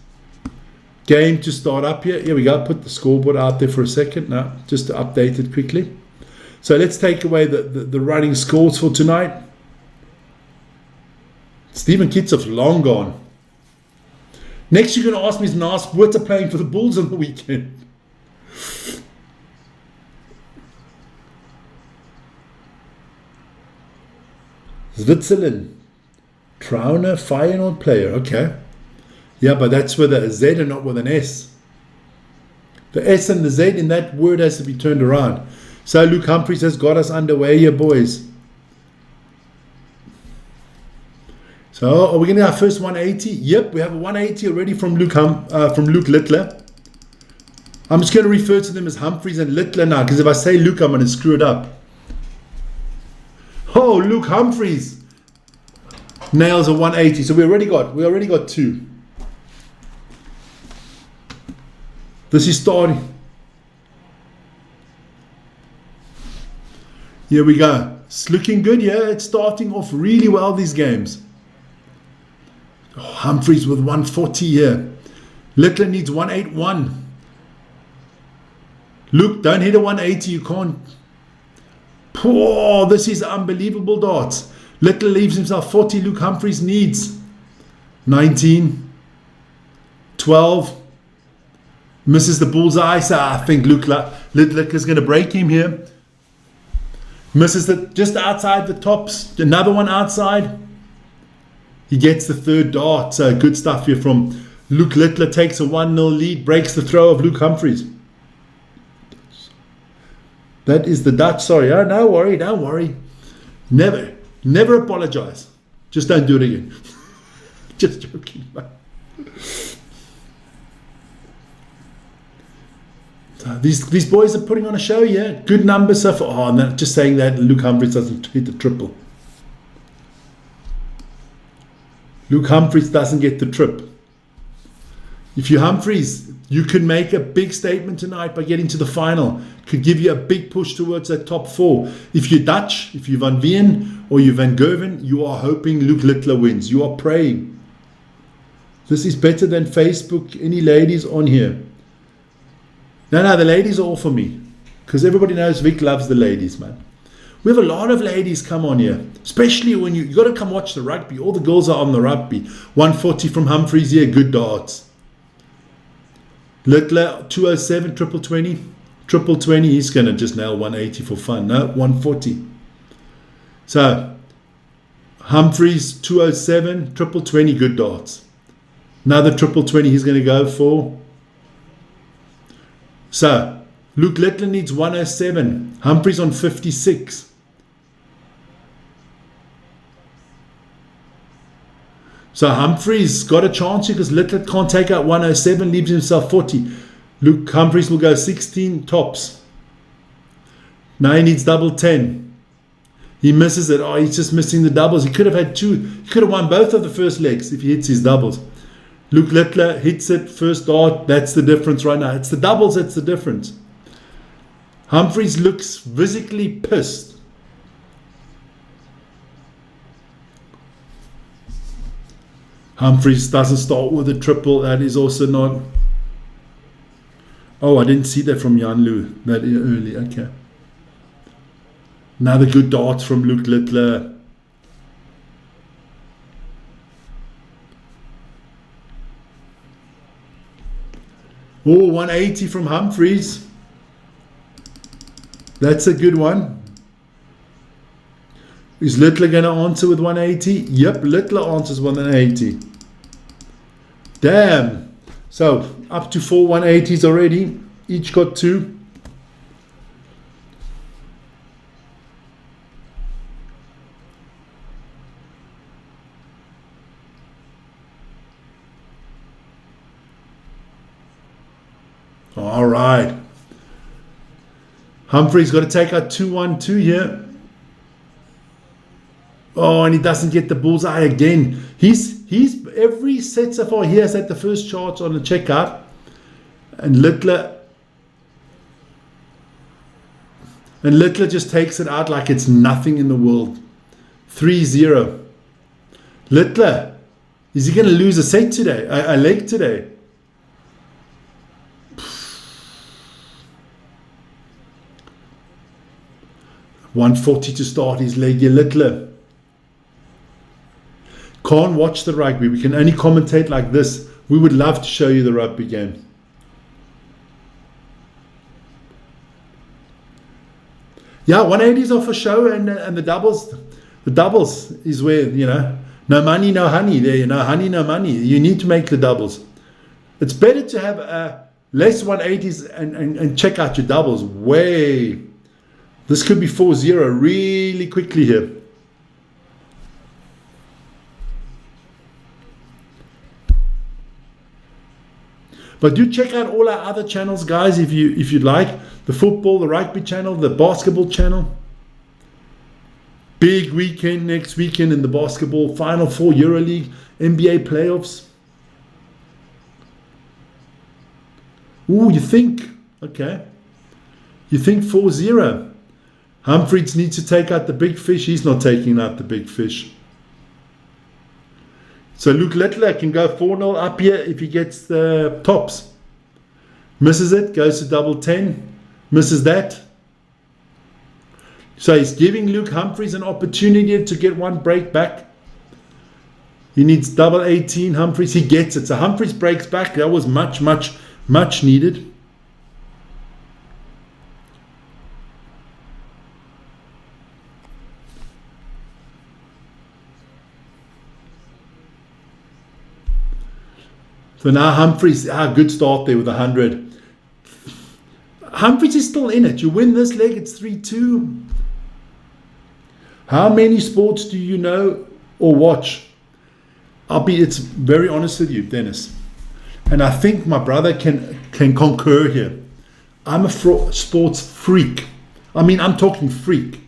game to start up here. Here we go. Put the scoreboard out there for a second. Now, just to update it quickly. So let's take away the running scores for tonight. Stephen Kitsoff long gone. Next you're going to ask me is Nas Botha playing for the Bulls on the weekend. Switzerland. Trauner, Feyenoord player. Okay. Yeah, but that's with a Z and not with an S. The S and the Z in that word has to be turned around. So Luke Humphries has got us underway here, boys. So are we going to have our first 180? Yep, we have a 180 already from Luke Littler. I'm just going to refer to them as Humphries and Littler now, because if I say Luke, I'm going to screw it up. Oh, Luke Humphries nails a 180. So we already got 2. This is starting. Here we go. It's looking good. Yeah, it's starting off really well, these games. Oh, Humphries with 140 here. Littler needs 181. Luke, don't hit a 180. You can't. Oh, this is unbelievable darts. Littler leaves himself 40. Luke Humphries needs 19. 12. Misses the bullseye. So I think Littler is going to break him here. Misses it just outside the tops. Another one outside. He gets the 3rd dart. So good stuff here from Luke Littler. Takes a 1-0 lead. Breaks the throw of Luke Humphries. That is the Dutch. Sorry. Oh, don't worry. Never apologize. Just don't do it again. Just joking, man. So these boys are putting on a show, yeah. Good numbers so far. Oh, and just saying that Luke Humphries doesn't hit the triple. Luke Humphries doesn't get the trip. If you're Humphries, you can make a big statement tonight by getting to the final. Could give you a big push towards that top 4. If you're Dutch, if you're Van Veen or you're Van Gerwen, you are hoping Luke Littler wins. You are praying. This is better than Facebook. Any ladies on here? No, the ladies are all for me. Because everybody knows Vic loves the ladies, man. We have a lot of ladies come on here. Especially when you got to come watch the rugby. All the girls are on the rugby. 140 from Humphries here. Good darts. Littler, 207, triple 20. Triple 20, he's going to just nail 180 for fun. No, 140. So, Humphries, 207, triple 20, good darts. Another triple 20 he's going to go for. So, Luke Littler needs 107. Humphries on 56. So Humphries got a chance here because Littler can't take out 107, leaves himself 40. Luke Humphreys will go 16 tops. Now he needs double 10. He misses it. Oh, he's just missing the doubles. He could have had two. He could have won both of the first legs if he hits his doubles. Luke Littler hits it, first dart. That's the difference right now. It's the doubles that's the difference. Humphreys looks physically pissed. Humphreys doesn't start with a triple. That is also not... Oh, I didn't see that from Jan Lu that early. Okay. Another good dart from Luke Littler. Oh, 180 from Humphreys. That's a good one. Is Littler going to answer with 180? Yep, Littler answers 180. Damn. So, up to 4 180s already. Each got 2. All right. Humphrey's got to take out 2-1-2 here. Oh, and he doesn't get the bullseye again. He's every set so far he has had the first charge on the checkout. And Littler just takes it out like it's nothing in the world. 3-0. Littler, is he going to lose a set today? A leg today? $140 to start his leg. Littler can't watch the rugby. We can only commentate like this. We would love to show you the rugby game. Yeah, 180s are for show, and the doubles is where, you know, no money, no honey. There, no honey, no money. You need to make the doubles. It's better to have less 180s and check out your doubles. Way. This could be 4-0 really quickly here. But do check out all our other channels, guys, if you'd like. The football, the rugby channel, the basketball channel. Big weekend next weekend in the basketball. Final 4 EuroLeague, NBA playoffs. Ooh, you think? Okay. You think 4-0. Humphreys needs to take out the big fish. He's not taking out the big fish. So Luke Littler can go 4-0 up here if he gets the tops. Misses it, goes to double 10. Misses that. So he's giving Luke Humphreys an opportunity to get one break back. He needs double 18 Humphreys. He gets it. So Humphreys breaks back. That was much, much, much needed. So now Humphreys, good start there with 100. Humphreys is still in it. You win this leg, it's 3-2. How many sports do you know or watch? It's very honest with you, Dennis. And I think my brother can concur here. I'm a sports freak. I mean, I'm talking freak.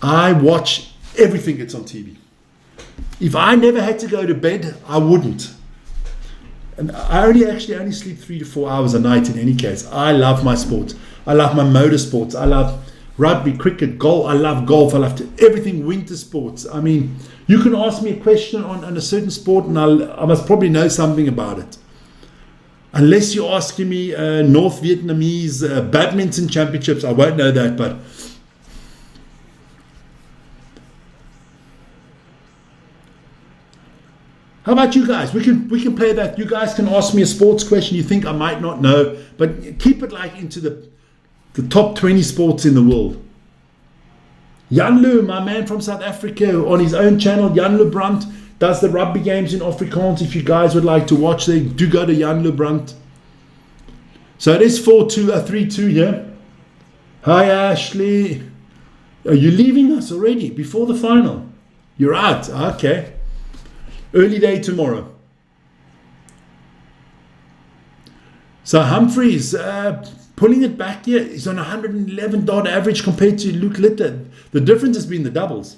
I watch everything that's on TV. If I never had to go to bed, I wouldn't. And I only sleep 3 to 4 hours a night in any case. I love my sports. I love my motorsports. I love rugby, cricket, golf. I love golf. I love everything winter sports. I mean, you can ask me a question on a certain sport and I must probably know something about it. Unless you're asking me North Vietnamese badminton championships, I won't know that, but how about you guys? We can play that. You guys can ask me a sports question you think I might not know, but keep it like into the top 20 sports in the world. Jan Lu, my man from South Africa, on his own channel, Jan Lu Brandt, does the rugby games in Afrikaans. If you guys would like to watch, they do go to Jan Lu Brandt. So it is 3-2 here. Hi Ashley. Are you leaving us already before the final? You're out. Okay. Early day tomorrow. So Humphreys, pulling it back here, he's on 111 dot average compared to Luke Littler. The difference has been the doubles.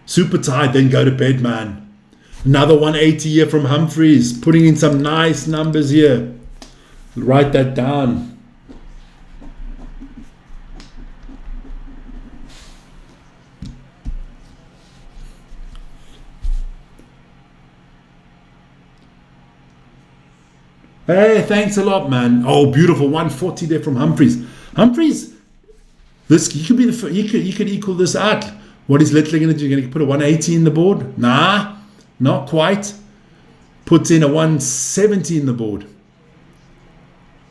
Super tight, then go to bed, man. Another 180 here from Humphreys, putting in some nice numbers here. Write that down. Hey, thanks a lot, man. Oh, beautiful 140 there from Humphreys. Humphreys, this he could be he could equal this out. What is Littler going to do? Going to put a 180 in the board? Nah, not quite. Puts in a 170 in the board.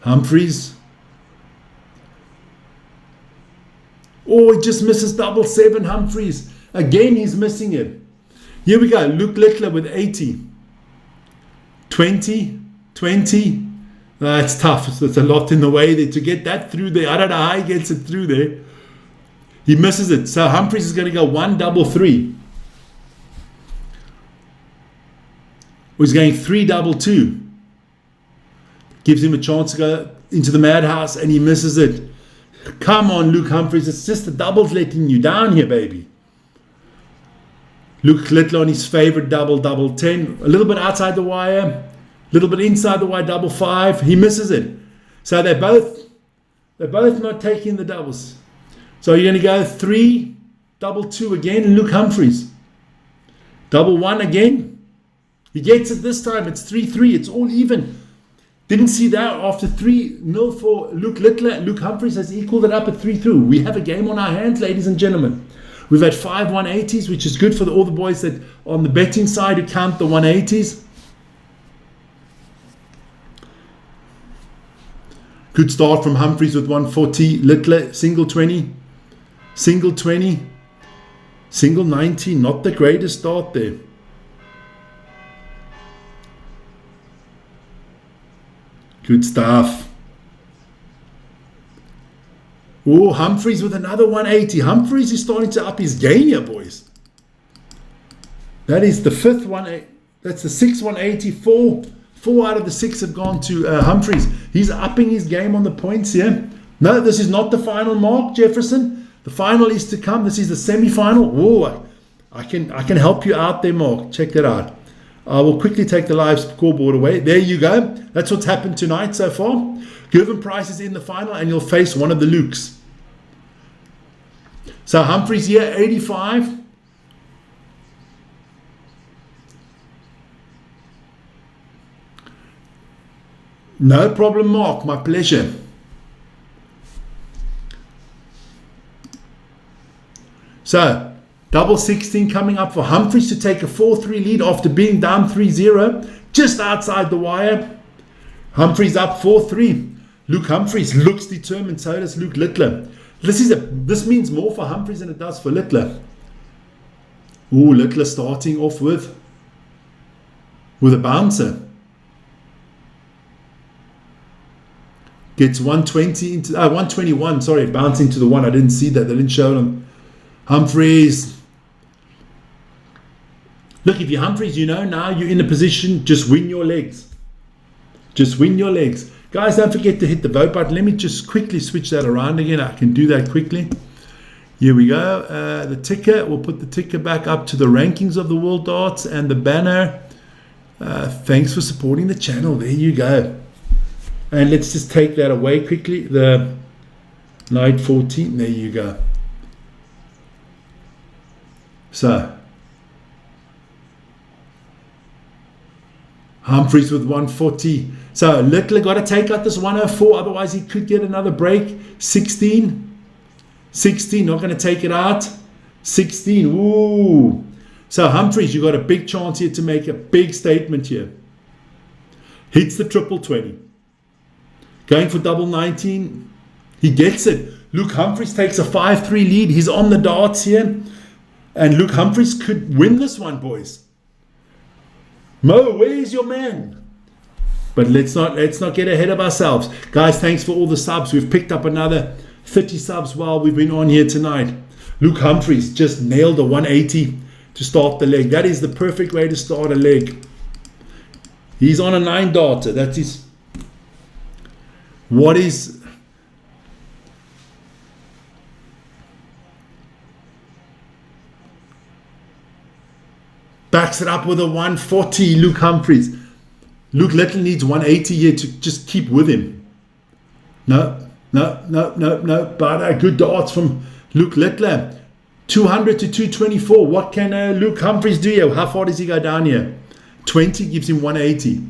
Humphreys. Oh, he just misses double 7. Humphreys again. He's missing it. Here we go. Luke Littler with 80. 20. 20. It's tough. It's a lot in the way there to get that through there. I don't know how he gets it through there. He misses it. So Humphreys is going to go 1-3-3. He's going 3-2-2. Gives him a chance to go into the madhouse, and he misses it. Come on, Luke Humphreys. It's just the doubles letting you down here, baby. Luke Littler on his favorite double 10. A little bit outside the wire. A little bit inside the wire, 5-5. He misses it. So they're both not taking the doubles. So you're going to go 3-2-2 again. Luke Humphreys. 1-1 again. He gets it this time. It's 3-3. It's all even. Didn't see that after 3-0 for Luke Littler. Luke Humphreys has equaled it up at 3-3. We have a game on our hands, ladies and gentlemen. We've had 5 180s, which is good for all the boys that on the betting side who count the 180s. Good start from Humphreys with 140. Littler, single 20. Single 20. Single 19. Not the greatest start there. Good stuff. Oh, Humphreys with another 180. Humphreys is starting to up his game here, boys. That is the 5th one. That's the 6th 180. 4 out of the 6 have gone to Humphreys. He's upping his game on the points here. No, this is not the final mark, Jefferson. The final is to come. This is the semi-final. Oh, I can help you out there, Mark. Check that out. I will quickly take the live scoreboard away. There you go. That's what's happened tonight so far. Given Price is in the final, and you'll face one of the Lukes. So Humphreys here, 85. No problem, Mark. My pleasure. So, double 16 coming up for Humphreys to take a 4-3 lead after being down 3-0, just outside the wire. Humphreys up 4-3. Luke Humphreys looks determined, so does Luke Littler. This means more for Humphreys than it does for Littler. Ooh, Littler starting off with a bouncer. Gets 120 into 121. Sorry, bouncing to the 1. I didn't see that. They didn't show them. Humphreys. Look, if you're Humphreys, now you're in a position. Just win your legs. Just win your legs. Guys, don't forget to hit the vote button. Let me just quickly switch that around again. I can do that quickly. Here we go. The ticker. We'll put the ticker back up to the rankings of the World Darts and the banner. Thanks for supporting the channel. There you go. And let's just take that away quickly. The night 14. There you go. So, Humphreys with 140. So, Littler got to take out this 104. Otherwise, he could get another break. 16. 16. Not going to take it out. 16. Ooh. So, Humphreys, you got a big chance here to make a big statement here. Hits the triple 20. Going for double 19. He gets it. Luke Humphreys takes a 5-3 lead. He's on the darts here. And Luke Humphreys could win this one, boys. Mo, where's your man? But let's not get ahead of ourselves. Guys, thanks for all the subs. We've picked up another 30 subs while we've been on here tonight. Luke Humphries just nailed a 180 to start the leg. That is the perfect way to start a leg. He's on a 9 darter. That is what is backs it up with a 140. Luke Humphries. Luke Little needs 180 here to just keep with him. No. But good darts from Luke Littler. 200 to 224. What can Luke Humphries do here? How far does he go down here? 20 gives him 180.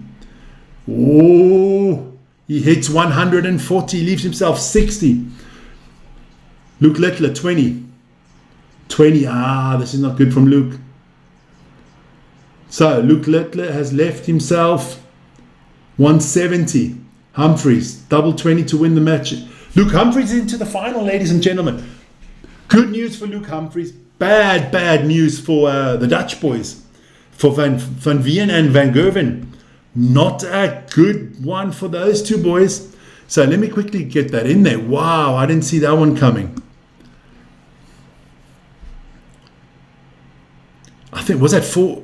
Oh, he hits 140, leaves himself 60. Luke Littler, 20. 20. This is not good from Luke. So Luke Littler has left himself 170. Humphries, double 20 to win the match. Luke Humphries into the final, ladies and gentlemen. Good news for Luke Humphries. Bad news for the Dutch boys. For Van Veen and Van Gerven. Not a good one for those two boys. So let me quickly get that in there. Wow, I didn't see that one coming. I think, was that 4?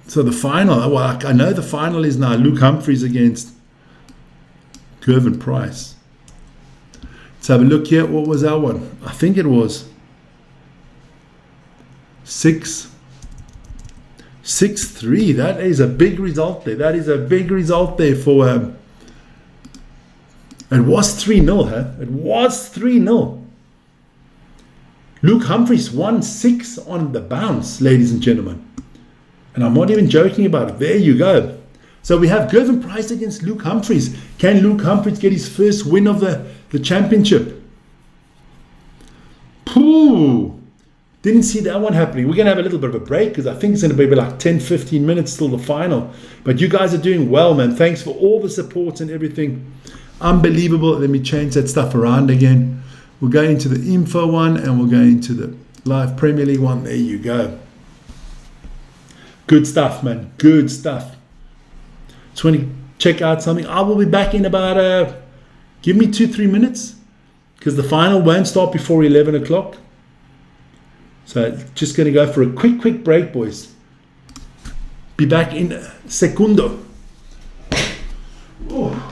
So the final, well, I know the final is now Luke Humphries against Gervin Price. Let's have a look here. What was our one? I think it was 6-3. That is a big result there. That is a big result there for it was 3-0, huh? It was 3-0. Luke Humphries won 6 on the bounce, ladies and gentlemen. And I'm not even joking about it. There you go. So we have Gervin Price against Luke Humphries. Can Luke Humphries get his first win of the championship? Pooh. Didn't see that one happening. We're going to have a little bit of a break because I think it's going to be like 10-15 minutes till the final. But you guys are doing well, man. Thanks for all the support and everything. Unbelievable. Let me change that stuff around again. We'll go into the info one and we'll go into the live Premier League one. There you go. Good stuff, man. Good stuff. Just want to check out something. I will be back in about, give me 2-3 minutes because the final won't start before 11 o'clock. So just going to go for a quick break, boys. Be back in a secundo. Oh.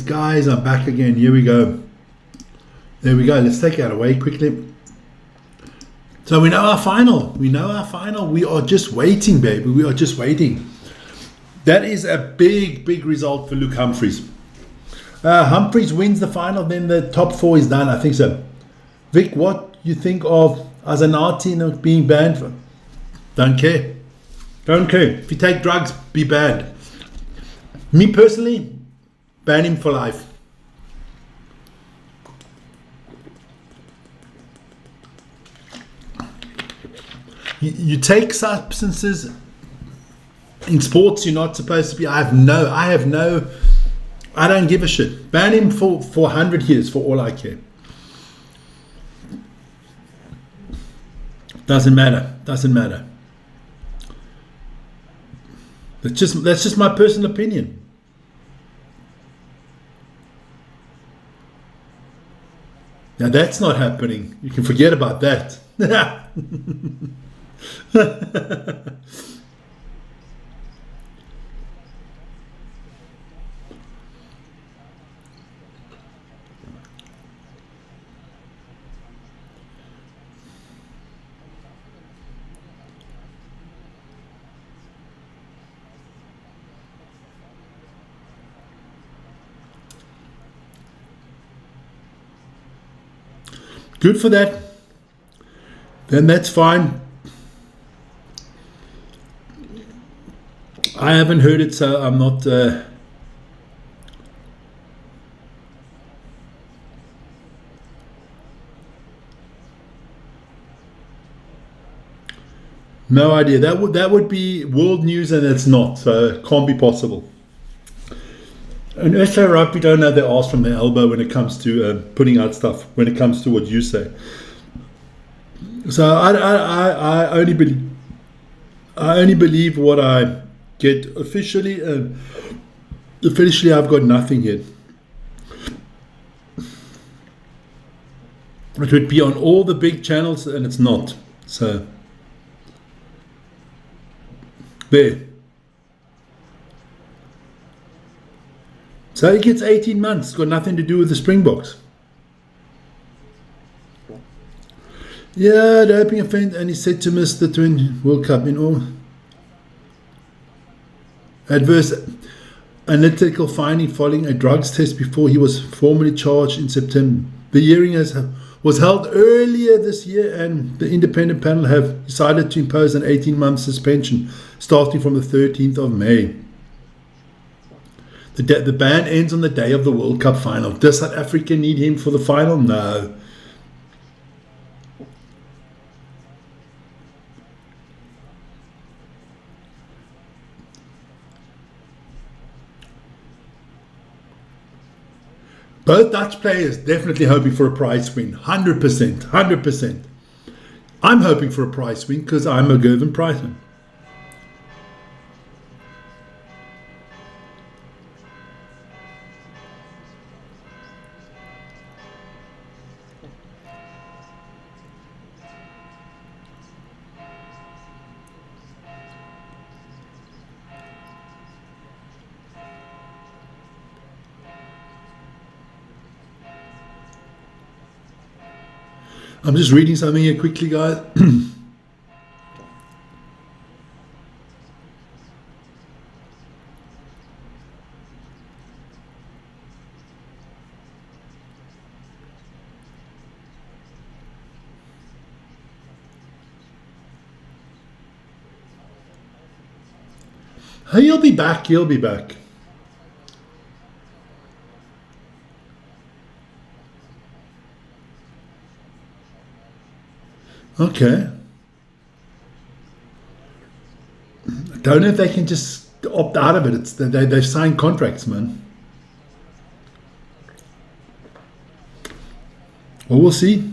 guys, I'm back again. Here we go. There we go. Let's take that away quickly. So we know our final. We are just waiting, baby. We are just waiting. That is a big, big result for Luke Humphries. Humphries wins the final, then the top 4 is done. I think so. Vic, what you think of Azanati not being banned? Don't care. Don't care. If you take drugs, be banned. Me personally, ban him for life. You take substances in sports you're not supposed to be. I don't give a shit. Ban him for 100 years for all I care. Doesn't matter. That's just my personal opinion. Now that's not happening. You can forget about that. Good for that. Then that's fine. I haven't heard it, so I'm not. No idea. That would be world news, and it's not. So it can't be possible. And SA Rugby don't know their arse from their elbow when it comes to putting out stuff, when it comes to what you say. So I only believe what I get officially. Officially, I've got nothing yet. It would be on all the big channels, and it's not. So there. So he gets 18 months. It's got nothing to do with the Springboks. Yeah, the opening offence, and he said to miss the Twin World Cup in all. Adverse analytical finding following a drugs test before he was formally charged in September. The hearing was held earlier this year, and the independent panel have decided to impose an 18-month suspension starting from the 13th of May. The ban ends on the day of the World Cup final. Does South Africa need him for the final? No. Both Dutch players definitely hoping for a prize win. 100%. 100%. I'm hoping for a prize win because I'm a Gervin Priceman. I'm just reading something here quickly, guys. He'll be back. He'll be back. Okay. I don't know if they can just opt out of it. They've signed contracts, man. Well, we'll see.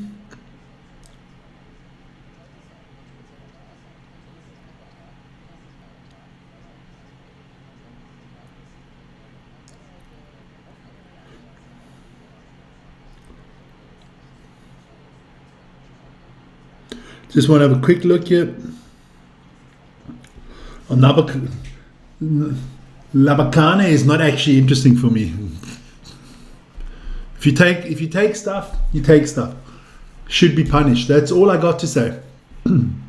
Just want to have a quick look here. Labakane is not actually interesting for me. If you take stuff, you take stuff. Should be punished. That's all I got to say. One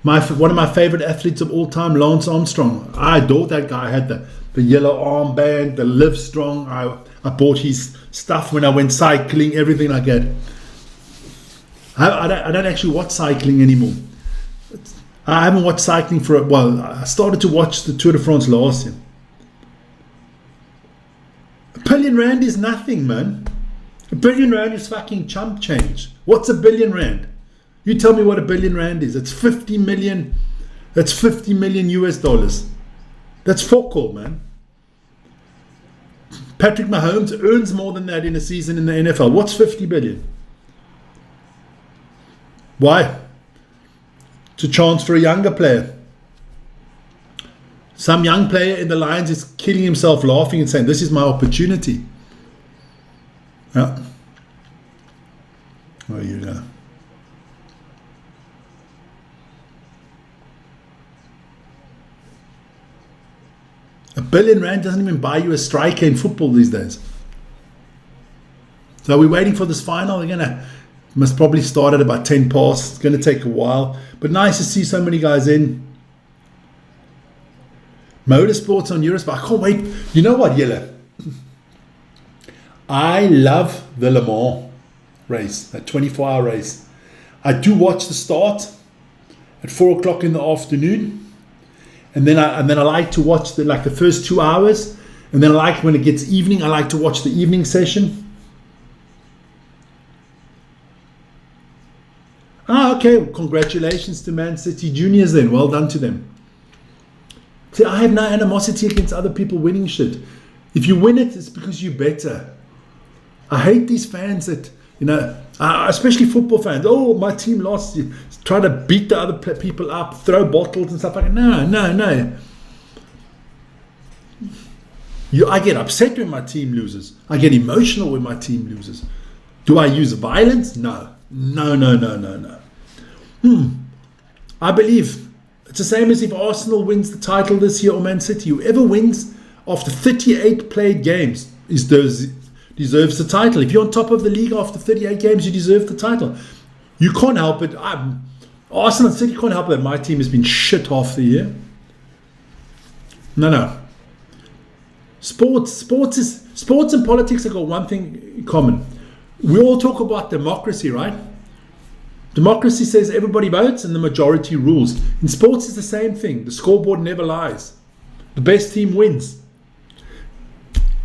of my favorite athletes of all time, Lance Armstrong. I adored that guy. I had the yellow armband, the Live Strong. I bought his stuff when I went cycling, everything like that. I don't actually watch cycling anymore. I haven't watched cycling for a while. I started to watch the Tour de France last year. R1 billion is nothing, man. R1 billion is fucking chump change. What's R1 billion? You tell me what R1 billion is. It's 50 million. That's 50 million US dollars. That's fuck all, man. Patrick Mahomes earns more than that in a season in the NFL. What's 50 billion? Why? It's a chance for a younger player. Some young player in the Lions is killing himself laughing and saying, this is my opportunity. Yeah. Well, you know. R1 billion doesn't even buy you a striker in football these days. So we're waiting for this final. Must probably start at about 10 past. It's going to take a while. But nice to see so many guys in. Motorsports on Eurosport. I can't wait. You know what, Yella? I love the Le Mans race, that 24-hour race. I do watch the start at 4 o'clock in the afternoon. And then I like to watch the first 2 hours. And then I like when it gets evening, I like to watch the evening session. Okay. Congratulations to Man City Juniors then. Well done to them. See, I have no animosity against other people winning shit. If you win it, it's because you're better. I hate these fans that, especially football fans. Oh, my team lost. You try to beat the other people up, throw bottles and stuff like that. No. I get upset when my team loses. I get emotional when my team loses. Do I use violence? No. I believe it's the same as if Arsenal wins the title this year or Man City. Whoever wins after 38 played games deserves the title. If you're on top of the league after 38 games, you deserve the title. You can't help it. Arsenal and City can't help it that my team has been shit half the year. No. Sports and politics have got one thing in common. We all talk about democracy, right? Democracy says everybody votes and the majority rules. In sports, it's the same thing. The scoreboard never lies. The best team wins.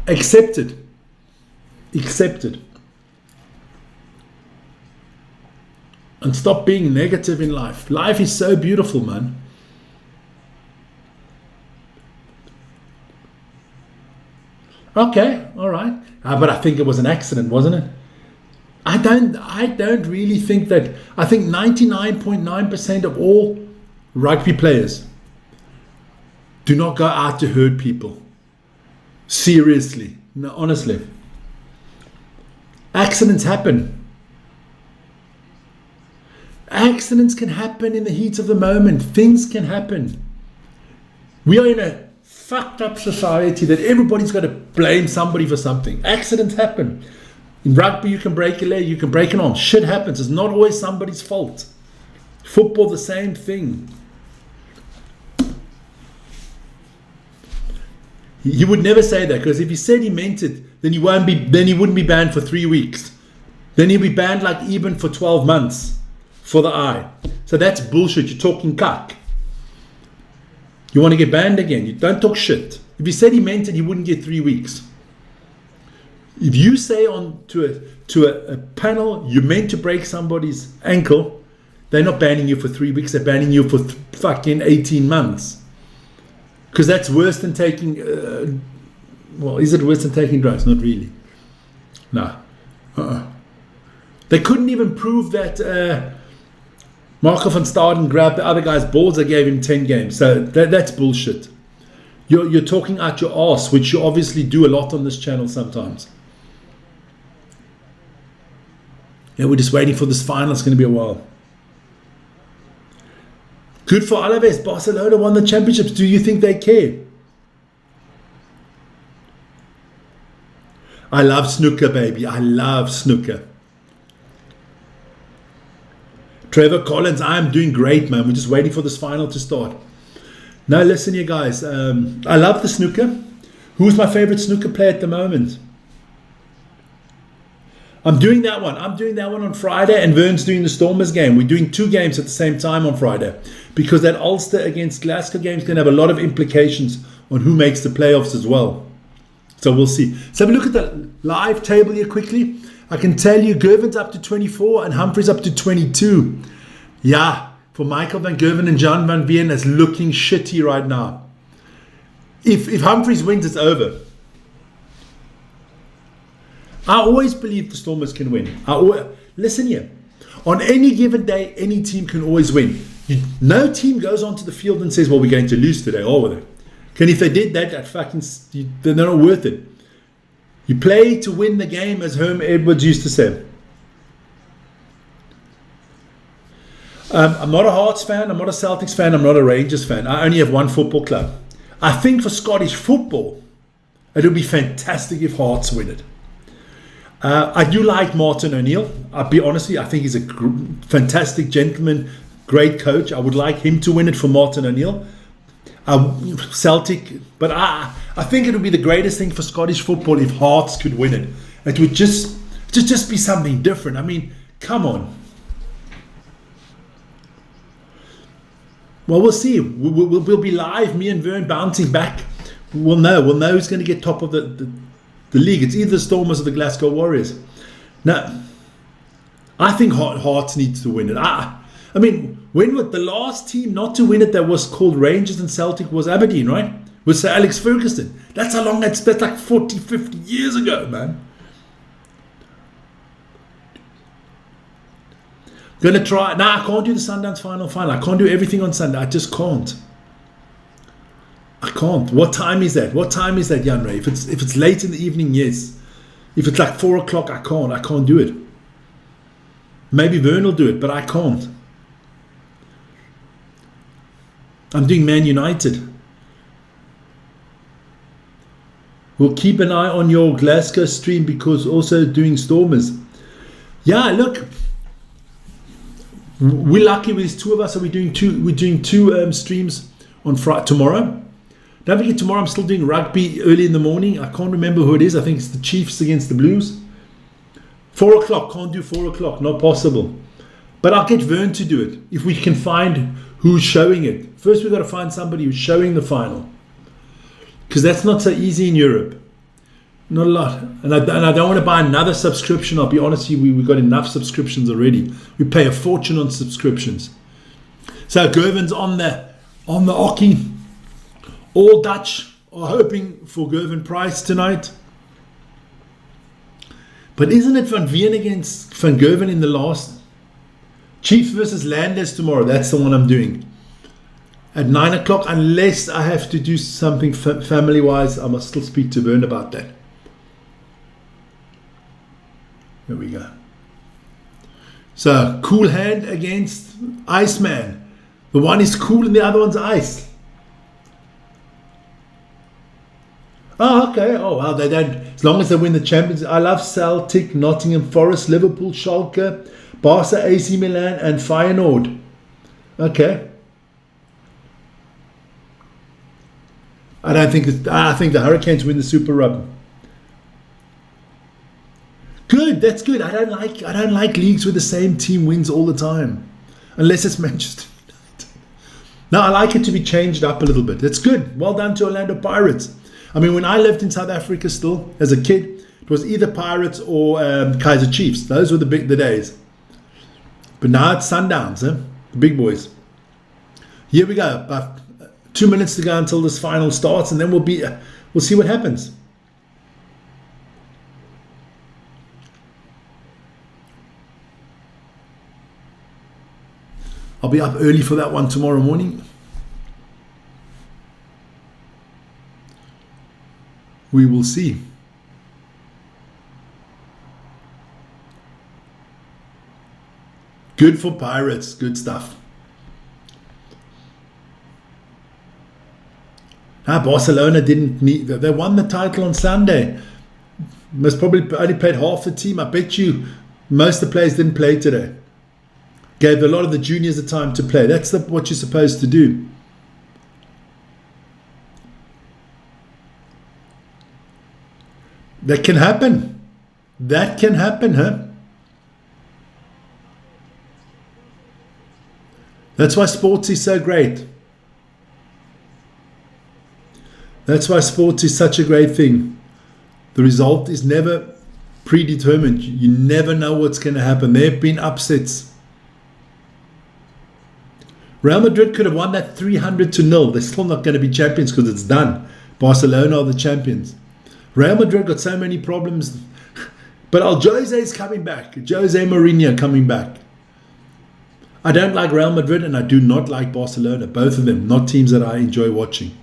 Accepted. And stop being negative in life. Life is so beautiful, man. Okay, all right. But I think it was an accident, wasn't it? I don't really think that. I think 99.9% of all rugby players do not go out to hurt people. Seriously. No, honestly. Accidents happen. Accidents can happen in the heat of the moment. Things can happen. We are in a fucked up society that everybody's got to blame somebody for something. Accidents happen. In rugby, you can break a leg, you can break an arm. Shit happens. It's not always somebody's fault. Football, the same thing. He would never say that, because if he said he meant it, then he wouldn't be banned for 3 weeks. Then he'd be banned like even for 12 months for the eye. So that's bullshit. You're talking cuck. You want to get banned again? You don't talk shit. If he said he meant it, he wouldn't get 3 weeks. If you say to a panel you meant to break somebody's ankle, they're not banning you for 3 weeks. They're banning you for fucking 18 months. Because that's worse than taking. Is it worse than taking drugs? Not really. No. They couldn't even prove that Marco van Staden grabbed the other guy's balls. They gave him 10 games. So that's bullshit. You're talking out your ass, which you obviously do a lot on this channel sometimes. Yeah, we're just waiting for this final. It's going to be a while. Good for Alaves. Barcelona won the championships. Do you think they care? I love snooker, baby. I love snooker. Trevor Collins, I am doing great, man. We're just waiting for this final to start. Now, listen here, guys. I love the snooker. Who's my favorite snooker player at the moment? I'm doing that one. I'm doing that one on Friday, and Vern's doing the Stormers game. We're doing 2 games at the same time on Friday because that Ulster against Glasgow game is going to have a lot of implications on who makes the playoffs as well. So we'll see. So have a look at the live table here quickly. I can tell you Gervin's up to 24 and Humphrey's up to 22. Yeah, for Michael van Gerven and John van Veen, it's looking shitty right now. If Humphreys wins, it's over. I always believe the Stormers can win. Listen here. On any given day, any team can always win. No team goes onto the field and says, well, we're going to lose today. Oh, and if they did that, they're not worth it. You play to win the game, as Herm Edwards used to say. I'm not a Hearts fan. I'm not a Celtics fan. I'm not a Rangers fan. I only have one football club. I think for Scottish football, it would be fantastic if Hearts win it. I do like Martin O'Neill. I'll be honest with you, I think he's a fantastic gentleman, great coach. I would like him to win it for Martin O'Neill. Celtic, but I think it would be the greatest thing for Scottish football if Hearts could win it. It would just be something different. I mean, come on. Well, we'll see. We'll be live, me and Vern bouncing back. We'll know who's going to get top of the league. It's either the Stormers or the Glasgow Warriors. Now, I think Hearts needs to win it. I mean, when was the last team not to win it that was called Rangers and Celtic was Aberdeen, right? With Sir Alex Ferguson. That's how long that's like 40, 50 years ago, man. Gonna try. Nah, I can't do the Sundance final. I can't do everything on Sunday. I just can't. I can't. What time is that? What time is that, Jan Ray? If it's late in the evening, yes. If it's like 4 o'clock, I can't. I can't do it. Maybe Vern will do it, but I can't. I'm doing Man United. We'll keep an eye on your Glasgow stream because also doing Stormers. Yeah, look. We're lucky with 2 of us, so we're doing two streams on Friday tomorrow. Don't forget, tomorrow I'm still doing rugby early in the morning. I can't remember who it is. I think it's the Chiefs against the Blues. 4 o'clock, can't do 4 o'clock, not possible. But I'll get Vern to do it if we can find who's showing it. First, we've got to find somebody who's showing the final, because that's not so easy in Europe. Not a lot. And I don't want to buy another subscription. I'll be honest with you, we've got enough subscriptions already. We pay a fortune on subscriptions. So Gervin's on the oche. All Dutch are hoping for Gervin Price tonight. But isn't it Van Veen against Van Gerven in the last? Chiefs versus Landers tomorrow. That's the one I'm doing. At 9 o'clock, unless I have to do something family-wise, I must still speak to Vern about that. There we go. So, Cool Hand against Iceman. The one is cool and the other one's ice. Oh, okay. Oh, well, they don't. As long as they win the Champions. I love Celtic, Nottingham Forest, Liverpool, Schalke, Barca, AC Milan, and Feyenoord. Okay. I think the Hurricanes win the Super Rugby. Good, that's good. I don't like leagues where the same team wins all the time, unless it's Manchester United. Now I like it to be changed up a little bit. That's good. Well done to Orlando Pirates. I mean, when I lived in South Africa still as a kid, it was either Pirates or Kaizer Chiefs. Those were the days. But now it's Sundowns, the big boys. Here we go. About 2 minutes to go until this final starts, and then we'll see what happens. I'll be up early for that one tomorrow morning. We will see. Good for Pirates. Good stuff. Barcelona didn't need. They won the title on Sunday. Most probably only played half the team. I bet you most of the players didn't play today. Gave a lot of the juniors the time to play. That's what you're supposed to do. That can happen. That can happen, huh? That's why sports is so great. That's why sports is such a great thing. The result is never predetermined. You never know what's going to happen. There have been upsets. Real Madrid could have won that 300-0. They're still not going to be champions because it's done. Barcelona are the champions. Real Madrid got so many problems. But Jose is coming back. Jose Mourinho coming back. I don't like Real Madrid and I do not like Barcelona. Both of them, not teams that I enjoy watching.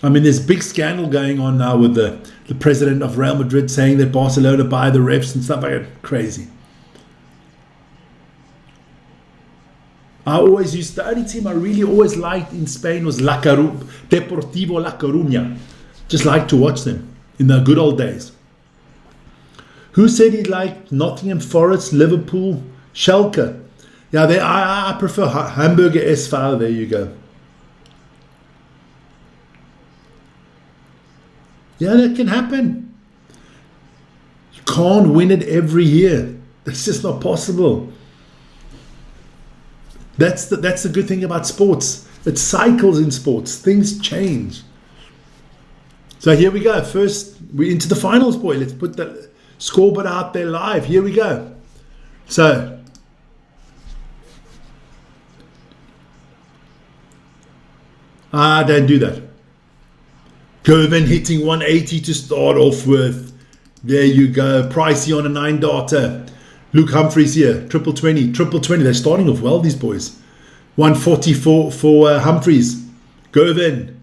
I mean, there's a big scandal going on now with the president of Real Madrid saying that Barcelona buy the refs and stuff like that. Crazy. The only team I really always liked in Spain was Deportivo La Coruña. Just liked to watch them in the good old days. Who said he liked Nottingham Forest, Liverpool, Schalke? Yeah, I prefer Hamburger SV. There you go. Yeah, that can happen. You can't win it every year. That's just not possible. That's the good thing about sports. It cycles in sports. Things change. So here we go. First, we're into the finals, boy. Let's put the scoreboard out there live. Here we go. So, don't do that. Coveted hitting 180 to start off with. There you go. Pricey on a 9 darter. Luke Humphreys here. Triple 20. They're starting off well, these boys. 144 for Humphreys. Coveted.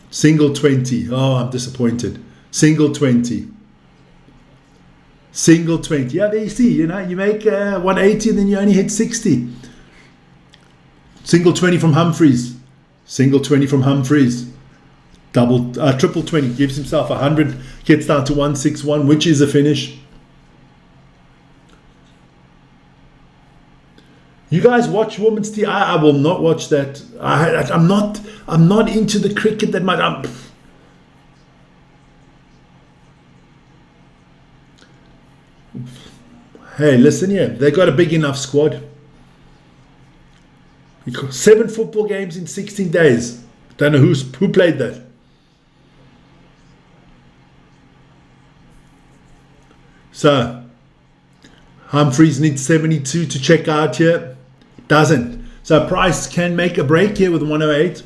Single 20. Oh, I'm disappointed. Single 20. Single 20. Yeah, there you see. You make 180 and then you only hit 60. Single 20 from Humphreys. Single 20 from Humphreys. Triple 20. Gives himself 100. Gets down to 161, which is a finish. You guys watch women's tea? I will not watch that. I'm not into the cricket that much. Hey, listen here. They got a big enough squad. 7 football games in 16 days. Don't know who played that. So, Humphreys needs 72 to check out here. Doesn't. So Price can make a break here with 108.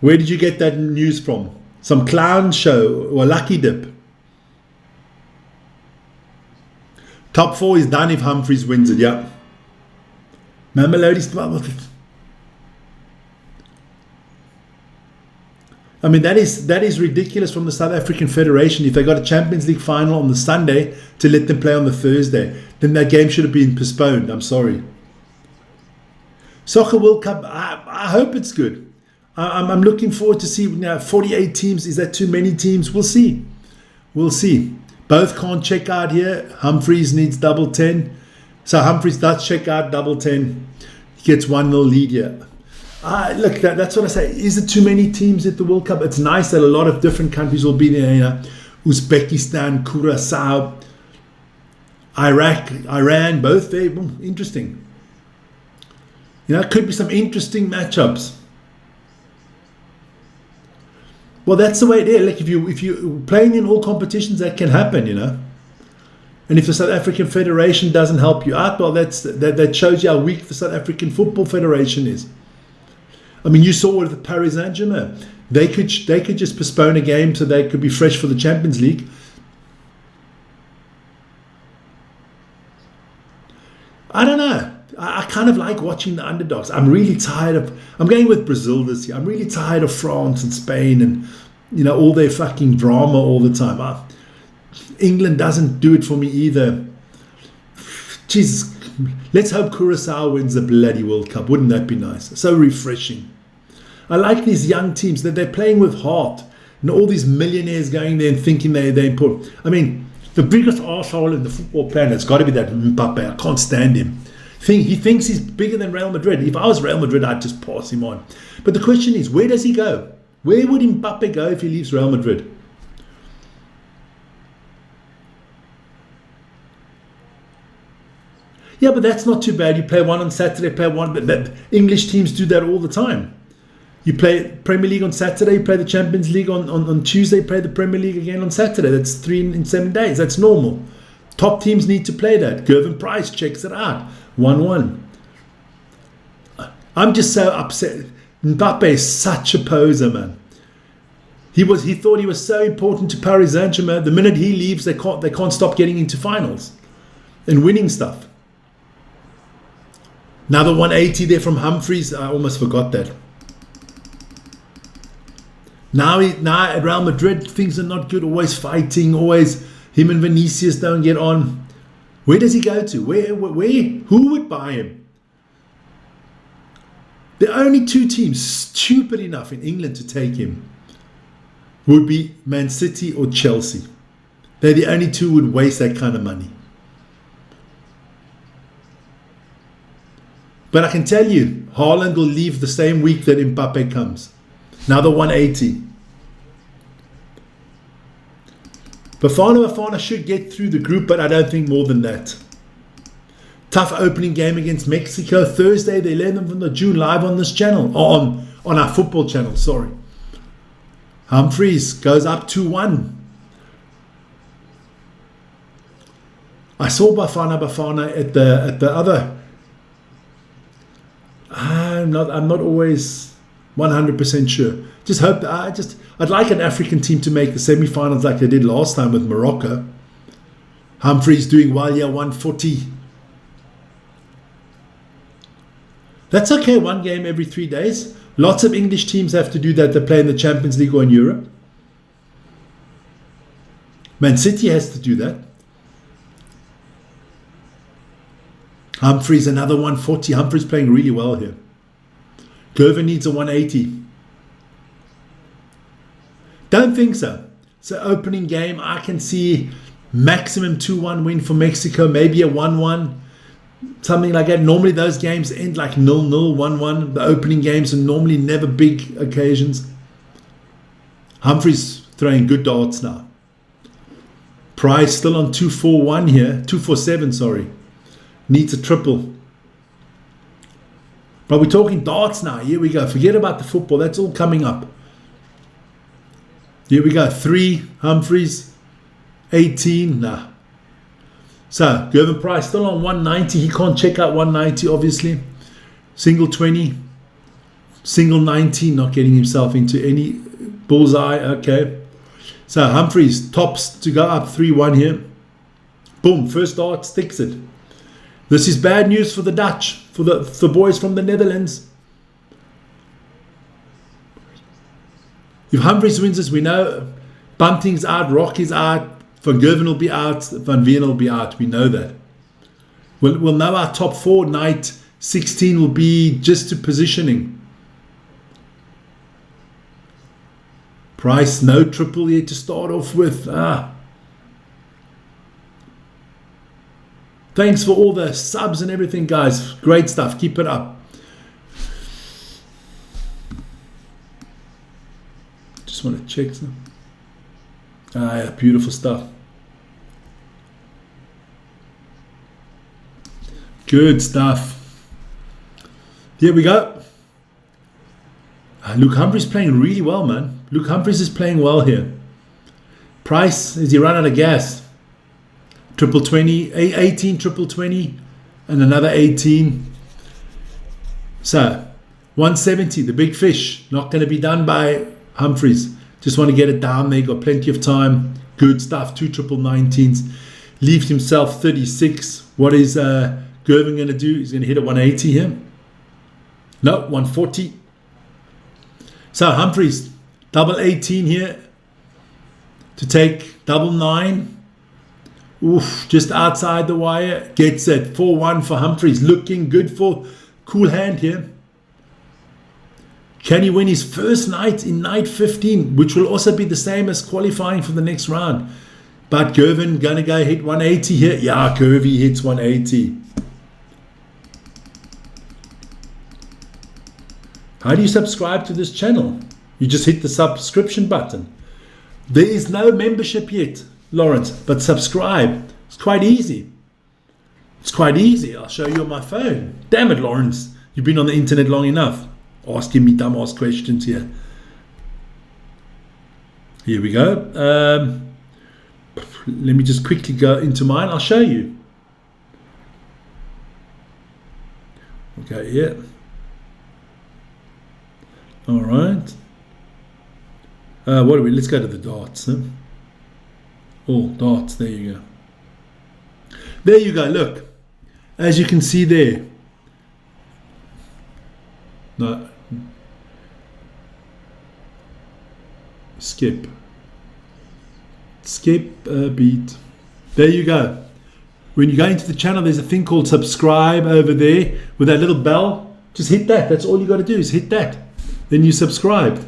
Where did you get that news from? Some clown show or lucky dip? Top 4 is done if Humphreys wins it, yeah. Mamelody's... I mean, that is ridiculous from the South African Federation. If they got a Champions League final on the Sunday to let them play on the Thursday, then that game should have been postponed. I'm sorry. Soccer World Cup, I hope it's good. I'm looking forward to see 48 teams. Is that too many teams? We'll see. We'll see. Both can't check out here. Humphreys needs double 10. So Humphreys does check out double 10. He gets 1-0 lead here. Look, that's what I say. Is it too many teams at the World Cup? It's nice that a lot of different countries will be there. Uzbekistan, Curacao, Iraq, Iran, both there. Interesting. It could be some interesting matchups. Well, that's the way it is. Like if you're playing in all competitions, that can happen, And if the South African Federation doesn't help you out, well, that shows you how weak the South African Football Federation is. I mean, you saw with the Paris Saint-Germain. They could just postpone a game so they could be fresh for the Champions League. I don't know. I kind of like watching the underdogs. I'm really tired of... I'm going with Brazil this year. I'm really tired of France and Spain and, all their fucking drama all the time. England doesn't do it for me either. Jesus, let's hope Curacao wins the bloody World Cup. Wouldn't that be nice? So refreshing. I like these young teams that they're playing with heart. And all these millionaires going there and thinking they're important. I mean, the biggest arsehole in the football planet has got to be that Mbappe. I can't stand him. He thinks he's bigger than Real Madrid. If I was Real Madrid, I'd just pass him on. But the question is, where does he go? Where would Mbappe go if he leaves Real Madrid? Yeah, but that's not too bad. You play one on Saturday, play one. But English teams do that all the time. You play Premier League on Saturday, you play the Champions League on Tuesday, play the Premier League again on Saturday. That's 3 in 7 days. That's normal. Top teams need to play that. Gervin Price checks it out. 1-1. I'm just so upset. Mbappe is such a poser, man. He thought he was so important to Paris Saint-Germain. The minute he leaves, they can't stop getting into finals and winning stuff. Another 180 there from Humphreys. I almost forgot that. Now at Real Madrid, things are not good. Always fighting. Always him and Vinicius don't get on. Where does he go to? Where? Who would buy him? The only 2 teams stupid enough in England to take him would be Man City or Chelsea. They're the only 2 who would waste that kind of money. But I can tell you, Haaland will leave the same week that Mbappe comes. Another 180. Bafana should get through the group, but I don't think more than that. Tough opening game against Mexico. Thursday, the 11th of June, live on this channel. On our football channel, sorry. Humphreys goes up 2-1. I saw Bafana at the other. I'm not always 100% sure. Just hope I'd like an African team to make the semi-finals like they did last time with Morocco. Humphreys doing well here, 140. That's okay, 1 game every 3 days. Lots of English teams have to do that. They play in the Champions League or in Europe. Man City has to do that. Humphreys another 140. Humphreys playing really well here. Gervin needs a 180. Don't think so. So opening game, I can see maximum 2-1 win for Mexico, maybe a 1-1, something like that. Normally those games end like 0-0, 1-1. The opening games are normally never big occasions. Humphreys throwing good darts now. Price still on 2-4-1 here, 2-4-7, sorry. Needs a triple. But we're talking darts now. Here we go. Forget about the football. That's all coming up. Here we go. 3, Humphreys. 18. Nah. So, Gervin Price still on 190. He can't check out 190, obviously. Single 20. Single 19. Not getting himself into any bullseye. Okay. So, Humphreys tops to go up 3-1 here. Boom. First dart sticks it. This is bad news for the Dutch, for the boys from the Netherlands. If Humphreys wins this, we know Bunting's out, Rock is out, Van Gerven will be out, Van Veen will be out. We know that. We'll know our top 4. Night 16 will be just to positioning. Price, no triple here to start off with. Thanks for all the subs and everything, guys. Great stuff. Keep it up. Just want to check some. Yeah, beautiful stuff. Good stuff. Here we go. Luke Humphreys playing really well, man. Luke Humphreys is playing well here. Price, is he run out of gas? Triple 20, 18, triple 20, and another 18. So, 170, the big fish. Not going to be done by Humphreys. Just want to get it down there. Got plenty of time. Good stuff. 2 triple 19s. Leaves himself 36. What is Gervin going to do? He's going to hit a 180 here. No, 140. So, Humphreys, double 18 here to take double 9. Oof, just outside the wire. Gets it. 4-1 for Humphreys. Looking good for cool hand here. Can he win his first night in night 15, which will also be the same as qualifying for the next round? But Gervin gonna go hit 180 here. Yeah, Curvy hits 180. How do you subscribe to this channel? You just hit the subscription button. There is no membership yet, Lawrence, but subscribe. It's quite easy. It's quite easy. I'll show you on my phone. Damn it, Lawrence. You've been on the internet long enough. Asking me dumbass questions here. Here we go. Let me just quickly go into mine. I'll show you. Okay, yeah. All right. What do we? Let's go to the darts. Huh? Oh, darts. There you go. There you go. Look, as you can see there. No. Skip a beat. There you go. When you go into the channel, there's a thing called subscribe over there with that little bell. Just hit that. That's all you got to do is hit that. Then you subscribed.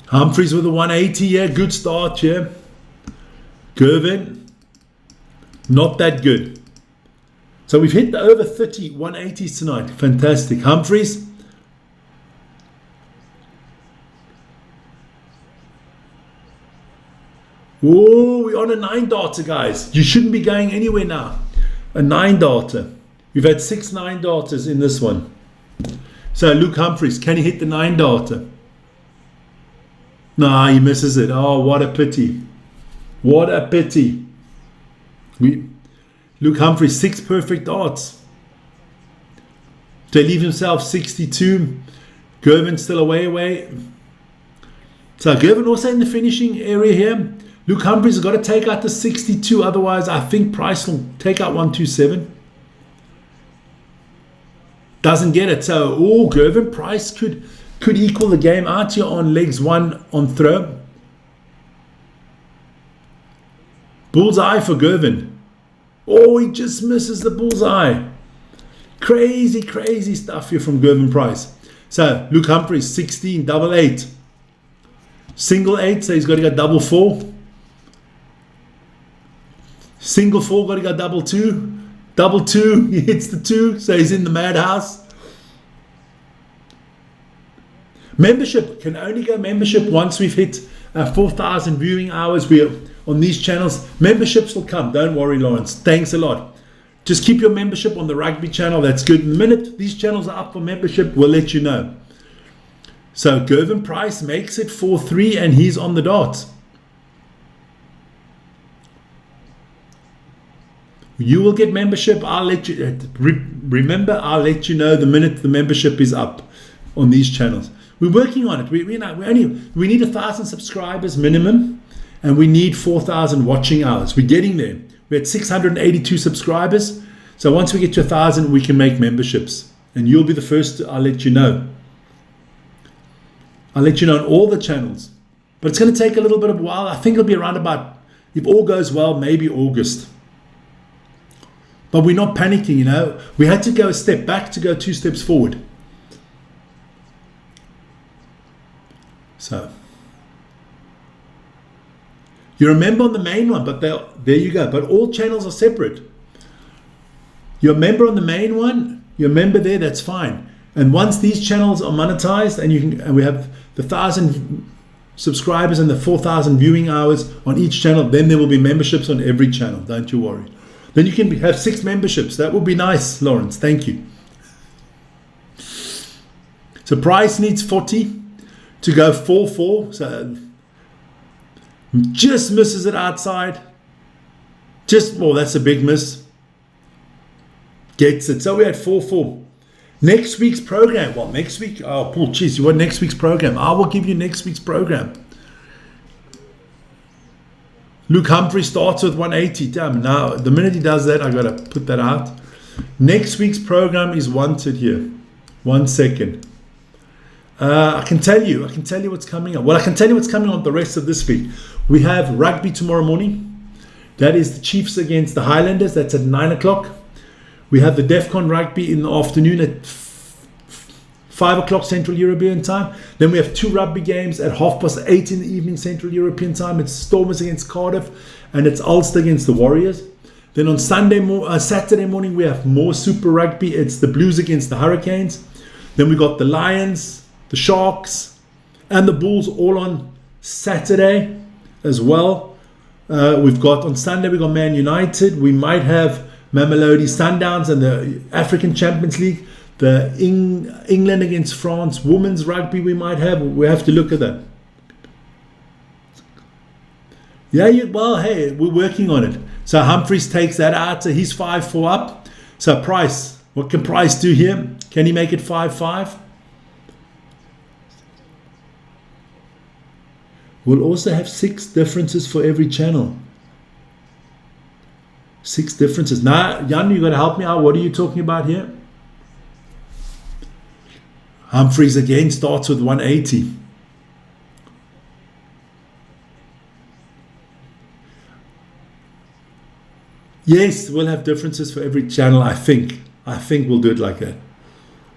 Humphreys with a 180, yeah, good start, yeah. Gervin, not that good. So we've hit the over 30 180s tonight. Fantastic. Humphreys. Oh, we're on a 9-darter, guys. You shouldn't be going anywhere now. A 9-darter. We've had 6 9-darters in this one. So Luke Humphreys, can he hit the 9-darter? Nah, he misses it. Oh, what a pity. What a pity. Luke Humphreys, 6 perfect darts. To leave himself 62. Gervin still away. So Gervin also in the finishing area here. Luke Humphreys has got to take out the 62. Otherwise, I think Price will take out 127. Doesn't get it. So, Gervin Price could equal the game out here on legs 1 on throw. Bullseye for Gervin. Oh, he just misses the bullseye. Crazy stuff here from Gervin Price. So, Luke Humphreys, 16, double 8. Single 8, so he's got to go double 4. Single 4, got to go double 2. Double 2, he hits the 2, so he's in the madhouse. Membership, can only go membership once we've hit 4,000 viewing hours. We're on these channels. Memberships will come, don't worry, Lawrence. Thanks a lot. Just keep your membership on the rugby channel, that's good. The minute these channels are up for membership, we'll let you know. So Gervin Price makes it 4-3 and he's on the dot. You will get membership. I'll let you remember. I'll let you know the minute the membership is up on these channels. We're working on it. We need 1,000 subscribers minimum, and we need 4,000 watching hours. We're getting there. We're at 682 subscribers. So once we get to 1,000, we can make memberships, and you'll be the first. I'll let you know. I'll let you know on all the channels, but it's going to take a little bit of a while. I think it'll be around about, if all goes well, maybe August. But we're not panicking, you know. We had to go a step back to go 2 steps forward. So, you're a member on the main one, but there you go. But all channels are separate. You're a member on the main one, you're a member there, that's fine. And once these channels are monetized and we have the 1,000 subscribers and the 4,000 viewing hours on each channel, then there will be memberships on every channel. Don't you worry. Then you can have 6 memberships. That would be nice, Lawrence. Thank you. So Price needs 40 to go 4-4. So just misses it outside. That's a big miss. Gets it. So we're at 4-4. Next week's program. Well, next week. Oh, geez, you want next week's program? I will give you next week's program. Luke Humphrey starts with 180. Damn, now the minute he does that, I got to put that out. Next week's program is wanted here. 1 second. I can tell you what's coming up. Well, I can tell you what's coming on the rest of this week. We have rugby tomorrow morning. That is the Chiefs against the Highlanders. That's at 9 o'clock. We have the DEFCON rugby in the afternoon at 5 o'clock Central European time. Then we have 2 rugby games at 8:30 in the evening Central European time. It's Stormers against Cardiff, and it's Ulster against the Warriors. Then on Saturday morning, we have more Super Rugby. It's the Blues against the Hurricanes. Then we got the Lions, the Sharks, and the Bulls all on Saturday as well. We've got on Sunday, we've got Man United. We might have Mamelodi Sundowns and the African Champions League. The England against France women's rugby we might have. We have to look at that. Yeah, well, hey, we're working on it. So Humphreys takes that out. So he's 5-4 up. So Price, what can Price do here? Can he make it 5-5? We'll also have 6 differences for every channel. 6 differences. Now, Jan, you got to help me out. What are you talking about here? Humphreys again starts with 180. Yes, we'll have differences for every channel, I think. I think we'll do it like that.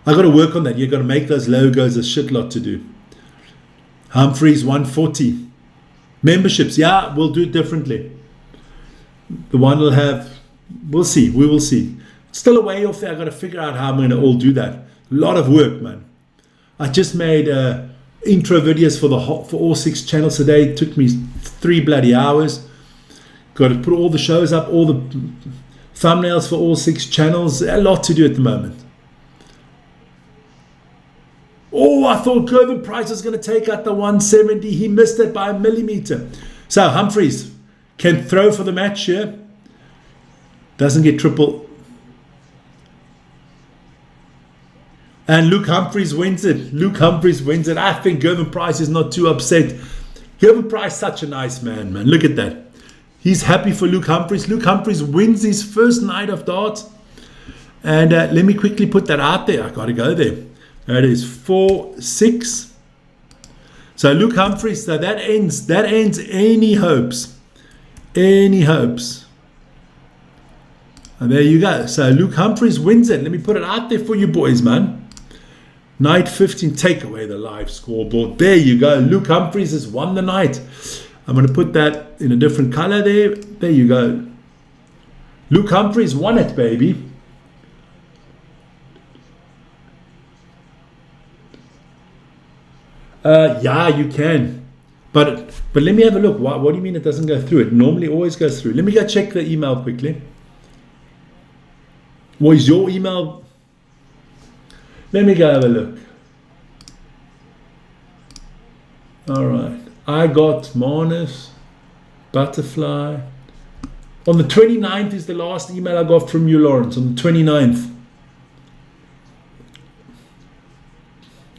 I got to work on that. You've got to make those logos a shit lot to do. Humphreys 140. Memberships, yeah, we'll do it differently. The one will have, we'll see, we will see. Still a way off there. I've got to figure out how I'm going to all do that. A lot of work, man. I just made intro videos for all 6 channels today. It took me 3 bloody hours. Got to put all the shows up, all the thumbnails for all 6 channels. A lot to do at the moment. Oh, I thought Gervin Price was going to take out the 170. He missed it by a millimeter. So Humphreys can throw for the match here. Doesn't get triple. And Luke Humphreys wins it. Luke Humphreys wins it. I think Gervin Price is not too upset. Gervin Price, such a nice man, man. Look at that. He's happy for Luke Humphreys. Luke Humphreys wins his first night of darts. And let me quickly put that out there. I got to go there. That is 4-6. So Luke Humphreys, so that ends any hopes. Any hopes. And there you go. So Luke Humphreys wins it. Let me put it out there for you boys, man. Night 15, take away the live scoreboard. There you go. Luke Humphreys has won the night. I'm going to put that in a different color there. There you go. Luke Humphreys won it, baby. Yeah, you can. But let me have a look. What do you mean it doesn't go through? It normally always goes through. Let me go check the email quickly. What is your email? Let me go have a look. All right. I got Manus, Butterfly. On the 29th is the last email I got from you, Lawrence. On the 29th.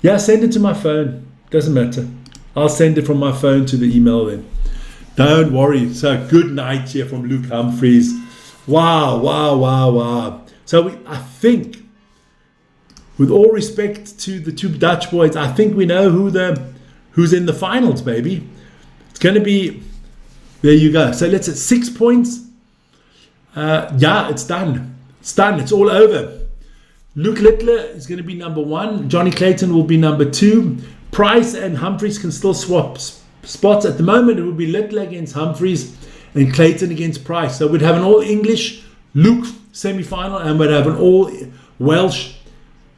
Yeah, send it to my phone. Doesn't matter. I'll send it from my phone to the email then. Don't worry. So good night here from Luke Humphreys. Wow, wow, wow, wow. So I think, with all respect to the 2 Dutch boys, I think we know who's in the finals, baby. It's going to be, there you go. So let's at 6 points. Yeah, it's done. It's done. It's all over. Luke Littler is going to be number 1. Johnny Clayton will be number 2. Price and Humphreys can still swap spots. At the moment, it would be Littler against Humphreys and Clayton against Price. So we'd have an all-English Luke semi-final, and we'd have an all-Welsh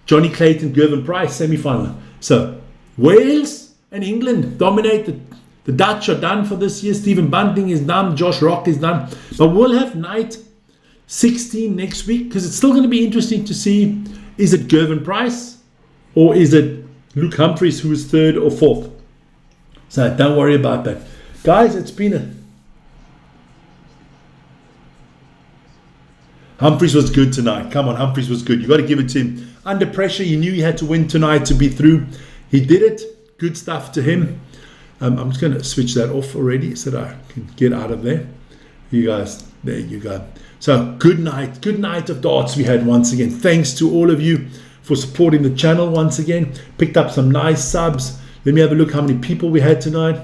Johnny Clayton, Gervin Price semi-final. So Wales and England dominate. The Dutch are done for this year. Stephen Bunting is done. Josh Rock is done. But we'll have night 16 next week, because it's still going to be interesting to see, is it Gervin Price or is it Luke Humphreys who is 3rd or 4th? So don't worry about that. Guys, it's been a... Humphreys was good tonight. Come on, Humphreys was good. You got to give it to him. Under pressure, he knew he had to win tonight to be through. He did it. Good stuff to him. I'm just going to switch that off already so that I can get out of there. You guys, there you go. So good night of darts we had once again. Thanks to all of you for supporting the channel once again. Picked up some nice subs. Let me have a look how many people we had tonight.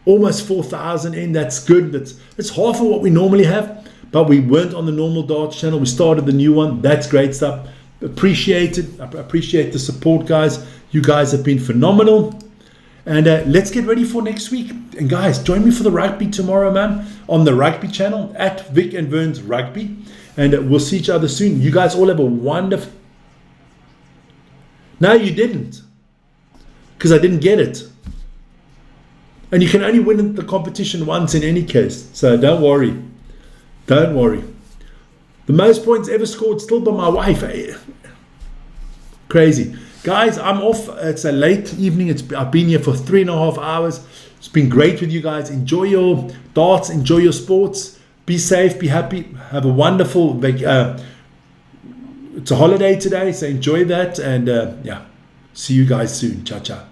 Almost 4,000 in. That's good. That's half of what we normally have. But we weren't on the normal darts channel. We started the new one. That's great stuff. Appreciate it. I appreciate the support, guys. You guys have been phenomenal. And let's get ready for next week. And guys, join me for the rugby tomorrow, man, on the rugby channel at Vic and Vern's Rugby. And we'll see each other soon. You guys all have a wonderful... No, you didn't. Because I didn't get it. And you can only win the competition once in any case. So don't worry. Don't worry. The most points ever scored still by my wife. Crazy. Guys, I'm off. It's a late evening. I've been here for 3.5 hours. It's been great with you guys. Enjoy your darts. Enjoy your sports. Be safe. Be happy. Have a wonderful... it's a holiday today, so enjoy that. And yeah, see you guys soon. Ciao, ciao.